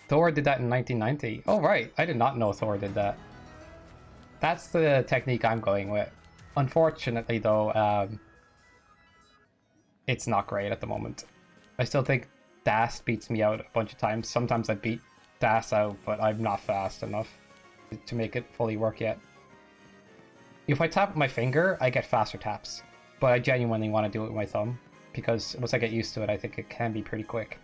Thor did that in 1990. Oh, right. I did not know Thor did that. That's the technique I'm going with. Unfortunately, though, it's not great at the moment. I still think Das beats me out a bunch of times. Sometimes I beat Das out, but I'm not fast enough to make it fully work yet. If I tap with my finger, I get faster taps. But I genuinely want to do it with my thumb, because once I get used to it, I think it can be pretty quick.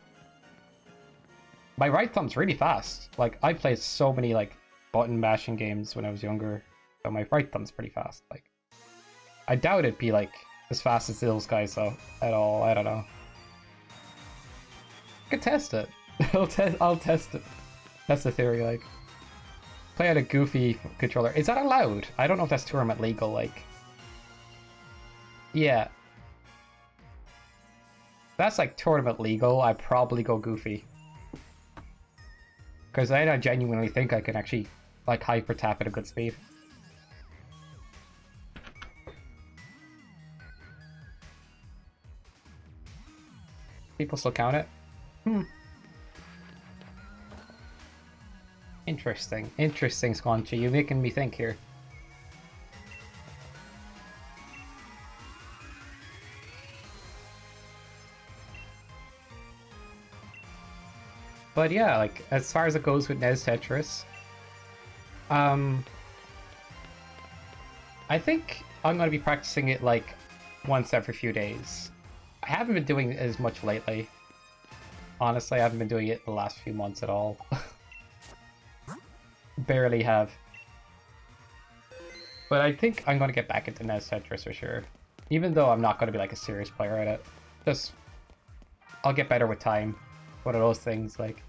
My right thumb's really fast. Like, I played so many, like, button mashing games when I was younger, so my right thumb's pretty fast. Like, I doubt it'd be, like, as fast as those guys, though, at all. I don't know. I could test it. I'll test it. That's the theory, like. Play out a goofy controller. Is that allowed? I don't know if that's tournament legal, like. Yeah. If that's, like, tournament legal, I'd probably go goofy. Because I genuinely think I can actually, like, hyper tap at a good speed. People still count it? Interesting. Interesting, Squanchy. You're making me think here. But yeah, like, as far as it goes with NES Tetris, I think I'm going to be practicing it, like, once every few days. I haven't been doing it as much lately. Honestly, I haven't been doing it the last few months at all. Barely have. But I think I'm going to get back into NES Tetris for sure. Even though I'm not going to be, like, a serious player at it. Just, I'll get better with time. One of those things, like.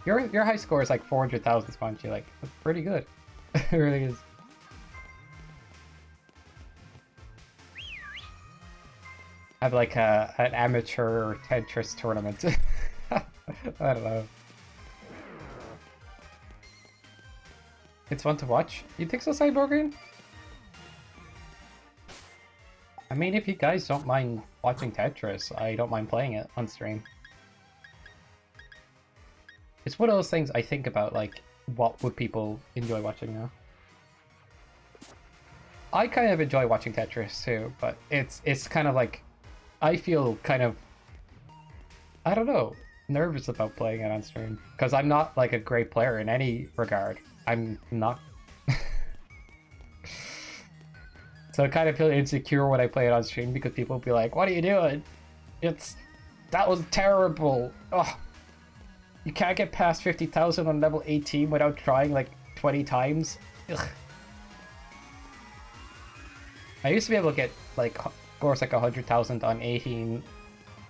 Your high score is like 400,000, Spongy. Like, that's pretty good. It really is. Have like an amateur Tetris tournament. I don't know. It's fun to watch. You think so, Cyborgian? I mean, if you guys don't mind watching Tetris, I don't mind playing it on stream. It's one of those things I think about, like, what would people enjoy watching now? I kind of enjoy watching Tetris too, but it's kind of like, I feel kind of, I don't know, nervous about playing it on stream. Because I'm not, like, a great player in any regard. I'm not. So I kind of feel insecure when I play it on stream because people will be like, what are you doing? That was terrible. Ugh. You can't get past 50,000 on level 18 without trying like 20 times. Ugh. I used to be able to get like scores like 100,000 on 18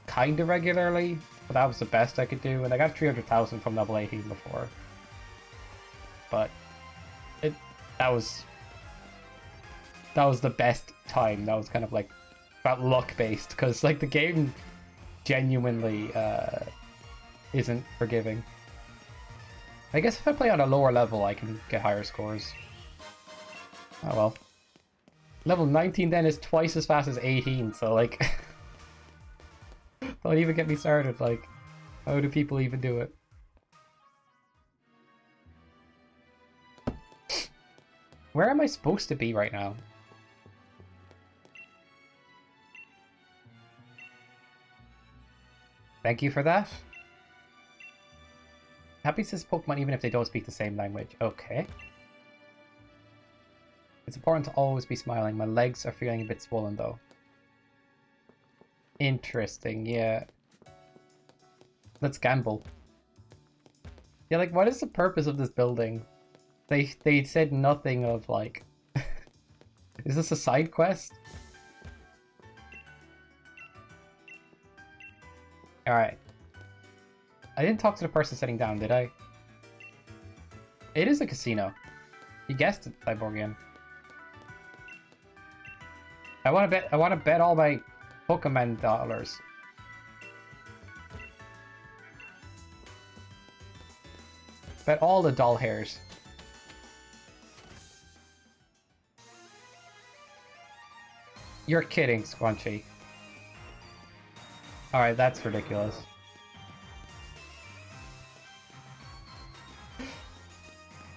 kind of regularly, but that was the best I could do, and I got 300,000 from level 18 before. But that was the best time. That was kind of like about luck based, because like the game genuinely isn't forgiving. I guess if I play on a lower level, I can get higher scores. Oh well. Level 19 then is twice as fast as 18, so like... Don't even get me started, like... How do people even do it? Where am I supposed to be right now? Thank you for that. Happy says Pokemon even if they don't speak the same language. Okay. It's important to always be smiling. My legs are feeling a bit swollen though. Interesting, yeah. Let's gamble. Yeah, like what is the purpose of this building? They said nothing of like... Is this a side quest? Alright. I didn't talk to the person sitting down, did I? It is a casino. You guessed it, Cyborgian. I want to bet all my Pokemon dollars. Bet all the doll hairs. You're kidding, Squanchy. Alright, that's ridiculous.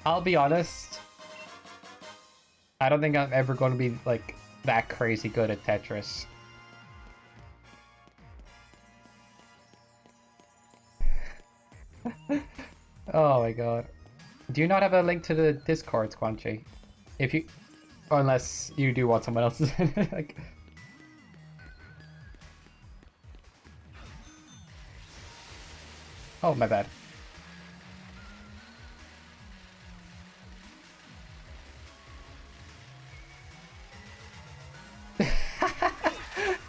I'll be honest. I don't think I'm ever going to be, like, that crazy good at Tetris. Oh my god. Do you not have a link to the Discord, Squanchy? If you... Unless you do want someone else's... like... Oh, my bad.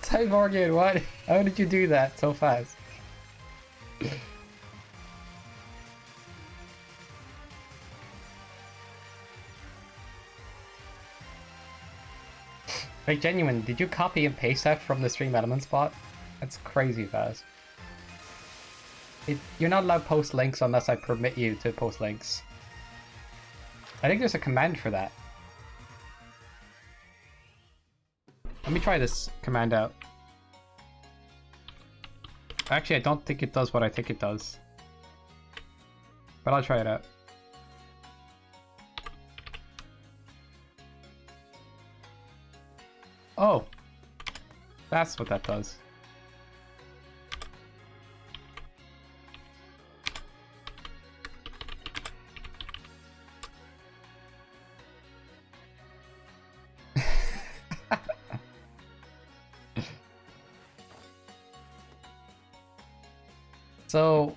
Ty Morgan, what? How did you do that so fast? Like, genuine, did you copy and paste that from the Stream Elements bot? That's crazy fast. You're not allowed to post links unless I permit you to post links. I think there's a command for that. Let me try this command out. Actually, I don't think it does what I think it does. But I'll try it out. Oh! That's what that does. So,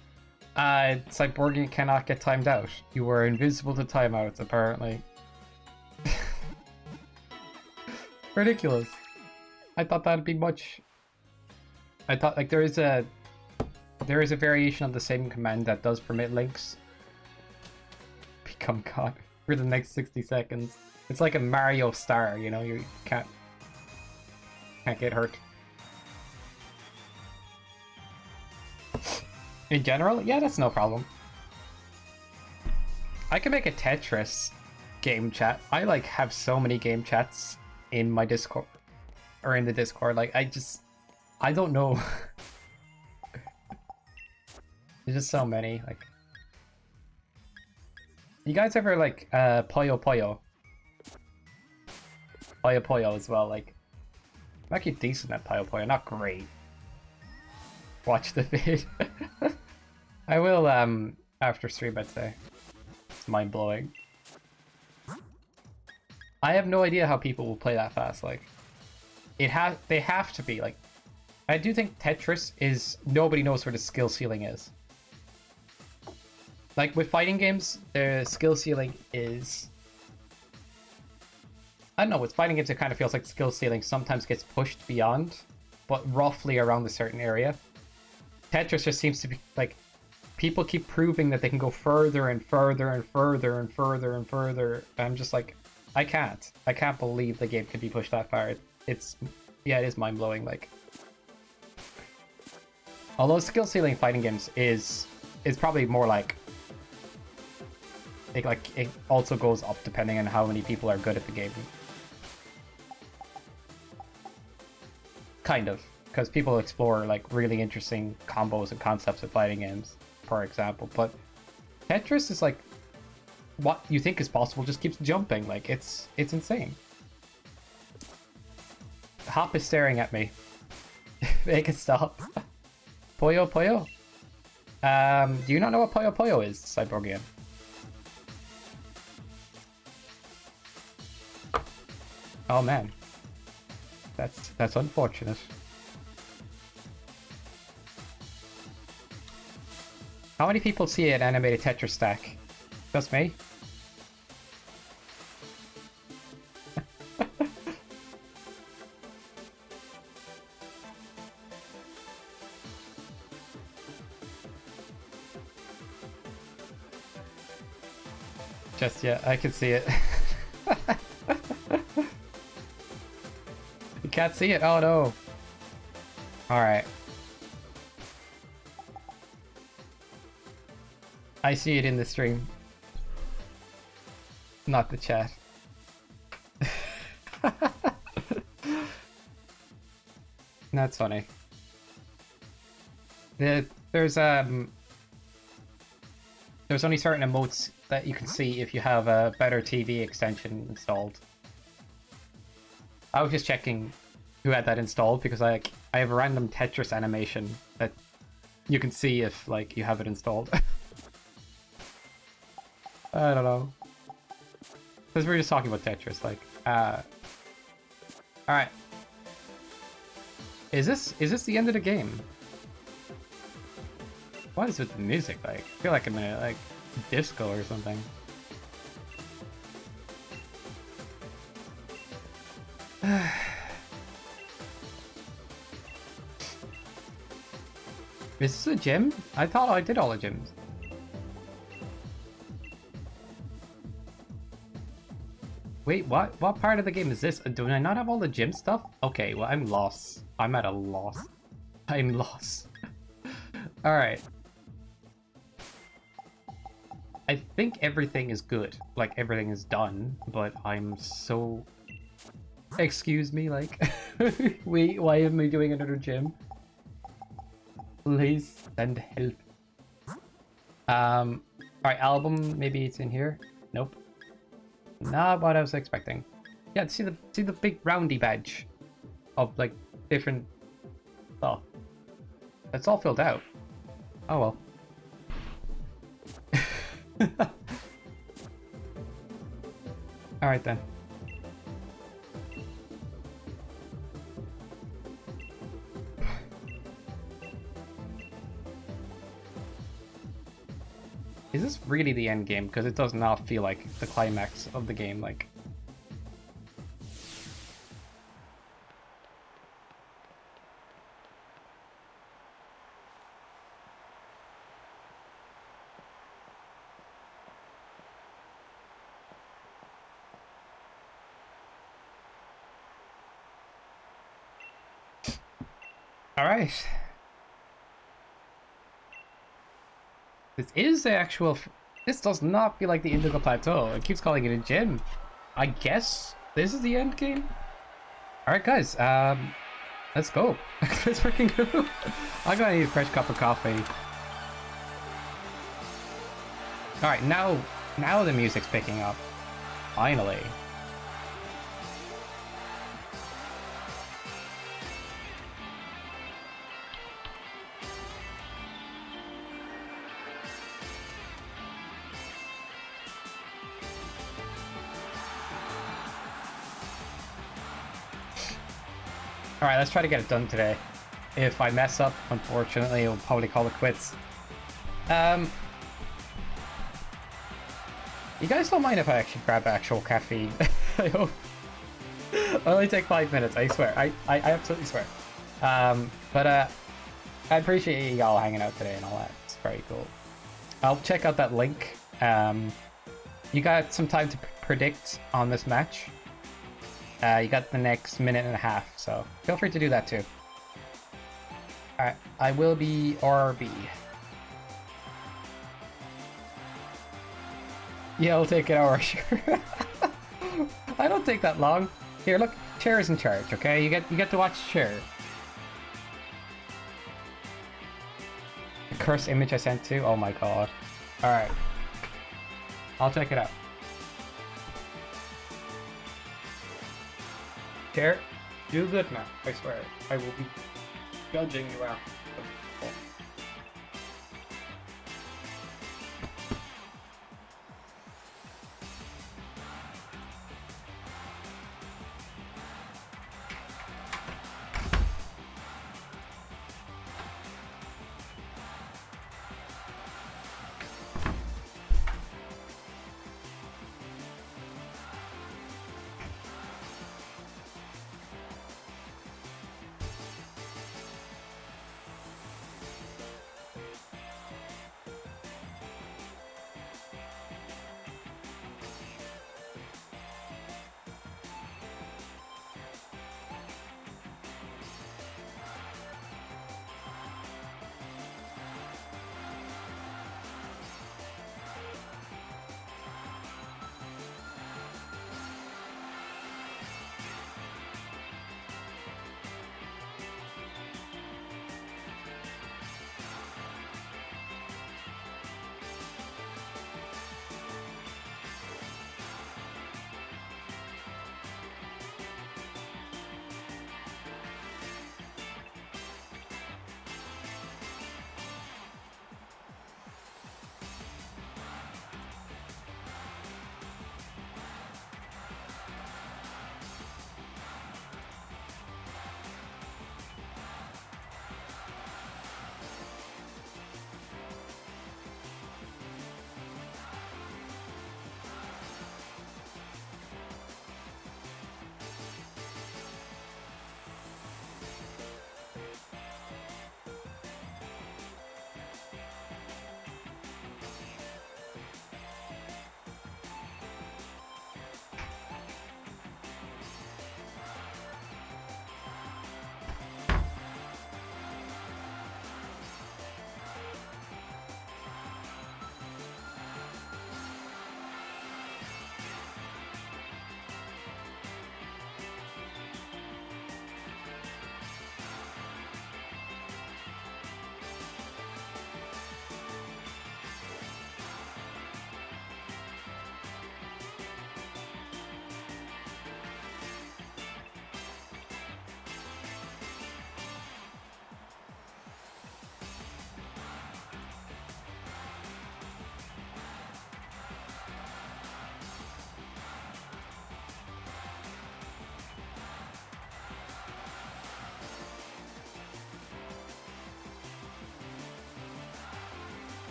Cyborgian cannot get timed out. You were invisible to timeouts, apparently. Ridiculous. I thought that'd be much... I thought, like, there is a variation of the same command that does permit links. Become God for the next 60 seconds. It's like a Mario star, you know, you can't get hurt. In general, yeah, that's no problem. I can make a Tetris game chat. I like have so many game chats in my Discord or in the Discord. Like I don't know. There's just so many. Like, you guys ever like Puyo Puyo? Puyo Puyo as well. Like, I'm actually decent at Puyo Puyo, not great. Watch the vid. I will after stream, I'd say. It's mind blowing. I have no idea how people will play that fast. Like, they have to be like. I do think Tetris is nobody knows where the skill ceiling is. Like with fighting games, the skill ceiling is... I don't know, with fighting games it kind of feels like the skill ceiling sometimes gets pushed beyond, but roughly around a certain area. Tetris just seems to be like, people keep proving that they can go further and further and further and further and further. I'm just like, I can't believe the game can be pushed that far. It's, yeah, it is mind-blowing, like. Although skill ceiling fighting games is probably more like it also goes up depending on how many people are good at the game. Kind of, because people explore like really interesting combos and concepts of fighting games, for example. But Tetris is like, what you think is possible just keeps jumping. Like it's insane. Hop is staring at me. Make it stop. Puyo Puyo. Do you not know what Puyo Puyo is, Cyborgian? Oh man. That's unfortunate. How many people see an animated Tetris stack? Just me? Just yeah, I can see it. You can't see it? Oh no. Alright. I see it in the stream. Not the chat. That's funny. There's only certain emotes that you can see if you have a better TV extension installed. I was just checking who had that installed because I have a random Tetris animation that you can see if like you have it installed. I don't know. Because we're just talking about Tetris, like alright. Is this the end of the game? What is with the music like? I feel like I'm in like disco or something. Is this a gym? I thought I did all the gyms. Wait, what? What part of the game is this? Do I not have all the gym stuff? Okay, well, I'm lost. I'm at a loss. I'm lost. Alright. I think everything is good. Like, everything is done, but I'm so... Excuse me, like... Wait, why am I doing another gym? Please send help. Alright, album, maybe it's in here? Nope. Not what I was expecting. Yeah, see the big roundy badge of like different stuff. That's all filled out. Oh well. Alright then. Is this really the end game? Because it does not feel like the climax of the game, like... Alright. This is the actual... This does not feel like the Indigo Plateau. It keeps calling it a gym. I guess this is the end game? Alright guys, let's go. Let's freaking go. I'm gonna need a fresh cup of coffee. Alright, now the music's picking up. Finally. Alright, let's try to get it done today. If I mess up, unfortunately, we'll probably call it quits. You guys don't mind if I actually grab actual caffeine? I hope. It'll only take 5 minutes, I swear. I absolutely swear. But I appreciate you all hanging out today and all that. It's very cool. I'll check out that link. You got some time to predict on this match. You got the next minute and a half, so feel free to do that too. Alright, I will be RB. Yeah, I'll take an hour, sure. I don't take that long. Here, look, Chair is in charge, okay? You get to watch Chair. The cursed image I sent to? Oh my god. Alright. I'll check it out. Chair, do good now, I swear. I will be judging you out.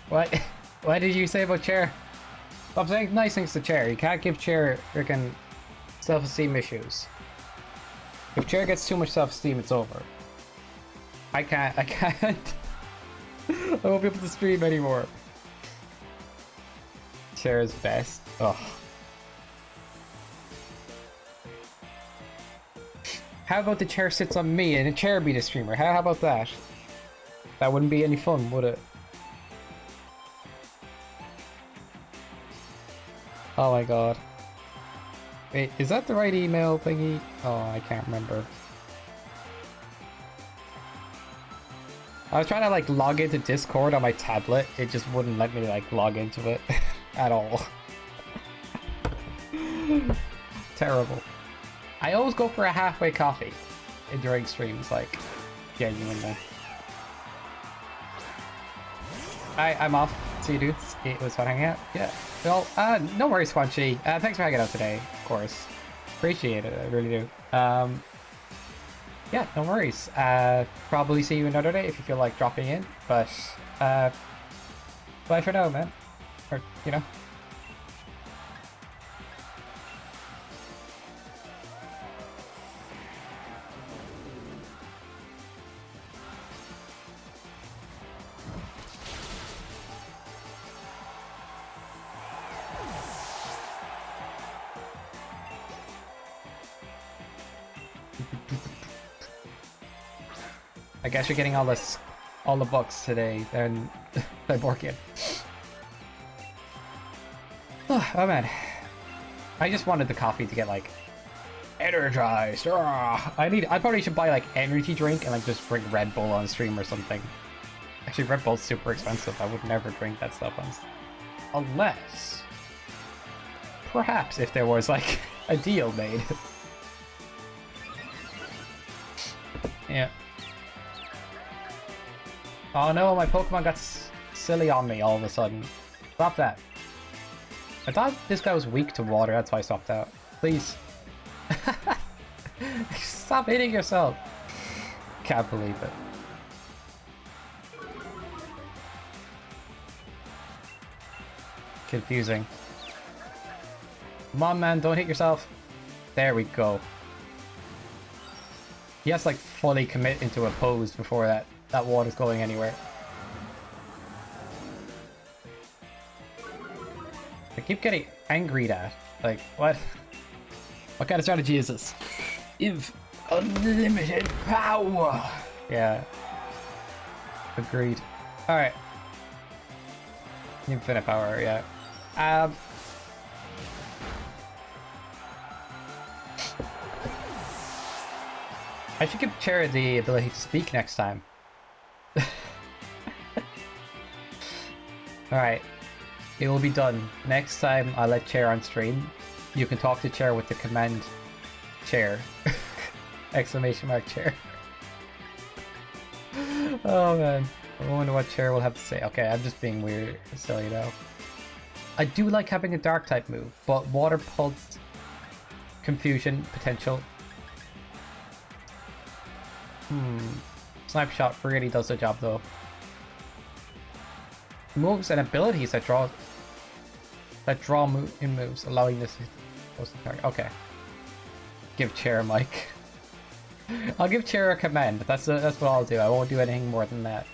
What? What did you say about Chair? Stop saying nice things to Chair. You can't give Chair freaking self-esteem issues. If Chair gets too much self-esteem, it's over. I can't. I won't be able to stream anymore. Chair is best. Ugh. How about the Chair sits on me and the Chair be the streamer? How about that? That wouldn't be any fun, would it? Oh my god. Wait, is that the right email thingy? Oh, I can't remember. I was trying to like log into Discord on my tablet. It just wouldn't let me like log into it at all. Terrible. I always go for a halfway coffee during streams, like, genuinely. I'm off. See you dudes. It was fun hanging out. Yeah. Well, no worries, Squanchy. Thanks for hanging out today, of course. Appreciate it, I really do. Yeah, no worries. Probably see you another day if you feel like dropping in, but, bye for now, man. Or, you know. I guess you're getting all the books today, then by Borkian. Oh man. I just wanted the coffee to get like energized. I probably should buy like energy drink and like just drink Red Bull on stream or something. Actually, Red Bull's super expensive. I would never drink that stuff unless perhaps if there was like a deal made. Yeah. Oh no, my Pokemon got silly on me all of a sudden. Stop that. I thought this guy was weak to water, that's why I stopped out. Please. Stop hitting yourself. Can't believe it. Confusing. Come on, man, don't hit yourself. There we go. He has to like fully commit into a pose before that water's going anywhere. I keep getting angry at. Like, what? What kind of strategy is this? Unlimited power! Yeah. Agreed. Alright. Infinite power, yeah. I should give Chair the ability to speak next time. Alright. It will be done. Next time I let Chair on stream, you can talk to Chair with the command Chair. Exclamation mark Chair. Oh man. I wonder what Chair will have to say. Okay, I'm just being weird, silly now. I do like having a dark type move, but water pulse, confusion, potential. Snipe shot really does the job though. Moves and abilities that draw in moves, allowing this to target. Okay. Give Chair a mic. I'll give Chair a command, but that's what I'll do. I won't do anything more than that.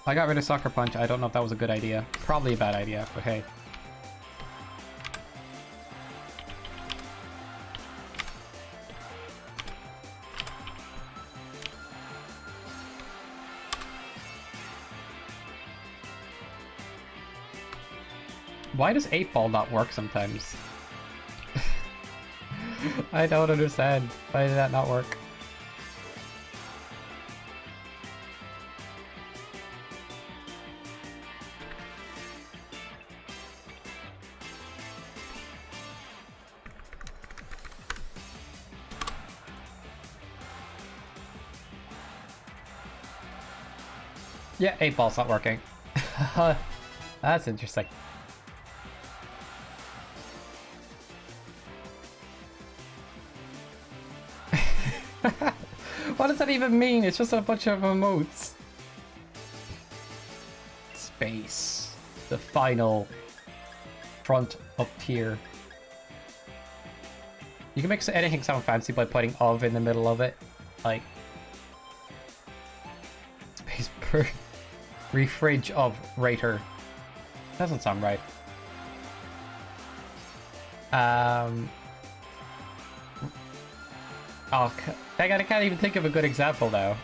I got rid of Sucker Punch. I don't know if that was a good idea. Probably a bad idea, but hey. Why does 8-Ball not work sometimes? I don't understand. Why did that not work? Yeah, 8-Ball's not working. That's interesting. does that even mean? It's just a bunch of emotes. Space. The final front up tier. You can make anything sound fancy by putting of in the middle of it. Like... Space per... Refridge of Rater. Doesn't sound right. Oh, I can't even think of a good example now.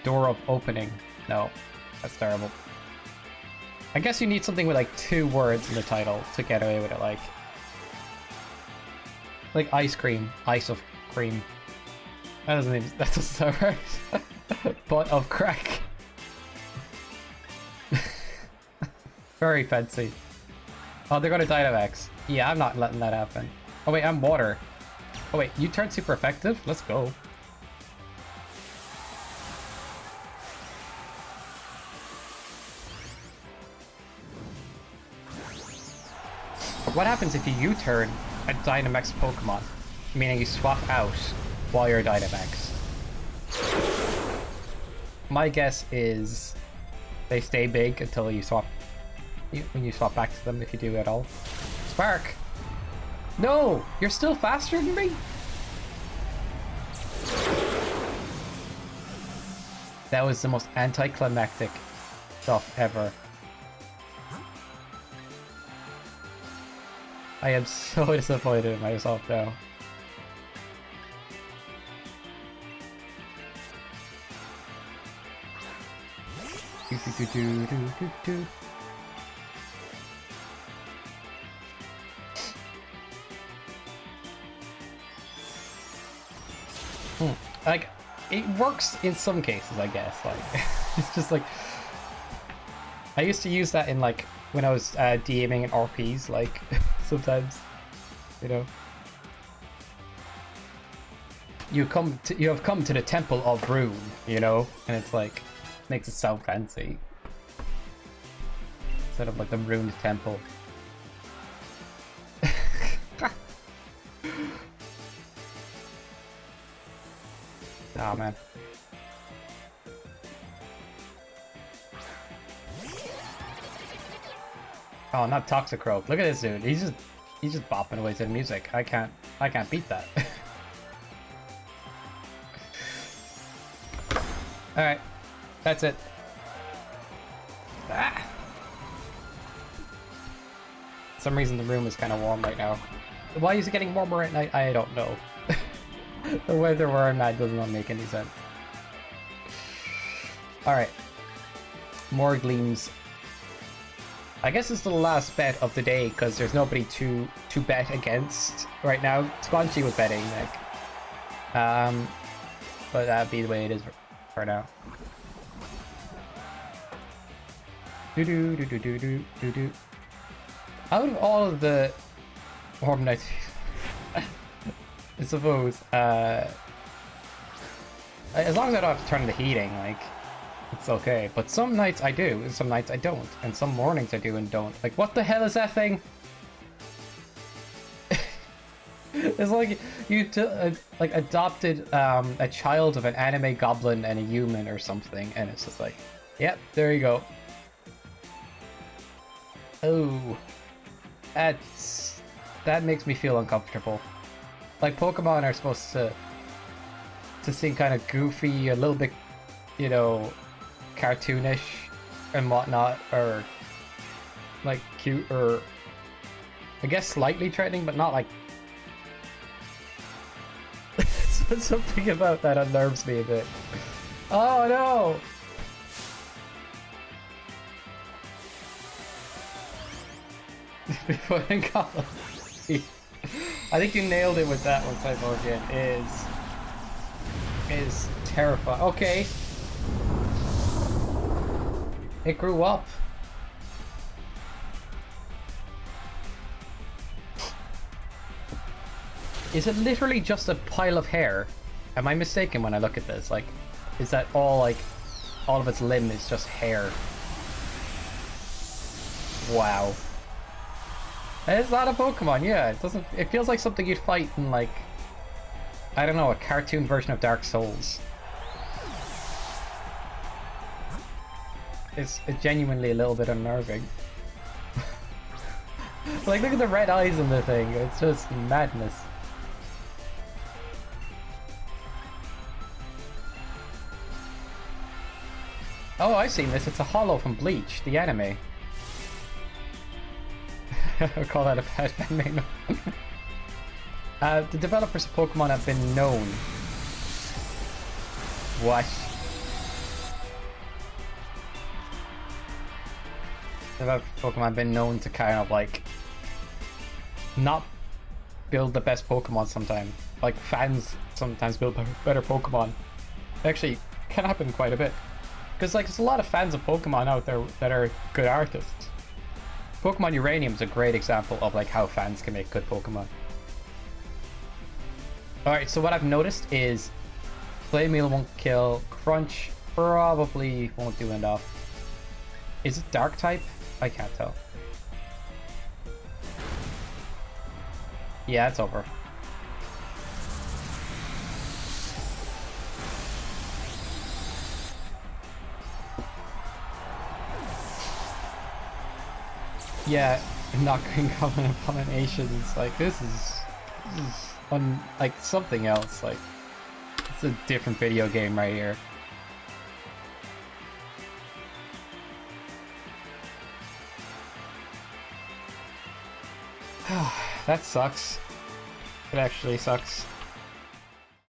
Door of opening. No, that's terrible. I guess you need something with like 2 words in the title to get away with it, like ice cream, ice of cream. That doesn't sound right. Butt of crack. Very fancy. Oh, they're gonna Dynamax. Yeah, I'm not letting that happen. Oh wait, I'm water. Oh wait, you turned super effective? Let's go. What happens if you U-turn a Dynamax Pokemon? Meaning you swap out while you're Dynamax. My guess is they stay big until you swap... when you swap back to them, if you do at all. Spark! No! You're still faster than me? That was the most anticlimactic stuff ever. I am so disappointed in myself now. Like, it works in some cases, I guess. Like, it's just like... I used to use that in, like, when I was DMing in RPs, like, sometimes, you know. You have come to the Temple of Rune, you know? And it's like, makes it sound fancy. Instead of, like, the Ruined Temple. Oh man. Oh, not Toxicroak. Look at this dude. He's just bopping away to the music. I can't beat that. All right, that's it. Ah. For some reason the room is kind of warm right now. Why is it getting warmer at night? I don't know. The weather where I'm at does not make any sense. Alright. More Gleams. I guess it's the last bet of the day because there's nobody to bet against right now. Squanchy was betting, like. But that'd be the way it is for now. Do. Out of all of the Orb Knights, I suppose, as long as I don't have to turn the heating, like, it's okay. But some nights I do, and some nights I don't. And some mornings I do and don't. Like, what the hell is that thing? It's like you like adopted a child of an anime goblin and a human or something, and it's just like, yep, there you go. Oh, that makes me feel uncomfortable. Like, Pokemon are supposed to seem kind of goofy, a little bit, you know, cartoonish and whatnot, or like cute, or I guess slightly threatening, but not like. Something about that unnerves me a bit. Oh no! Before I got I think you nailed it with that one, Cyborgian. Is terrifying. Okay. It grew up. Is it literally just a pile of hair? Am I mistaken when I look at this? Like, is that all, like, all of its limb is just hair? Wow. It's not a Pokemon, yeah. It feels like something you'd fight in, like, I don't know, a cartoon version of Dark Souls. It's genuinely a little bit unnerving. Like, look at the red eyes in the thing. It's just madness. Oh, I've seen this. It's a hollow from Bleach, the anime. I'll call that a bad name. The developers of Pokemon have been known. What? The developers of Pokemon have been known to kind of like not build the best Pokemon sometimes. Like fans sometimes build better Pokemon. Actually, can happen quite a bit. Because like there's a lot of fans of Pokemon out there that are good artists. Pokemon Uranium is a great example of like how fans can make good Pokemon. Alright, so what I've noticed is Flameal won't kill, Crunch probably won't do enough. Is it Dark type? I can't tell. Yeah, it's over. Yeah, not green common abominations. Like this is on like something else. Like it's a different video game right here. That sucks. It actually sucks.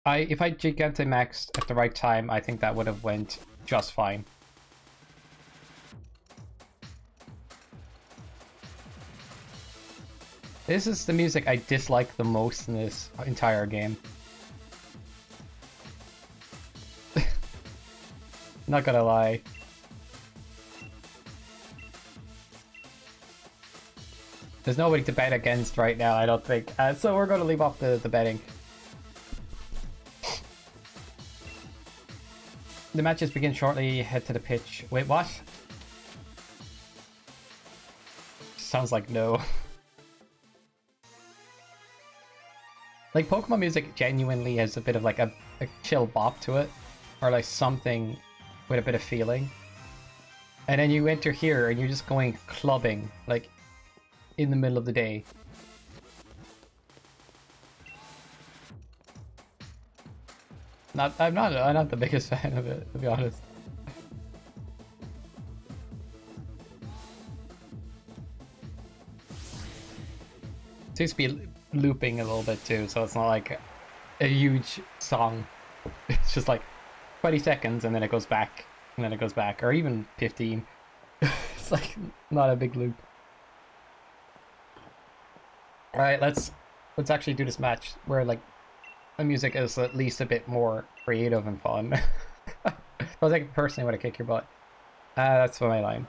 If I Gigantamaxed at the right time, I think that would have went just fine. This is the music I dislike the most in this entire game. Not gonna lie. There's nobody to bet against right now, I don't think. So we're gonna leave off the betting. The matches begin shortly. Head to the pitch. Wait, what? Sounds like no. Like, Pokemon music genuinely has a bit of like a chill bop to it. Or like something with a bit of feeling. And then you enter here and you're just going clubbing, like, in the middle of the day. I'm not the biggest fan of it, to be honest. It seems to be looping a little bit too, so it's not like a huge song. It's just like 20 seconds and then it goes back, and then it goes back, or even 15. It's like not a big loop. Alright, let's actually do this match where like the music is at least a bit more creative and fun. I was like personally want to kick your butt. That's my line.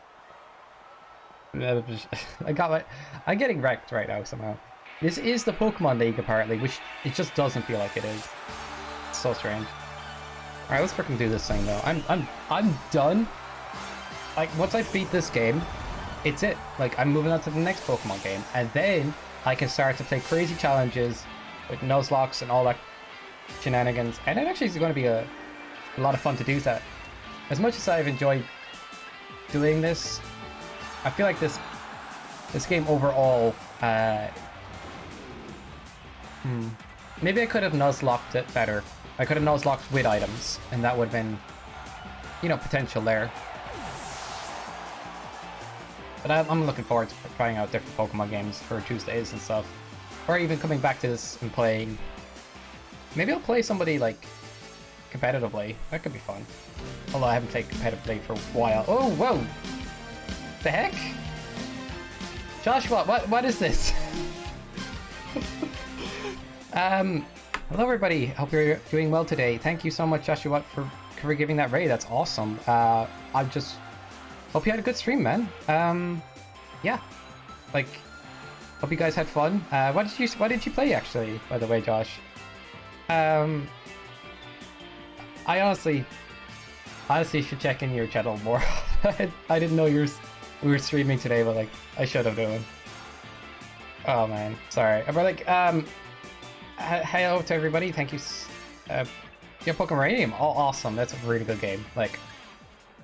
I'm getting wrecked right now somehow. This is the Pokemon League apparently, which it just doesn't feel like it is. It's so strange. Alright, let's freaking do this thing though. I'm done. Like once I beat this game, it's it. Like I'm moving on to the next Pokemon game, and then I can start to play crazy challenges with Nuzlocke and all that shenanigans, and it actually is going to be a lot of fun to do that. As much as I've enjoyed doing this, I feel like this game overall, maybe I could have Nuzlocked it better. I could have Nuzlocked with items, and that would have been, you know, potential there. But I'm looking forward to trying out different Pokemon games for Tuesdays and stuff. Or even coming back to this and playing. Maybe I'll play somebody like competitively. That could be fun. Although I haven't played competitively for a while. Oh, whoa! The heck? Joshua, what is this? Hello everybody. Hope you're doing well today. Thank you so much, Joshua, for giving that raid. That's awesome. I just hope you had a good stream, man. Yeah, like, hope you guys had fun. What did you play actually, by the way, Josh? I honestly should check in your channel more. I didn't know we were streaming today, but like, I should have known. Oh man, sorry. But like, Hello to everybody. Thank you. Yeah, Pokemon Radium. Oh, awesome. That's a really good game. Like,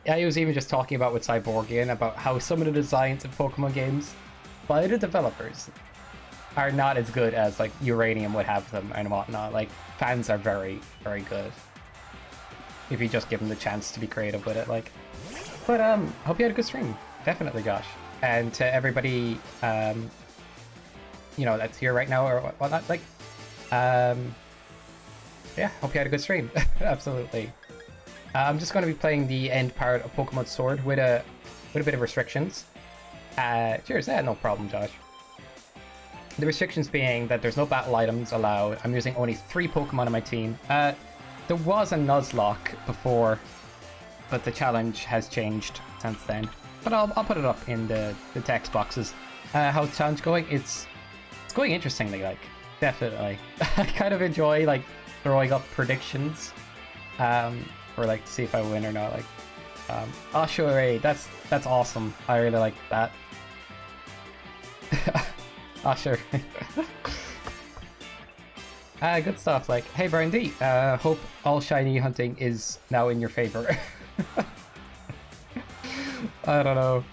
I was even just talking about with Cyborgian about how some of the designs of Pokemon games by the developers are not as good as like Uranium would have them and whatnot. Like, fans are very, very good if you just give them the chance to be creative with it. Like, but hope you had a good stream. Definitely, Josh. And to everybody, you know, that's here right now or whatnot. Like, yeah, hope you had a good stream. Absolutely. I'm just going to be playing the end part of Pokemon Sword with a bit of restrictions. Cheers, yeah, no problem, Josh. The restrictions being that there's no battle items allowed. I'm using only 3 Pokemon on my team. There was a Nuzlocke before, but the challenge has changed since then. But I'll put it up in the text boxes. How's the challenge going? It's going interestingly, like, definitely. I kind of enjoy, like, throwing up predictions. Or, like, to see if I win or not, like. Oh, sure, that's awesome. I really like that. Oh, sure. Good stuff. Like, hey, Brian D. Hope all shiny hunting is now in your favor. I don't know.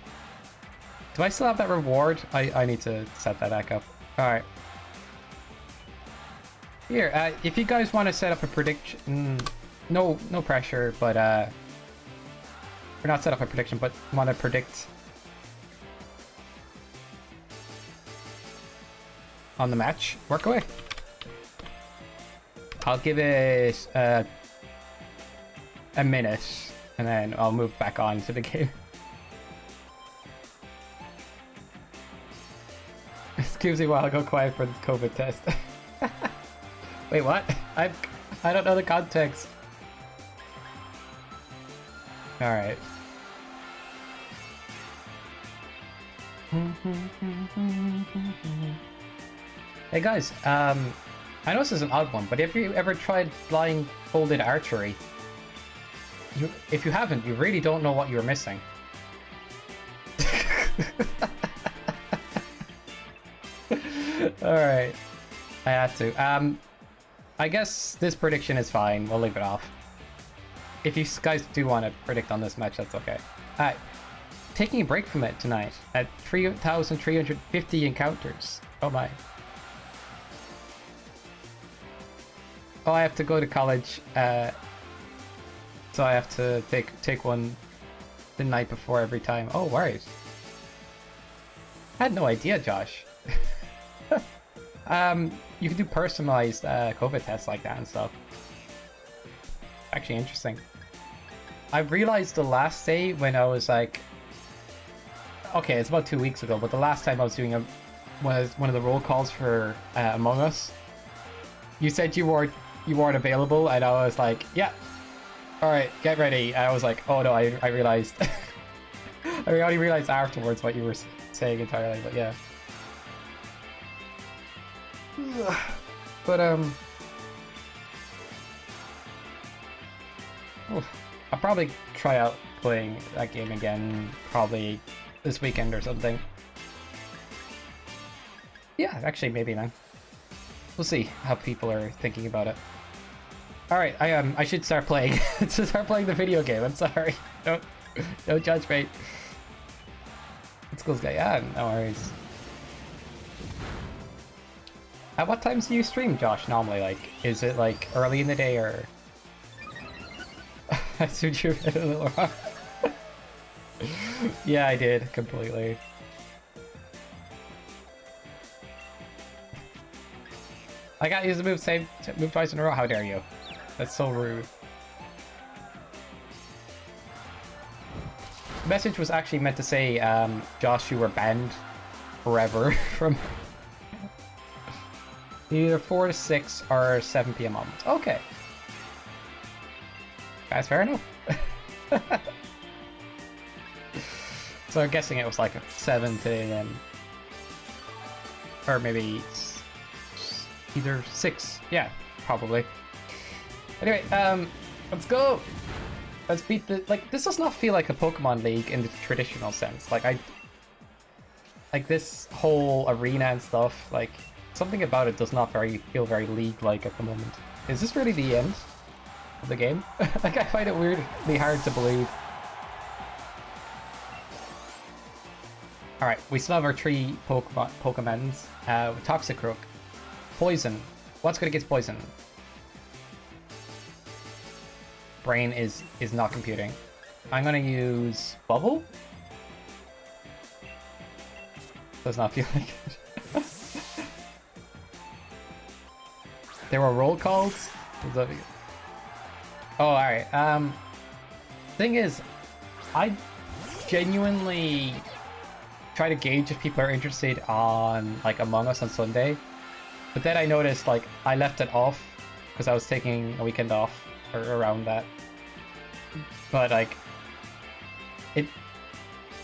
Do I still have that reward? I need to set that back up. All right. Here, if you guys want to set up a prediction, no pressure, but or not set up a prediction, but want to predict on the match, work away. I'll give it a minute, and then I'll move back on to the game. Excuse me while I go quiet for this COVID test. Wait, what? I don't know the context. All right. Hey guys, I know this is an odd one, but have you ever tried blindfolded archery? If you haven't, you really don't know what you're missing. Alright. I have to. I guess this prediction is fine. We'll leave it off. If you guys do want to predict on this match, that's okay. Alright. Taking a break from it tonight at 3,350 encounters. Oh my. Oh, I have to go to college, so I have to take one the night before every time. Oh, right. I had no idea, Josh. You can do personalized COVID tests like that and stuff. Actually interesting. I realized the last day when I was like, okay, it's about 2 weeks ago, but the last time I was doing was one of the roll calls for Among Us. You said you weren't available, and I was like, yeah, all right, get ready. And I was like, oh no, I realized. I only realized afterwards what you were saying entirely, but yeah. But I'll probably try out playing that game again, probably this weekend or something. Yeah, actually, maybe then. We'll see how people are thinking about it. All right, I should start playing. To start playing the video game. I'm sorry. Don't judge me. Let's go, guy. Yeah, no worries. At what times do you stream, Josh? Normally, like, is it like early in the day or? I sued you a little wrong. Yeah, I did completely. I got used to move twice in a row. How dare you? That's so rude. The message was actually meant to say, Josh, you were banned forever from either 4 to 6 or 7 p.m. onwards. Okay. That's fair enough. So I'm guessing it was like a 7 to 8 or maybe either 6. Yeah, probably. Anyway, let's go. Let's beat the, like, this does not feel like a Pokemon League in the traditional sense. Like, this whole arena and stuff, like, Something about it does not feel very League-like at the moment. Is this really the end of the game? Like, I find it weirdly hard to believe. Alright, we still have our 3 Pokemons. Toxicroak. Poison. What's good against poison? Brain is not computing. I'm gonna use Bubble? Does not feel like it. There were roll calls? Oh, alright. Thing is, I genuinely try to gauge if people are interested on, like, Among Us on Sunday. But then I noticed, like, I left it off because I was taking a weekend off or around that. But, like, it...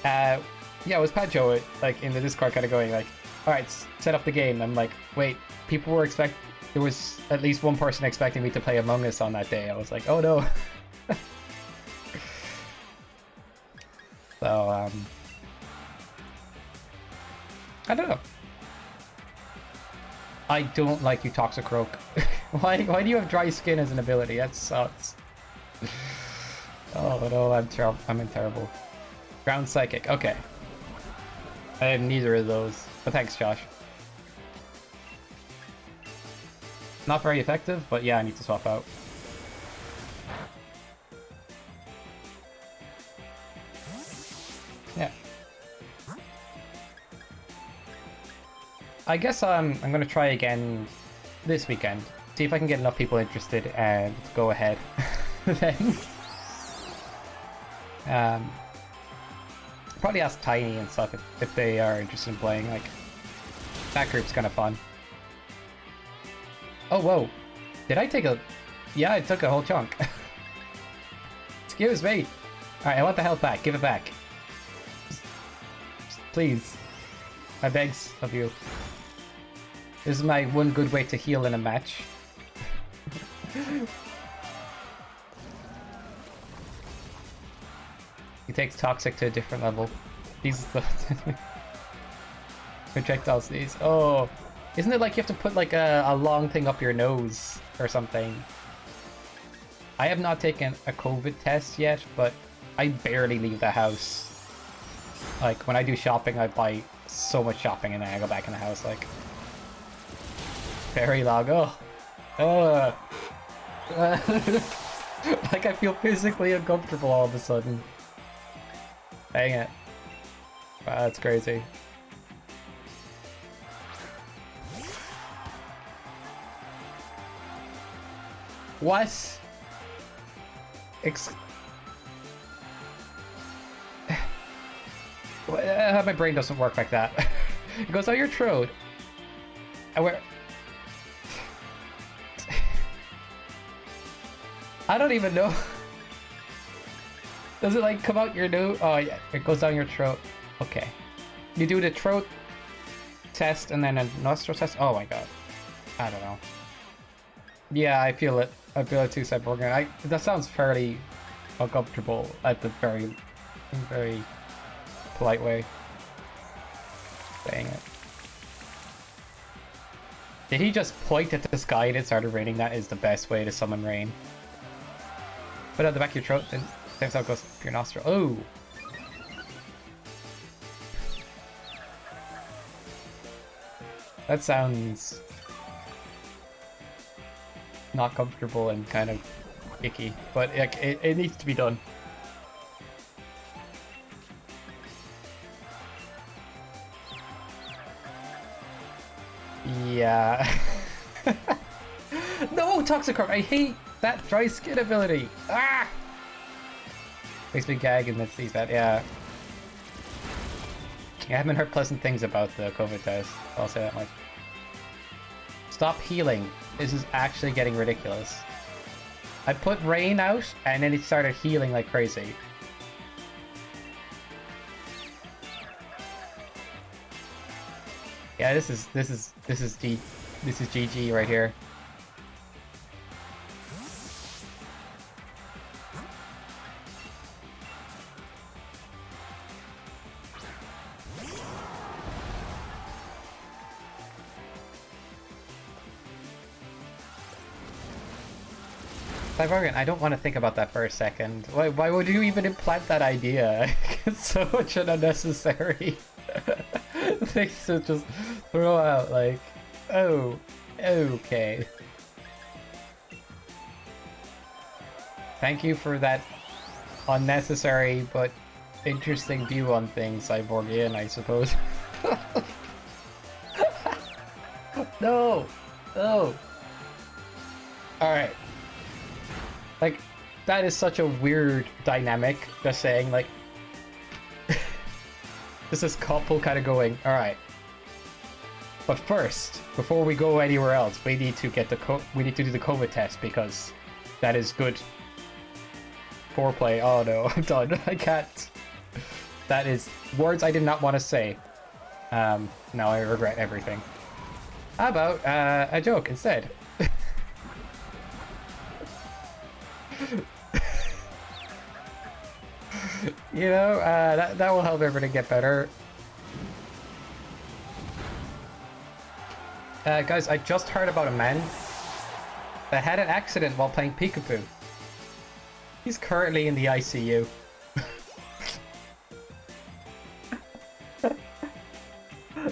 yeah, it was Pajo, like, in the Discord kind of going, like, alright, set up the game. I'm like, wait, people were there was at least one person expecting me to play Among Us on that day. I was like, oh no. So, I don't know. I don't like you, Toxicroak. Why do you have dry skin as an ability? That sucks. Oh no, I'm in terrible. Ground Psychic, okay. I have neither of those, but thanks, Josh. Not very effective, but yeah, I need to swap out. Yeah. I guess I'm gonna try again this weekend. See if I can get enough people interested and go ahead. Then probably ask Tiny and stuff if they are interested in playing. Like, that group's kind of fun. Oh, whoa. Did I take a... Yeah, I took a whole chunk. Excuse me. Alright, I want the health back. Give it back. Just please. I begs of you. This is my one good way to heal in a match. He takes Toxic to a different level. Jesus. Projectile sneeze. Oh. Isn't it like you have to put like a long thing up your nose or something? I have not taken a COVID test yet, but I barely leave the house. Like, when I do shopping, I buy so much shopping and then I go back in the house, like... Very long. Oh. Like, I feel physically uncomfortable all of a sudden. Dang it. Wow, that's crazy. What? My brain doesn't work like that. It goes down your throat. And where? I don't even know. Does it like come out your nose? Oh yeah, it goes down your throat. Okay. You do the throat test and then a nostril test? Oh my god. I don't know. Yeah, I feel it. I feel it too, said Morgan. That sounds fairly uncomfortable at the very polite way. Dang it. Did he just point at the sky and it started raining? That is the best way to summon rain. Put it at the back of your throat, and thanks how it goes up your nostril. Oh! That sounds not comfortable and kind of icky, but it needs to be done. Yeah. No, Toxicroak! I hate that dry skin ability! Ah! Makes me gag and it's that, yeah. I haven't heard pleasant things about the COVID test, I'll say that much. Stop healing. This is actually getting ridiculous. I put rain out and then it started healing like crazy. Yeah, this is GG right here. Morgan, I don't want to think about that for a second. Why would you even implant that idea? It's so much an unnecessary thing to just throw out, like, oh, okay. Thank you for that unnecessary but interesting view on things, Cyborgian, I suppose. No! No! Alright. Like, that is such a weird dynamic, just saying, like... This is couple kind of going, alright. But first, before we go anywhere else, we need to get we need to do the COVID test, because that is good foreplay. Oh no, I'm done. I can't. That is words I did not want to say. Now I regret everything. How about a joke instead? You know, that will help everything get better. Guys, I just heard about a man that had an accident while playing Peekaboo. He's currently in the ICU.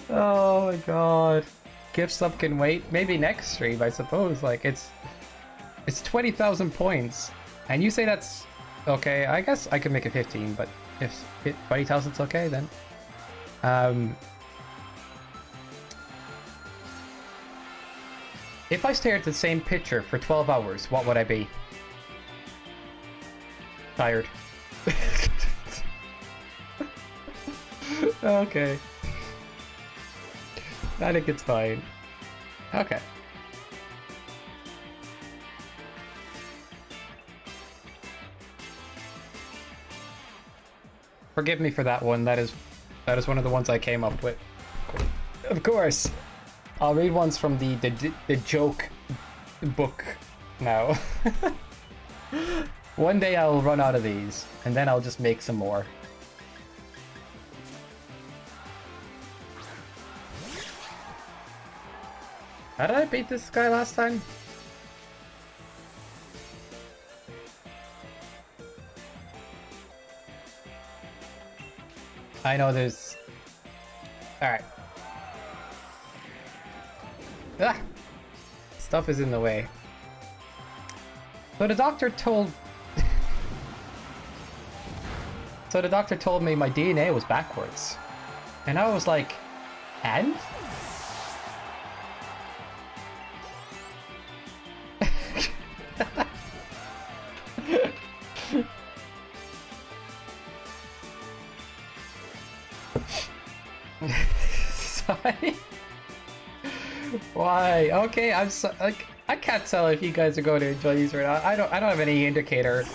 Oh my god. Gift sub can wait. Maybe next stream, I suppose. Like, it's 20,000 points. And you say that's okay. I guess I could make it 15, but if 20,000's okay, then. If I stare at the same picture for 12 hours, what would I be? Tired. Okay. I think it's fine. Okay. Forgive me for that one. That is one of the ones I came up with. Of course. I'll read ones from the joke book now. One day I'll run out of these, and then I'll just make some more. How did I beat this guy last time? I know there's... Alright. Ah! Stuff is in the way. So the doctor told... So the doctor told me my DNA was backwards. And I was like, and? Sorry. Why? Okay, I'm so, like, I can't tell if you guys are going to enjoy these or not. I don't have any indicator.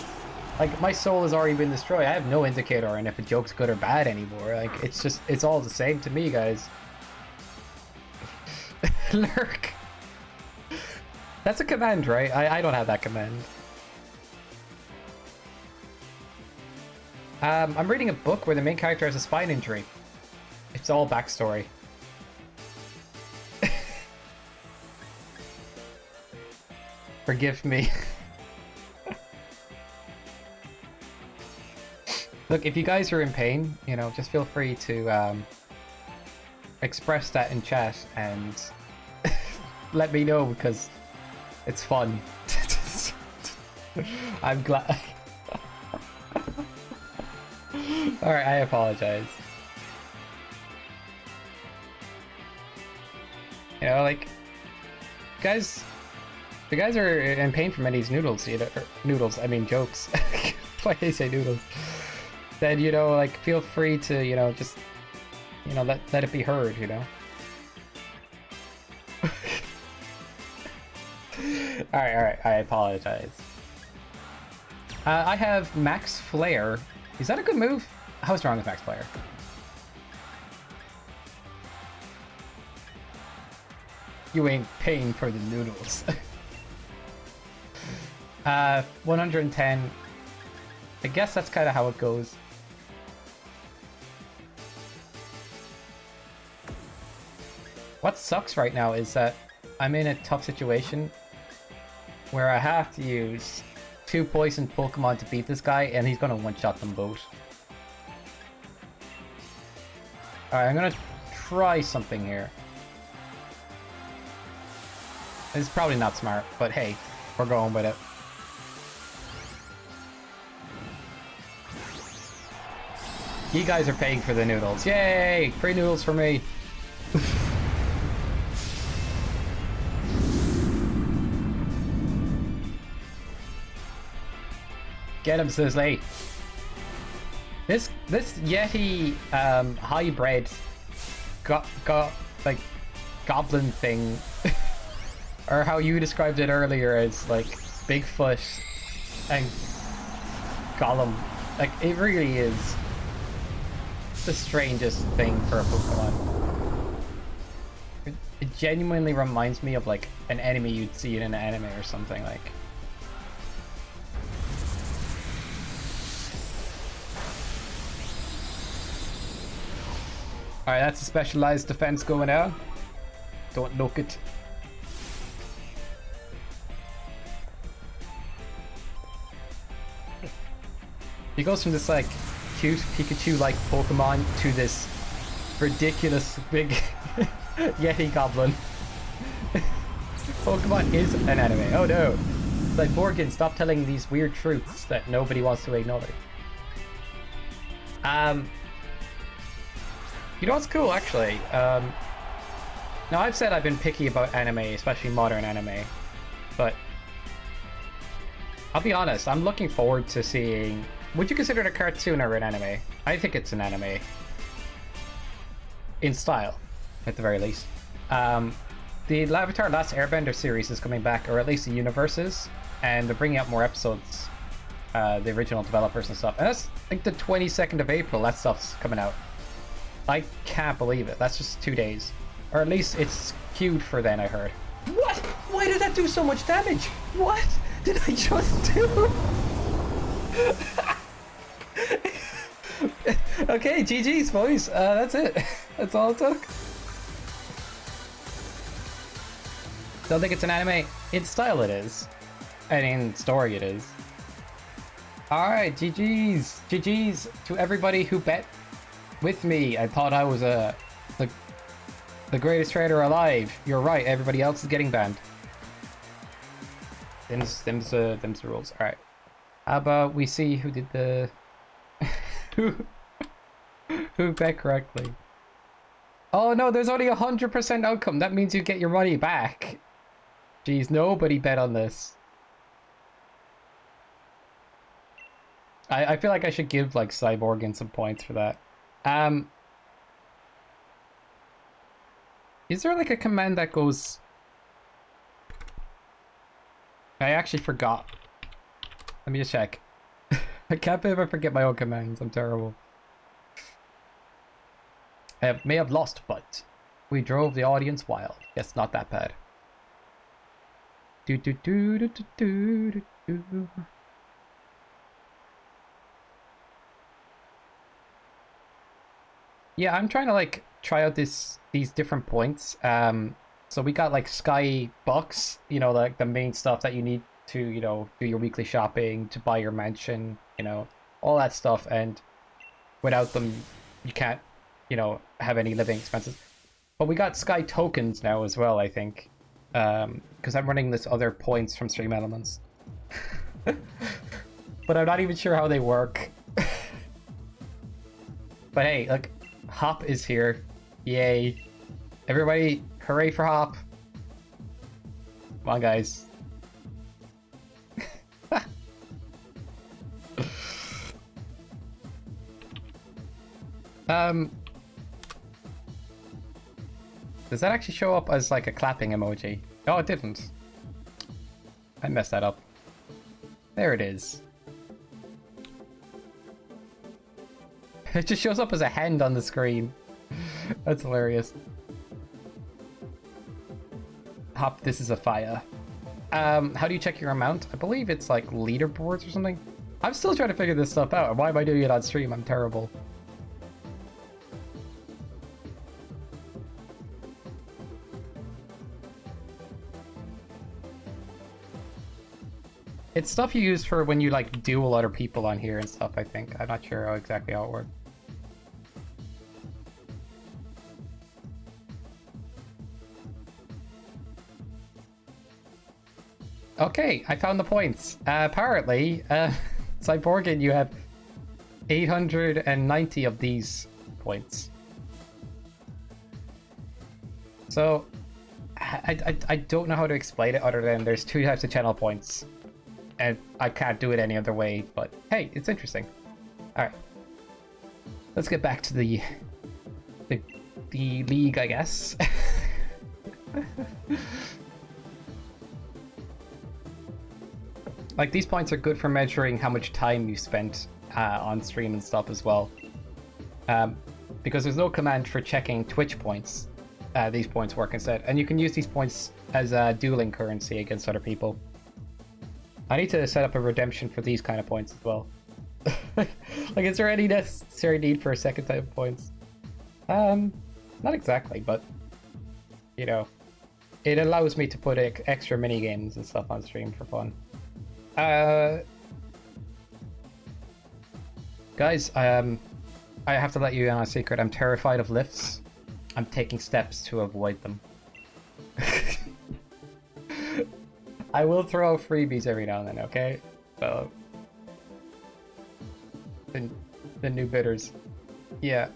Like, my soul has already been destroyed. I have no indicator on if a joke's good or bad anymore. Like, it's all the same to me, guys. Lurk. That's a command, right? I don't have that command. I'm reading a book where the main character has a spine injury. It's all backstory. Forgive me. Look, if you guys are in pain, you know, just feel free to express that in chat and let me know, because it's fun. I'm glad. Alright, I apologize. You know, like, guys, if you guys are in pain from any of these noodles, you know, noodles, I mean jokes. Why do you say noodles? Then, you know, like, feel free to, you know, just, you know, let it be heard, you know? Alright, I apologize. I have Max Flare. Is that a good move? How's wrong with Max Flare? You ain't paying for the noodles. 110. I guess that's kind of how it goes. What sucks right now is that I'm in a tough situation where I have to use... 2 poison Pokemon to beat this guy, and he's gonna one-shot them both. Alright, I'm gonna try something here. It's probably not smart, but hey, we're going with it. You guys are paying for the noodles. Yay! Free noodles for me. Get him, Sizzly. This Yeti hybrid got like goblin thing, or how you described it earlier as like Bigfoot and Gollum. Like it really is the strangest thing for a Pokemon. It genuinely reminds me of like an enemy you'd see in an anime or something like. Alright, that's a specialized defense going out. Don't look it. He goes from this like cute Pikachu-like Pokemon to this ridiculous big Yeti Goblin. Pokemon is an anime. Oh no! It's like, Morgan, stop telling these weird truths that nobody wants to acknowledge. You know what's cool, actually? Now, I've said I've been picky about anime, especially modern anime, but I'll be honest, I'm looking forward to seeing... Would you consider it a cartoon or an anime? I think it's an anime. In style, at the very least. The Avatar Last Airbender series is coming back, or at least the universe is, and they're bringing out more episodes. The original developers and stuff. And that's, like, the 22nd of April, that stuff's coming out. I can't believe it. That's just 2 days. Or at least it's queued for then, I heard. What? Why did that do so much damage? What did I just do? Okay, GG's, boys. That's it. That's all it took. Don't think it's an anime. In style it is. And in story it is. Alright, GG's. GG's to everybody who bet with me. I thought I was the greatest trader alive. You're right, everybody else is getting banned. Them's the rules. Alright. How about we see who did the who bet correctly? Oh no, there's only 100% outcome. That means you get your money back. Jeez, nobody bet on this. I feel like I should give like Cyborg some points for that. Is there like a command that goes... I actually forgot. Let me just check. I can't believe I forget my own commands. I'm terrible. I may have lost, but we drove the audience wild. Yes, not that bad. Do do do do do do do. Yeah, I'm trying to like try out these different points. So we got like Sky Bucks, you know, like the main stuff that you need to, you know, do your weekly shopping, to buy your mansion, you know, all that stuff. And without them, you can't, you know, have any living expenses. But we got Sky Tokens now as well, I think. Because I'm running this other points from Stream Elements. But I'm not even sure how they work. But hey, look, Hop is here. Yay. Everybody, hooray for Hop. Come on, guys. Does that actually show up as like a clapping emoji? No, it didn't. I messed that up. There it is. It just shows up as a hand on the screen. That's hilarious. Hop, this is a fire. How do you check your amount? I believe it's like leaderboards or something. I'm still trying to figure this stuff out. Why am I doing it on stream? I'm terrible. It's stuff you use for when you like duel other people on here and stuff, I think. I'm not sure exactly how it works. Okay, I found the points. Apparently, Cyborgan, you have 890 of these points. So, I don't know how to explain it other than there's two types of channel points. And I can't do it any other way, but hey, it's interesting. Alright. Let's get back to the league, I guess. Like, these points are good for measuring how much time you spent on stream and stuff as well. Because there's no command for checking Twitch points. These points work instead. And you can use these points as dueling currency against other people. I need to set up a redemption for these kind of points as well. Like, is there any necessary need for a second type of points? Not exactly, but, you know, it allows me to put extra mini games and stuff on stream for fun. Guys, I have to let you in on a secret. I'm terrified of lifts. I'm taking steps to avoid them. I will throw freebies every now and then, okay? So, the new bidders. Yeah.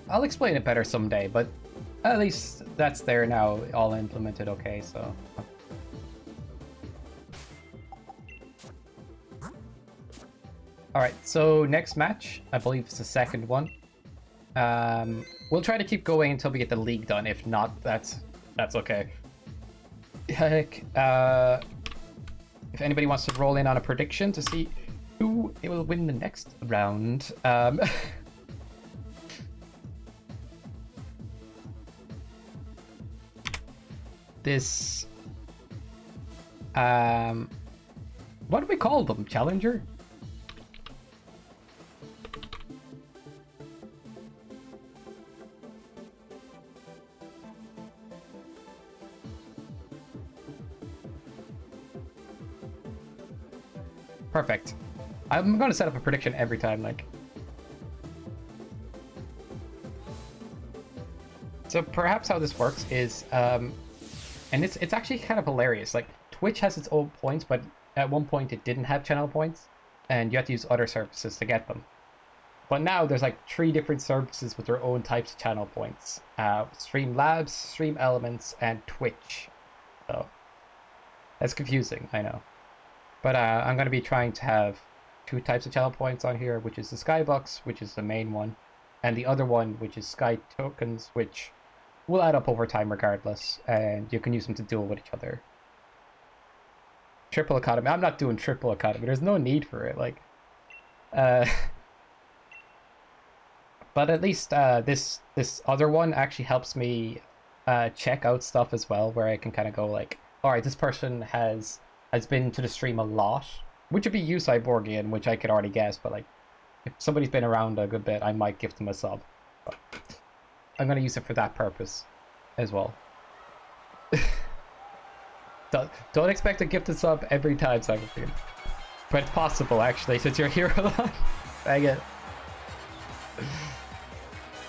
I'll explain it better someday, but at least that's there now, all implemented, okay, so... Alright, so next match, I believe it's the second one. We'll try to keep going until we get the league done. If not, that's okay. Heck, if anybody wants to roll in on a prediction to see who will win the next round, this, what do we call them? Challenger? Perfect. I'm going to set up a prediction every time, like. So perhaps how this works is, and it's actually kind of hilarious. Like, Twitch has its own points, but at one point it didn't have channel points, and you have to use other services to get them. But now there's like 3 different services with their own types of channel points. Streamlabs, Stream Elements, and Twitch. So, that's confusing, I know. But I'm going to be trying to have 2 types of channel points on here, which is the Skybucks, which is the main one, and the other one, which is Sky Tokens, which will add up over time regardless, and you can use them to duel with each other. Triple Economy. I'm not doing Triple Economy. There's no need for it. Like, but at least this other one actually helps me check out stuff as well, where I can kind of go like, all right, this person has been to the stream a lot, which would be you, Cyborgian, which I could already guess, but like, if somebody's been around a good bit, I might give them a sub. But I'm going to use it for that purpose as well. Don't expect a gifted sub every time, Cyborgian. But it's possible, actually, since you're here a lot. Dang it.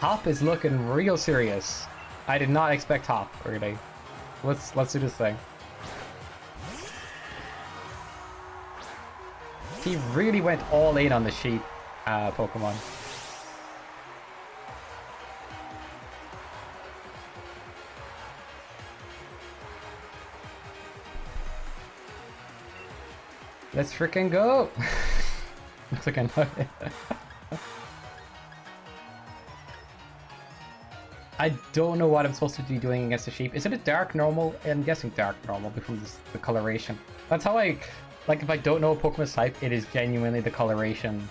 Hop is looking real serious. I did not expect Hop, really. Let's do this thing. He really went all in on the sheep Pokemon. Let's freaking go! Looks like I know it. I don't know what I'm supposed to be doing against the sheep. Is it a dark normal? I'm guessing dark normal because of the coloration. That's how I... Like, if I don't know a Pokemon's type, it is genuinely the coloration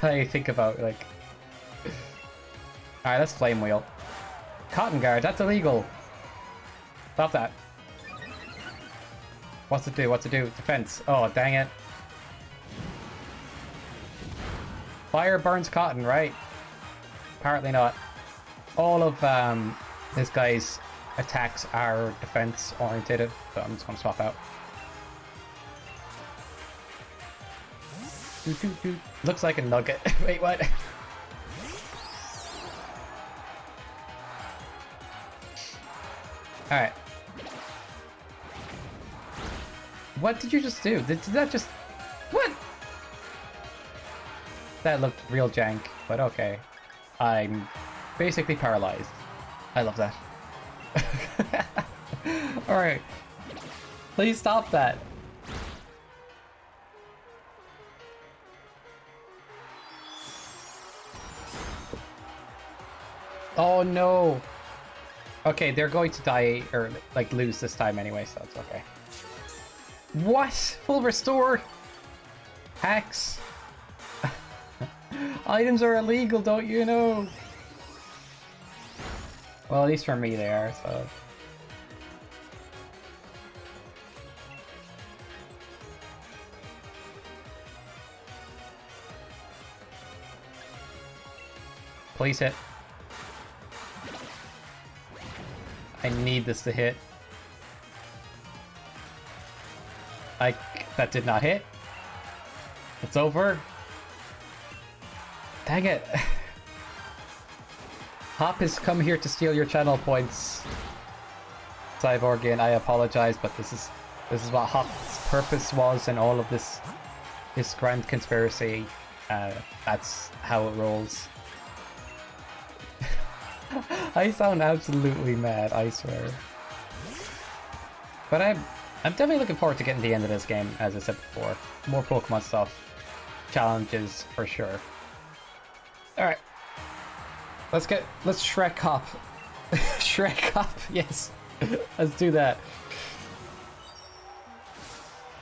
I think about, like... Alright, let's Flame Wheel. Cotton Guard, that's illegal! Stop that. What's it do? What's it do? Defense. Oh, dang it. Fire burns cotton, right? Apparently not. All of this guy's attacks are defense oriented, so I'm just gonna swap out. Looks like a nugget. Wait, what? Alright. What did you just do? Did that just... What? That looked real jank, but okay. I'm basically paralyzed. I love that. Alright. Please stop that. Oh no! Okay, they're going to die, or like lose this time anyway, so it's okay. What? Full restore? Hacks? Items are illegal, don't you know? Well, at least for me they are, so... Please hit. I need this to hit. That did not hit. It's over. Dang it. Hop has come here to steal your channel points. Cyborgian, I apologize, but this is what Hop's purpose was in all of this grand conspiracy. That's how it rolls. I sound absolutely mad, I swear. But I'm definitely looking forward to getting to the end of this game, as I said before. More Pokemon stuff. Challenges, for sure. Alright. Let's Shrek Hop. Shrek Hop, yes. Let's do that.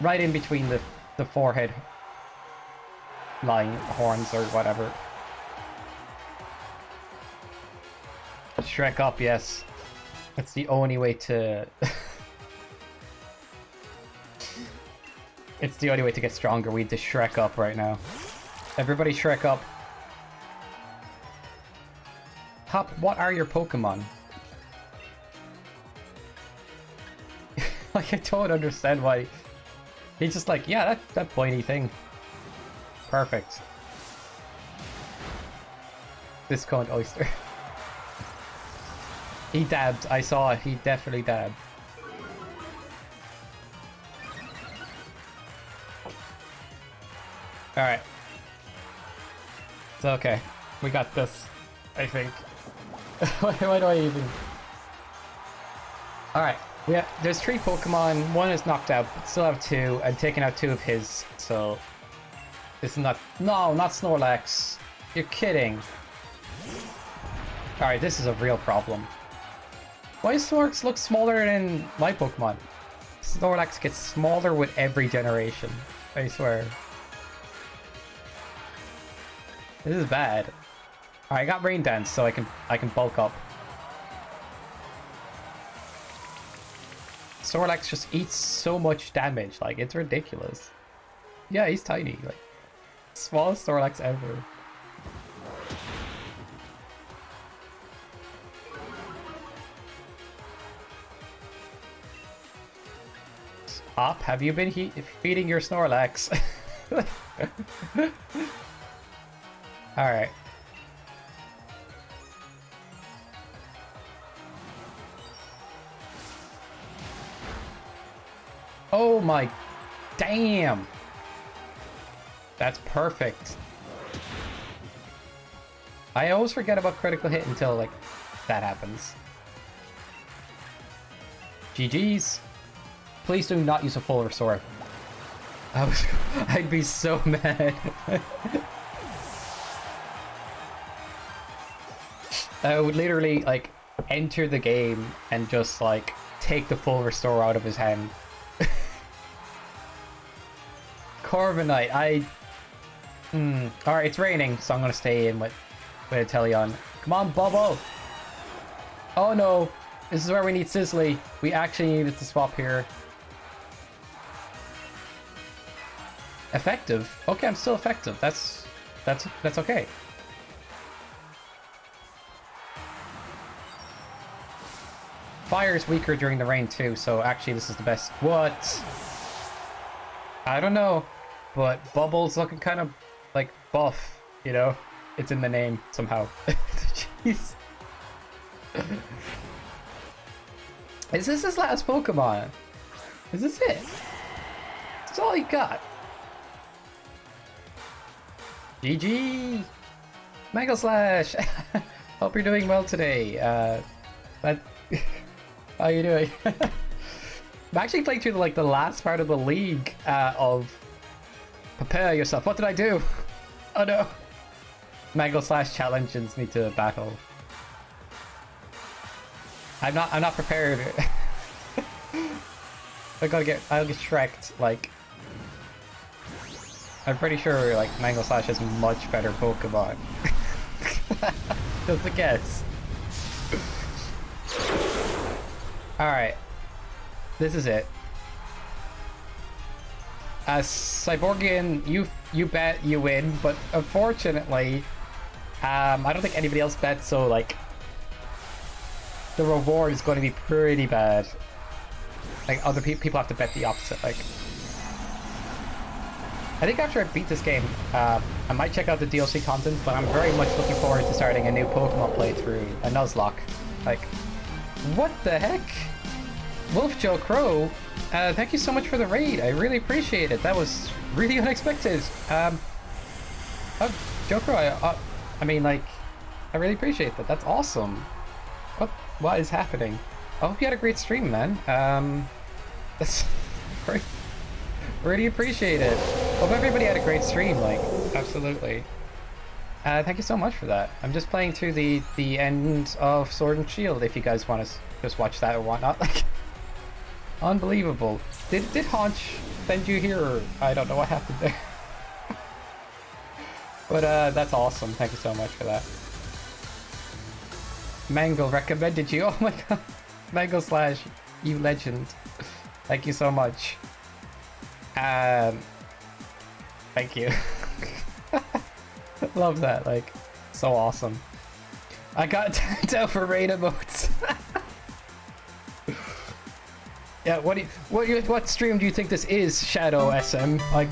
Right in between the forehead line, horns, or whatever. Shrek up, yes. That's the only way to... It's the only way to get stronger. We need to Shrek up right now. Everybody Shrek up. Hop, what are your Pokemon? Like, I don't understand why... He's just like, yeah, that pointy thing. Perfect. Discount Oyster. He dabbed. I saw it. He definitely dabbed. Alright. It's okay. We got this. I think. Why do I even... Alright. Yeah, there's 3 Pokemon. 1 is knocked out, but still have 2. I'm taking out 2 of his, so... This is not... No, not Snorlax. You're kidding. Alright, this is a real problem. Why does Snorlax look smaller than my Pokemon? Snorlax gets smaller with every generation. I swear. This is bad. Alright, I got Rain Dance, so I can bulk up. Snorlax just eats so much damage, like, it's ridiculous. Yeah, he's tiny, like, smallest Snorlax ever. Hop, have you been feeding your Snorlax? Alright. Oh my... Damn! That's perfect. I always forget about critical hit until, like, that happens. GG's. Please do not use a full restore. I'd be so mad. I would literally, like, enter the game and just, like, take the full restore out of his hand. Corviknight, Alright, it's raining, so I'm gonna stay in with a Teleon. Come on, Bubble! Oh no! This is where we need Sizzly. We actually needed to swap here. Effective? Okay, I'm still effective. That's okay. fire's weaker during the rain too, so actually this is the best. What? I don't know, but Bubble's looking kind of like buff, you know? It's in the name somehow. Jeez. Is this his last Pokemon? Is this it? That's all he got. GG! Mango Slash! Hope you're doing well today. How you doing? I'm actually playing through like the last part of the league of Prepare Yourself. What did I do? Oh no! Mango Slash challenges me to battle. I'm not prepared. I'll get Shrek'd, like... I'm pretty sure, like, Mango Slash has much better Pokemon. Just a guess. Alright. This is it. Cyborgian, you bet you win, but unfortunately, I don't think anybody else bets, so, like, the reward is going to be pretty bad. Like, other people have to bet the opposite, like... I think after I beat this game, I might check out the DLC content, but I'm very much looking forward to starting a new Pokemon playthrough, a Nuzlocke. Like, what the heck? Wolf Joe Crow, thank you so much for the raid. I really appreciate it. That was really unexpected. Oh, Joe Crow, I mean, like, I really appreciate that. That's awesome. What is happening? I hope you had a great stream, man. That's great. Really appreciate it. Hope everybody had a great stream, like, absolutely. Thank you so much for that. I'm just playing through the end of Sword and Shield, if you guys want to just watch that or whatnot. Like, unbelievable. Did Haunch send you here, or I don't know what happened there. But that's awesome. Thank you so much for that. Mango recommended you. Oh my god. Mango Slash, you legend. Thank you so much. Thank you. Love that, like, so awesome. I got tagged out for raid emotes. Yeah, what stream do you think this is, Shadow SM? Like,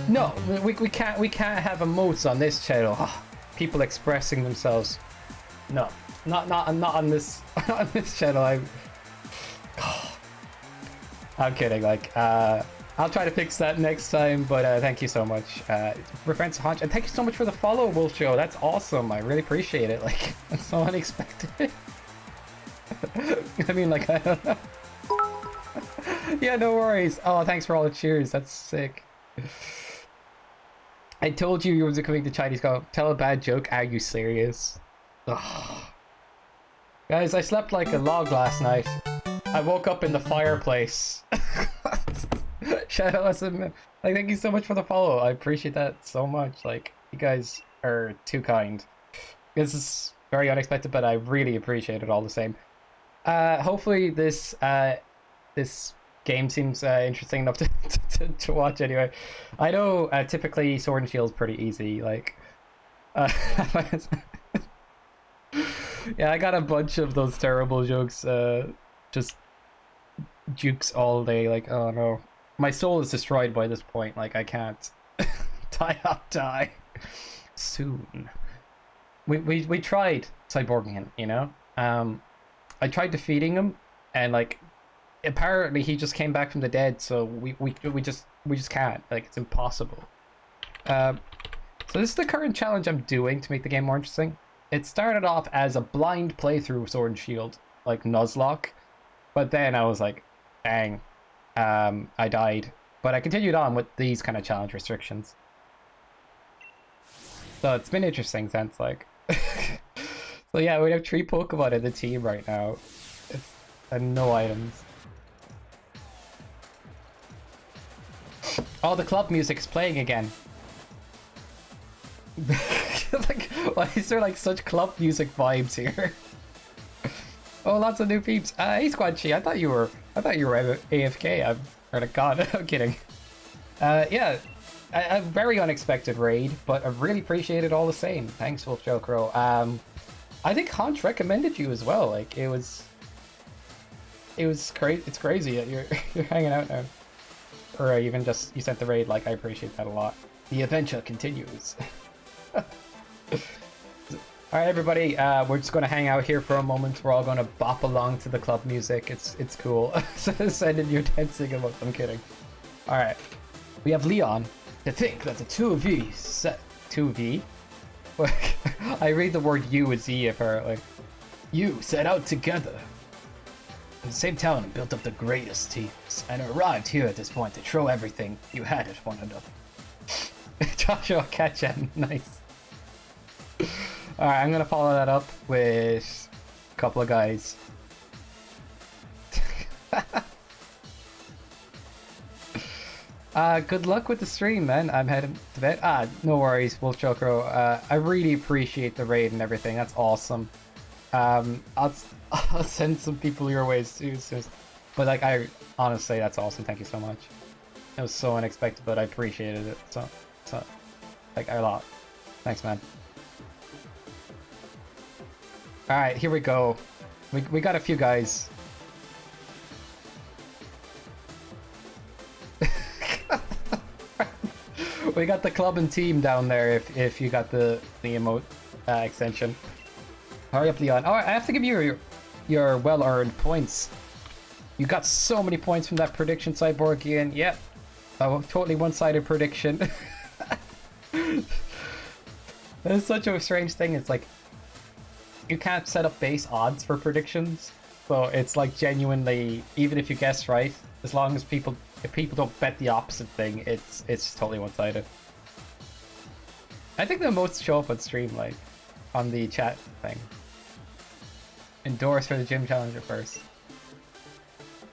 no, we can't have emotes on this channel. Oh, people expressing themselves. No, not on this not on this channel. I'm kidding. Like, I'll try to fix that next time. But thank you so much, Reference Hunch, and thank you so much for the follow, Wolf Joe. That's awesome. I really appreciate it. Like, that's so unexpected. I mean, like, I don't know. Yeah, no worries. Oh, thanks for all the cheers. That's sick. I told you were coming to Chinese. Go tell a bad joke. Are you serious? Ugh. Guys, I slept like a log last night. I woke up in the fireplace. Shout out SM. Like, thank you so much for the follow. I appreciate that so much. Like, you guys are too kind. This is very unexpected, but I really appreciate it all the same. Hopefully this this game seems interesting enough to watch anyway. I know typically Sword and Shield is pretty easy. Like, yeah, I got a bunch of those terrible jokes. Just jukes all day. Like, oh no, my soul is destroyed by this point. Like, I can't die soon. We tried cyborging, you know. I tried defeating him, and like, apparently he just came back from the dead. So we just can't. Like, it's impossible. So this is the current challenge I'm doing to make the game more interesting. It started off as a blind playthrough of Sword and Shield, like Nuzlocke, but then I was like, dang, I died. But I continued on with these kind of challenge restrictions. So it's been interesting since, like... So yeah, we have 3 Pokemon in the team right now. And no items. Oh, the club music is playing again. Like, why is there like such club music vibes here? Oh, lots of new peeps. Hey Squanchy, I thought you were AFK. I'm god, I'm kidding. Yeah, a very unexpected raid, but I really appreciate it all the same. Thanks, Wolf Joe Crow. I think Hunch recommended you as well. Like, it was it was crazy. It's crazy that you're you're hanging out now, or even just you sent the raid. Like I appreciate that a lot. The adventure continues. All right, everybody. We're just gonna hang out here for a moment. We're all gonna bop along to the club music. It's cool. Send in your dancing emote. I'm kidding. All right. We have Leon. To think that the 2v set 2v. I read the word U as E apparently. You set out together in the same town and built up the greatest teams, and arrived here at this point to throw everything you had at one another. Joshua Ketchen, nice. Alright, I'm gonna follow that up with a couple of guys. Good luck with the stream, man. I'm heading to bed. No worries, Wolf Chokro. I really appreciate the raid and everything. That's awesome. I'll send some people your ways too. But like, I honestly, that's awesome. Thank you so much. It was so unexpected, but I appreciated it. So like a lot. Thanks, man. All right, here we go. We got a few guys. We got the club and team down there. If you got the emote extension. Hurry up, Leon. Oh, I have to give you your well-earned points. You got so many points from that prediction, Cyborgian. Yep. A totally one-sided prediction. It's such a strange thing. It's like you can't set up base odds for predictions, so it's like genuinely, even if you guess right, as long as if people don't bet the opposite thing, it's totally one-sided. I think the most show up on stream, like on the chat thing. Endorse for the gym challenger first.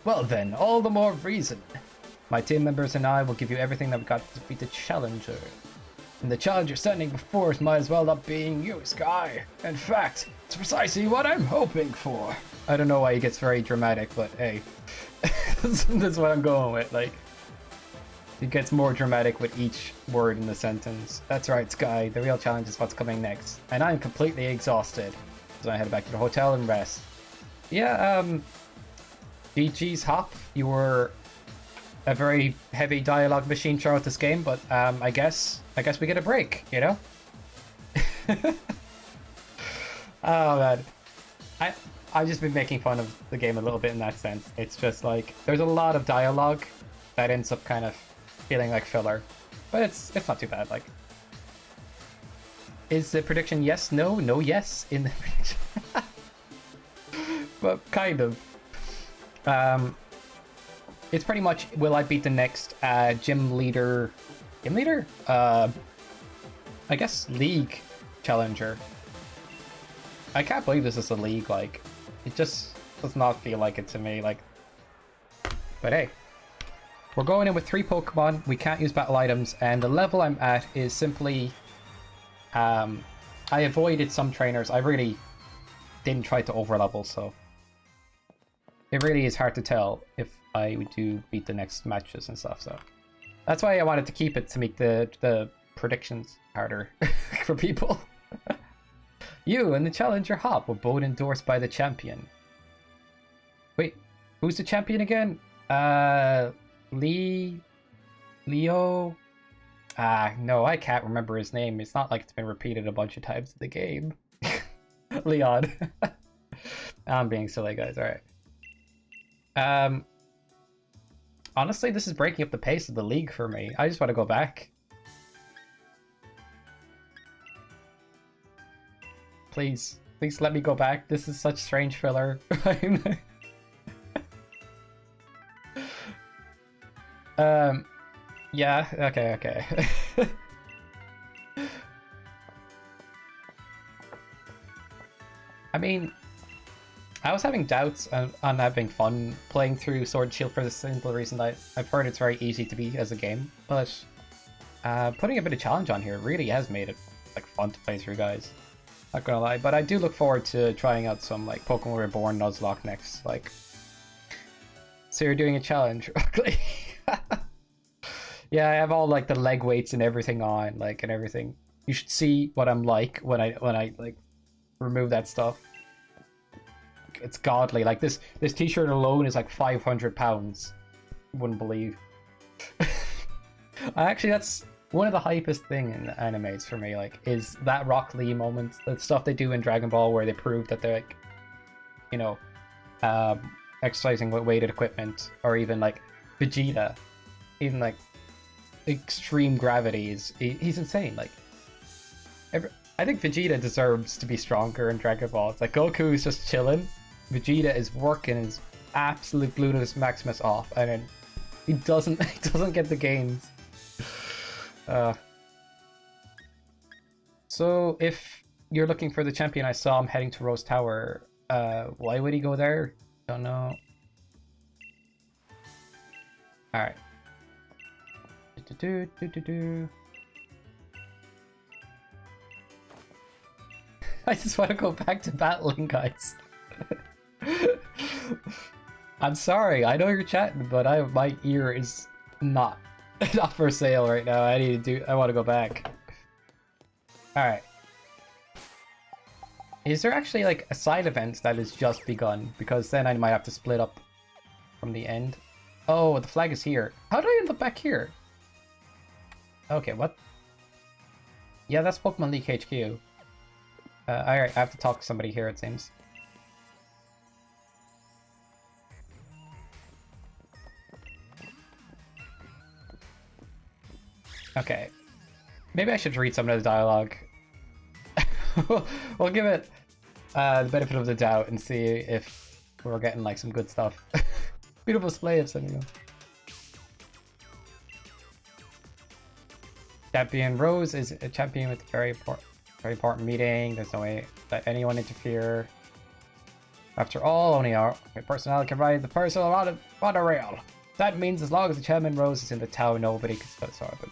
Well then, all the more reason. My team members and I will give you everything that we got to defeat the challenger. And the challenger standing before us might as well not being you, Sky. In fact, it's precisely what I'm hoping for. I don't know why he gets very dramatic, but hey. That's what I'm going with, like. It gets more dramatic with each word in the sentence. That's right, Sky. The real challenge is what's coming next. And I'm completely exhausted. So I head back to the hotel and rest. Yeah, GG's Hop. You were a very heavy dialogue machine throughout this game, but I guess we get a break, you know? Oh man. I've just been making fun of the game a little bit in that sense. It's just like there's a lot of dialogue that ends up kind of feeling like filler. But it's not too bad, like. Is the prediction yes, no, no, yes in the prediction? But kind of. It's pretty much, will I beat the next gym leader? Gym leader? I guess league challenger. I can't believe this is a league, like, it just does not feel like it to me, like. But hey, we're going in with 3 Pokemon, we can't use battle items, and the level I'm at is simply, I avoided some trainers. I really didn't try to overlevel, so it really is hard to tell if I do beat the next matches and stuff, so that's why I wanted to keep it to make the predictions harder for people. You and the challenger Hop were both endorsed by the champion. Wait, who's the champion again? Leo? No, I can't remember his name. It's not like it's been repeated a bunch of times in the game. Leon. I'm being silly, guys. Alright. Honestly, this is breaking up the pace of the league for me. I just want to go back. Please. Please let me go back. This is such strange filler. Yeah, okay. I mean, I was having doubts on having fun playing through Sword and Shield for the simple reason that I've heard it's very easy to beat as a game, but putting a bit of challenge on here really has made it like fun to play through, guys. Not gonna lie, but I do look forward to trying out some like Pokemon Reborn Nuzlocke next. Like, so you're doing a challenge, ugly. Yeah, I have all like the leg weights and everything on, like, and everything. You should see what I'm like when I like remove that stuff. it's godly. Like this t-shirt alone is like 500 pounds. Wouldn't believe. Actually, that's one of the hypest thing in animes for me, like, is that Rock Lee moment, the stuff they do in Dragon Ball where they prove that they're like, you know, exercising with weighted equipment, or even like Vegeta, even like extreme gravity he's insane. Like, I think Vegeta deserves to be stronger in Dragon Ball. It's like Goku is just chilling, Vegeta is working his absolute gluteus maximus off, and then he doesn't get the gains. So if you're looking for the champion, I saw him heading to Rose Tower. Why would he go there? Don't know. Alright. I just want to go back to battling, guys. I'm sorry, I know you're chatting, but my ear is not for sale right now. I want to go back. Alright. Is there actually like a side event that has just begun? Because then I might have to split up from the end. Oh, the flag is here. How did I end up back here? Okay, what? Yeah, that's Pokemon League HQ. Alright, I have to talk to somebody here, it seems. Okay. Maybe I should read some of the dialogue. We'll give it the benefit of the doubt and see if we're getting like some good stuff. Beautiful display of something. Champion Rose is a champion with a very important meeting. There's no way that anyone interfere. After all, only our personnel can ride the personal monorail. That means as long as the Champion Rose is in the town, nobody can stop it.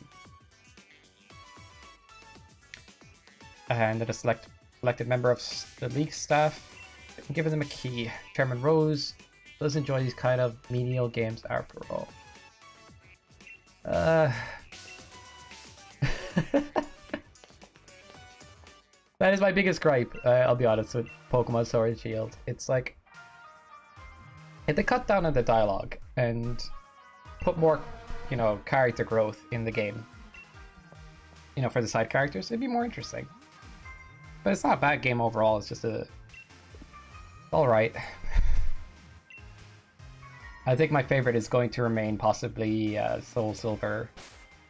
And a selected member of the league staff, giving them a key. Chairman Rose does enjoy these kind of menial games after all. That is my biggest gripe, I'll be honest, with Pokemon Sword and Shield. It's like, if they cut down on the dialogue and put more, you know, character growth in the game, you know, for the side characters, it'd be more interesting. But it's not a bad game overall, it's just alright. I think my favorite is going to remain possibly Soul Silver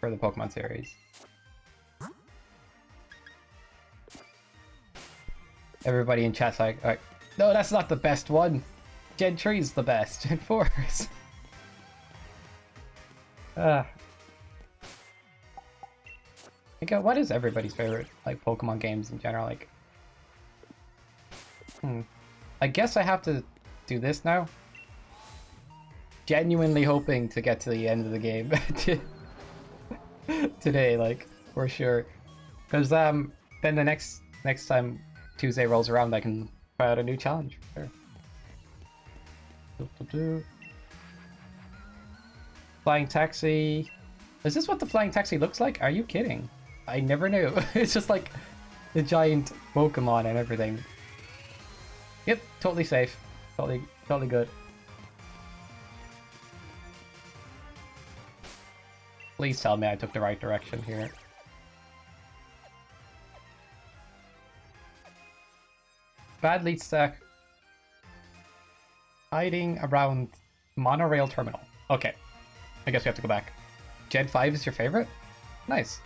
for the Pokemon series. Everybody in chat's like, no, that's not the best one. Gen 3 is the best. Gen 4 is... what is everybody's favorite, like, Pokemon games in general? Like, I guess I have to do this now. Genuinely hoping to get to the end of the game today, like, for sure. Because then the next time Tuesday rolls around, I can try out a new challenge. Sure. Flying taxi. Is this what the flying taxi looks like? Are you kidding? I never knew. It's just like the giant Pokemon and everything. Yep, totally safe. Totally good. Please tell me I took the right direction here. Bad lead stack. Hiding around monorail terminal. Okay. I guess we have to go back. Gen 5 is your favorite? Nice.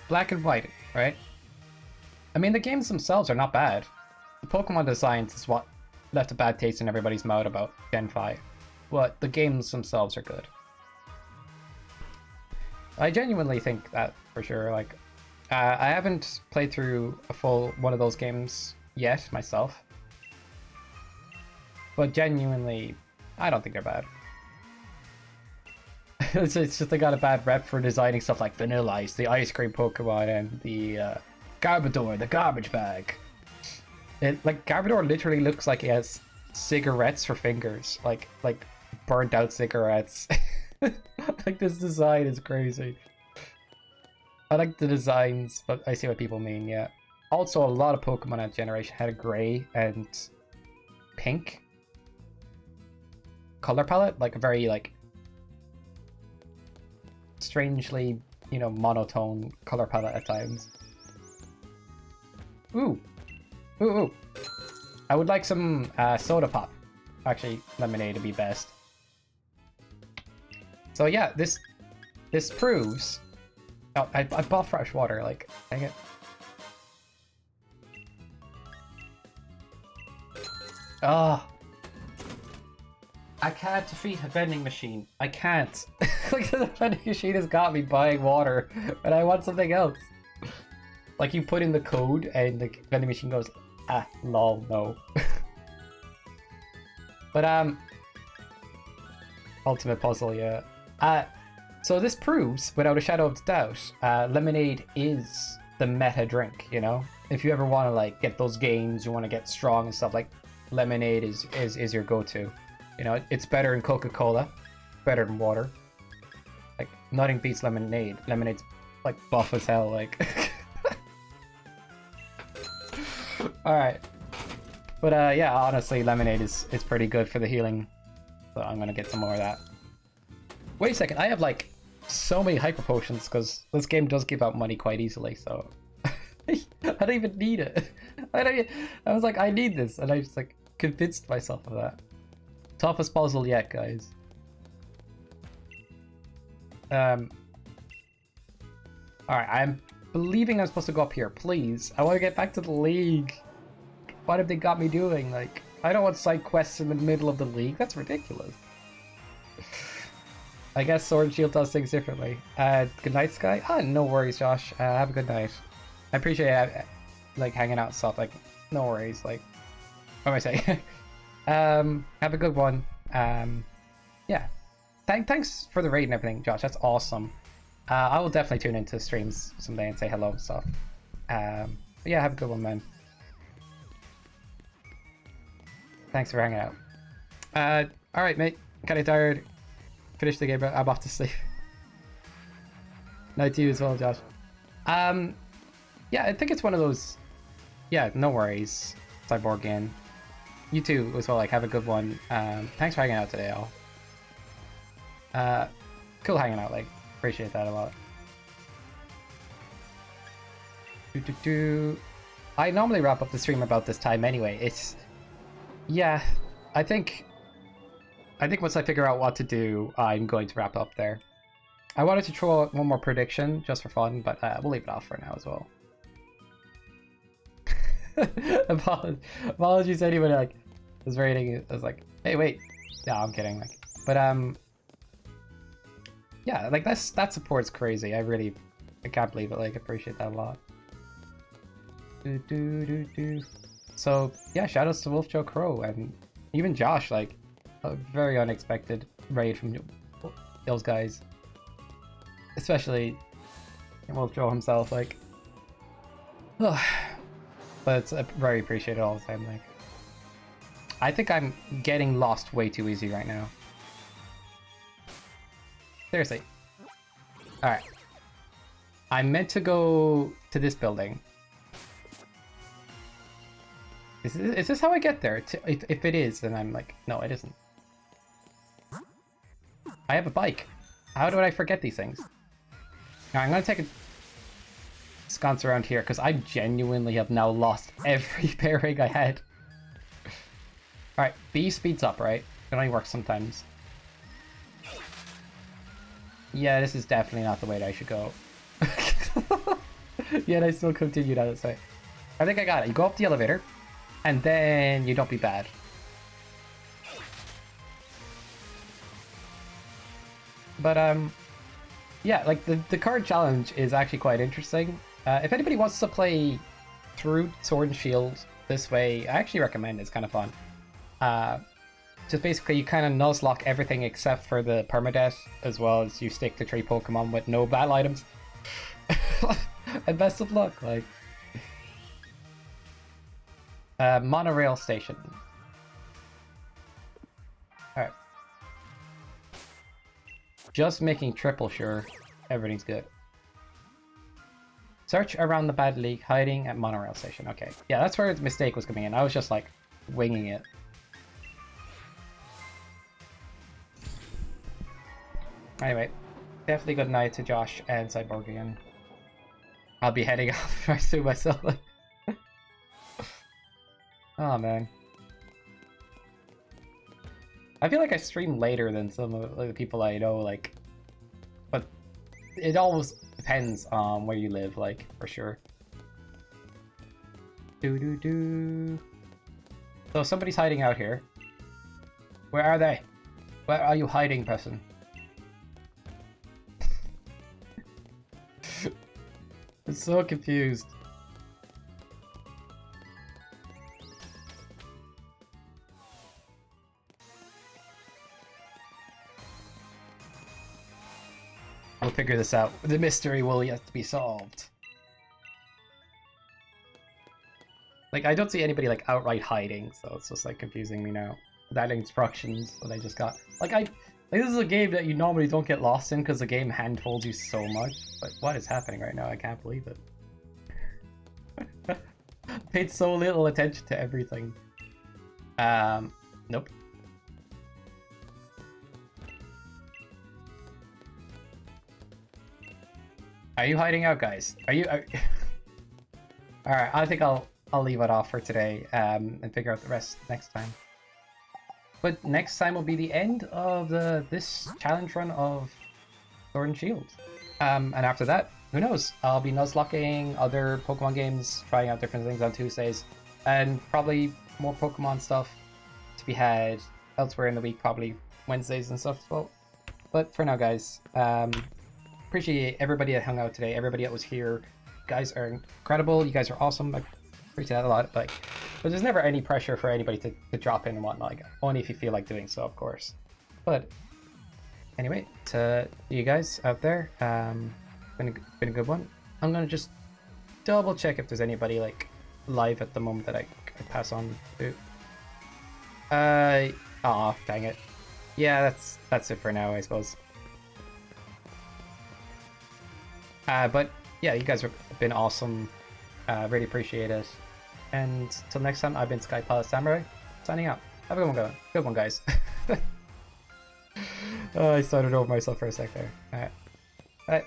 Black and white, right? I mean, the games themselves are not bad. The Pokemon designs is what left a bad taste in everybody's mouth about Gen 5. But the games themselves are good. I genuinely think that, for sure. Like, I haven't played through a full one of those games yet, myself. But genuinely, I don't think they're bad. It's just they got a bad rep for designing stuff like Vanilla Ice, the ice cream Pokemon, and the Garbodor, the garbage bag. Like, Garbodor literally looks like he has cigarettes for fingers, like burnt out cigarettes. Like, this design is crazy. I like the designs, but I see what people mean, yeah. Also, a lot of Pokemon that generation had a gray and pink color palette, like a very like strangely, you know, monotone color palette at times. Ooh, ooh, ooh. I would like some soda pop. Actually, lemonade would be best. So yeah, this proves. Oh, I bought fresh water. Like, dang it. Oh, I can't defeat a vending machine. I can't. Like, the vending machine has got me buying water, but I want something else. Like, you put in the code, and the vending machine goes, ah, lol, no. But ultimate puzzle, yeah. So this proves, without a shadow of doubt, lemonade is the meta drink. You know, if you ever want to like get those gains, you want to get strong and stuff, like lemonade is your go-to. You know, it's better than Coca-Cola, better than water. Like, nothing beats lemonade. Lemonade's like buff as hell. Like, all right. But yeah, honestly, lemonade is pretty good for the healing. So I'm gonna get some more of that. Wait a second, I have like so many hyper potions because this game does give out money quite easily. So I don't even need it. I was like, I need this, and I just like convinced myself of that. Toughest puzzle yet, guys. All right, I'm believing I'm supposed to go up here. Please, I want to get back to the league. What have they got me doing? Like, I don't want side quests in the middle of the league. That's ridiculous. I guess Sword and Shield does things differently. Good night, Sky. Ah, no worries, Josh. Have a good night. I appreciate like hanging out and stuff. Like, no worries. Like, what am I saying? Have a good one. Yeah. Thanks for the raid and everything, Josh. That's awesome. I will definitely tune into streams someday and say hello and stuff. But yeah, have a good one, man. Thanks for hanging out. All right, mate. Kinda tired. Finish the game, but I'm off to sleep. Night to you as well, Josh. Yeah, I think it's one of those. Yeah, no worries, Cyborgian. You too as well. Like, have a good one. Thanks for hanging out today, all. Cool hanging out. Like, appreciate that a lot. I normally wrap up the stream about this time anyway. It's. Yeah, I think once I figure out what to do, I'm going to wrap up there. I wanted to throw out one more prediction just for fun, but we'll leave it off for now as well. Apologies to anyone like was rating. I was like, hey, wait. No, I'm kidding. Like, but yeah, like that support's crazy. I can't believe it. Like, appreciate that a lot. So yeah, shoutouts to Wolf Joe Crow and even Josh. Like, a very unexpected raid from those guys, especially Wolf Joe himself. Like, but it's very appreciated all the time. Like, I think I'm getting lost way too easy right now. Seriously. All right, I'm meant to go to this building. Is this how I get there? If it is, then I'm like, no, it isn't. I have a bike. How do I forget these things? Now I'm gonna take a sconce around here because I genuinely have now lost every bearing I had. Alright, B speeds up, right? It only works sometimes. Yeah, this is definitely not the way that I should go. Yet I still continue down this way. I think I got it. You go up the elevator. And then you don't be bad. But yeah, like the card challenge is actually quite interesting. If anybody wants to play through Sword and Shield this way, I actually recommend it. It's kind of fun. Just basically you kind of nuzlocke everything except for the permadeath, as well as you stick to 3 Pokemon with no battle items. And best of luck, like. Monorail station. Alright. Just making triple sure everything's good. Search around the bad league, hiding at monorail station. Okay. Yeah, that's where the mistake was coming in. I was just like winging it. Anyway, definitely good night to Josh and Cyborg again. I'll be heading off I sue myself. Oh man. I feel like I stream later than some of the people I know, like, but it always depends on where you live, like, for sure. So somebody's hiding out here. Where are they? Where are you hiding, person? I'm so confused. We'll figure this out. The mystery will yet to be solved. Like, I don't see anybody, like, outright hiding, so it's just, like, confusing me now. That instructions that I just got. Like, this is a game that you normally don't get lost in because the game handholds you so much. But what is happening right now? I can't believe it. Paid so little attention to everything. Nope. Are you hiding out, guys? Are you? Alright, I think I'll leave it off for today, and figure out the rest next time. But next time will be the end of this challenge run of Sword and Shield. And after that, who knows? I'll be nuzlocking other Pokemon games, trying out different things on Tuesdays, and probably more Pokemon stuff to be had elsewhere in the week, probably Wednesdays and stuff as well. But for now, guys, appreciate everybody that hung out today, everybody that was here. You guys are incredible, you guys are awesome. I appreciate that a lot, but there's never any pressure for anybody to drop in and whatnot, like, only if you feel like doing so, of course. But anyway, to you guys out there, been a good one. I'm gonna just double check if there's anybody like live at the moment that I could pass on to. Aw, dang it. Yeah, that's it for now, I suppose. But yeah, you guys have been awesome. Really appreciate it. And till next time, I've been Sky Palace Samurai, signing out. Have a good one, guys. I started over myself for a sec there. Alright. Bye.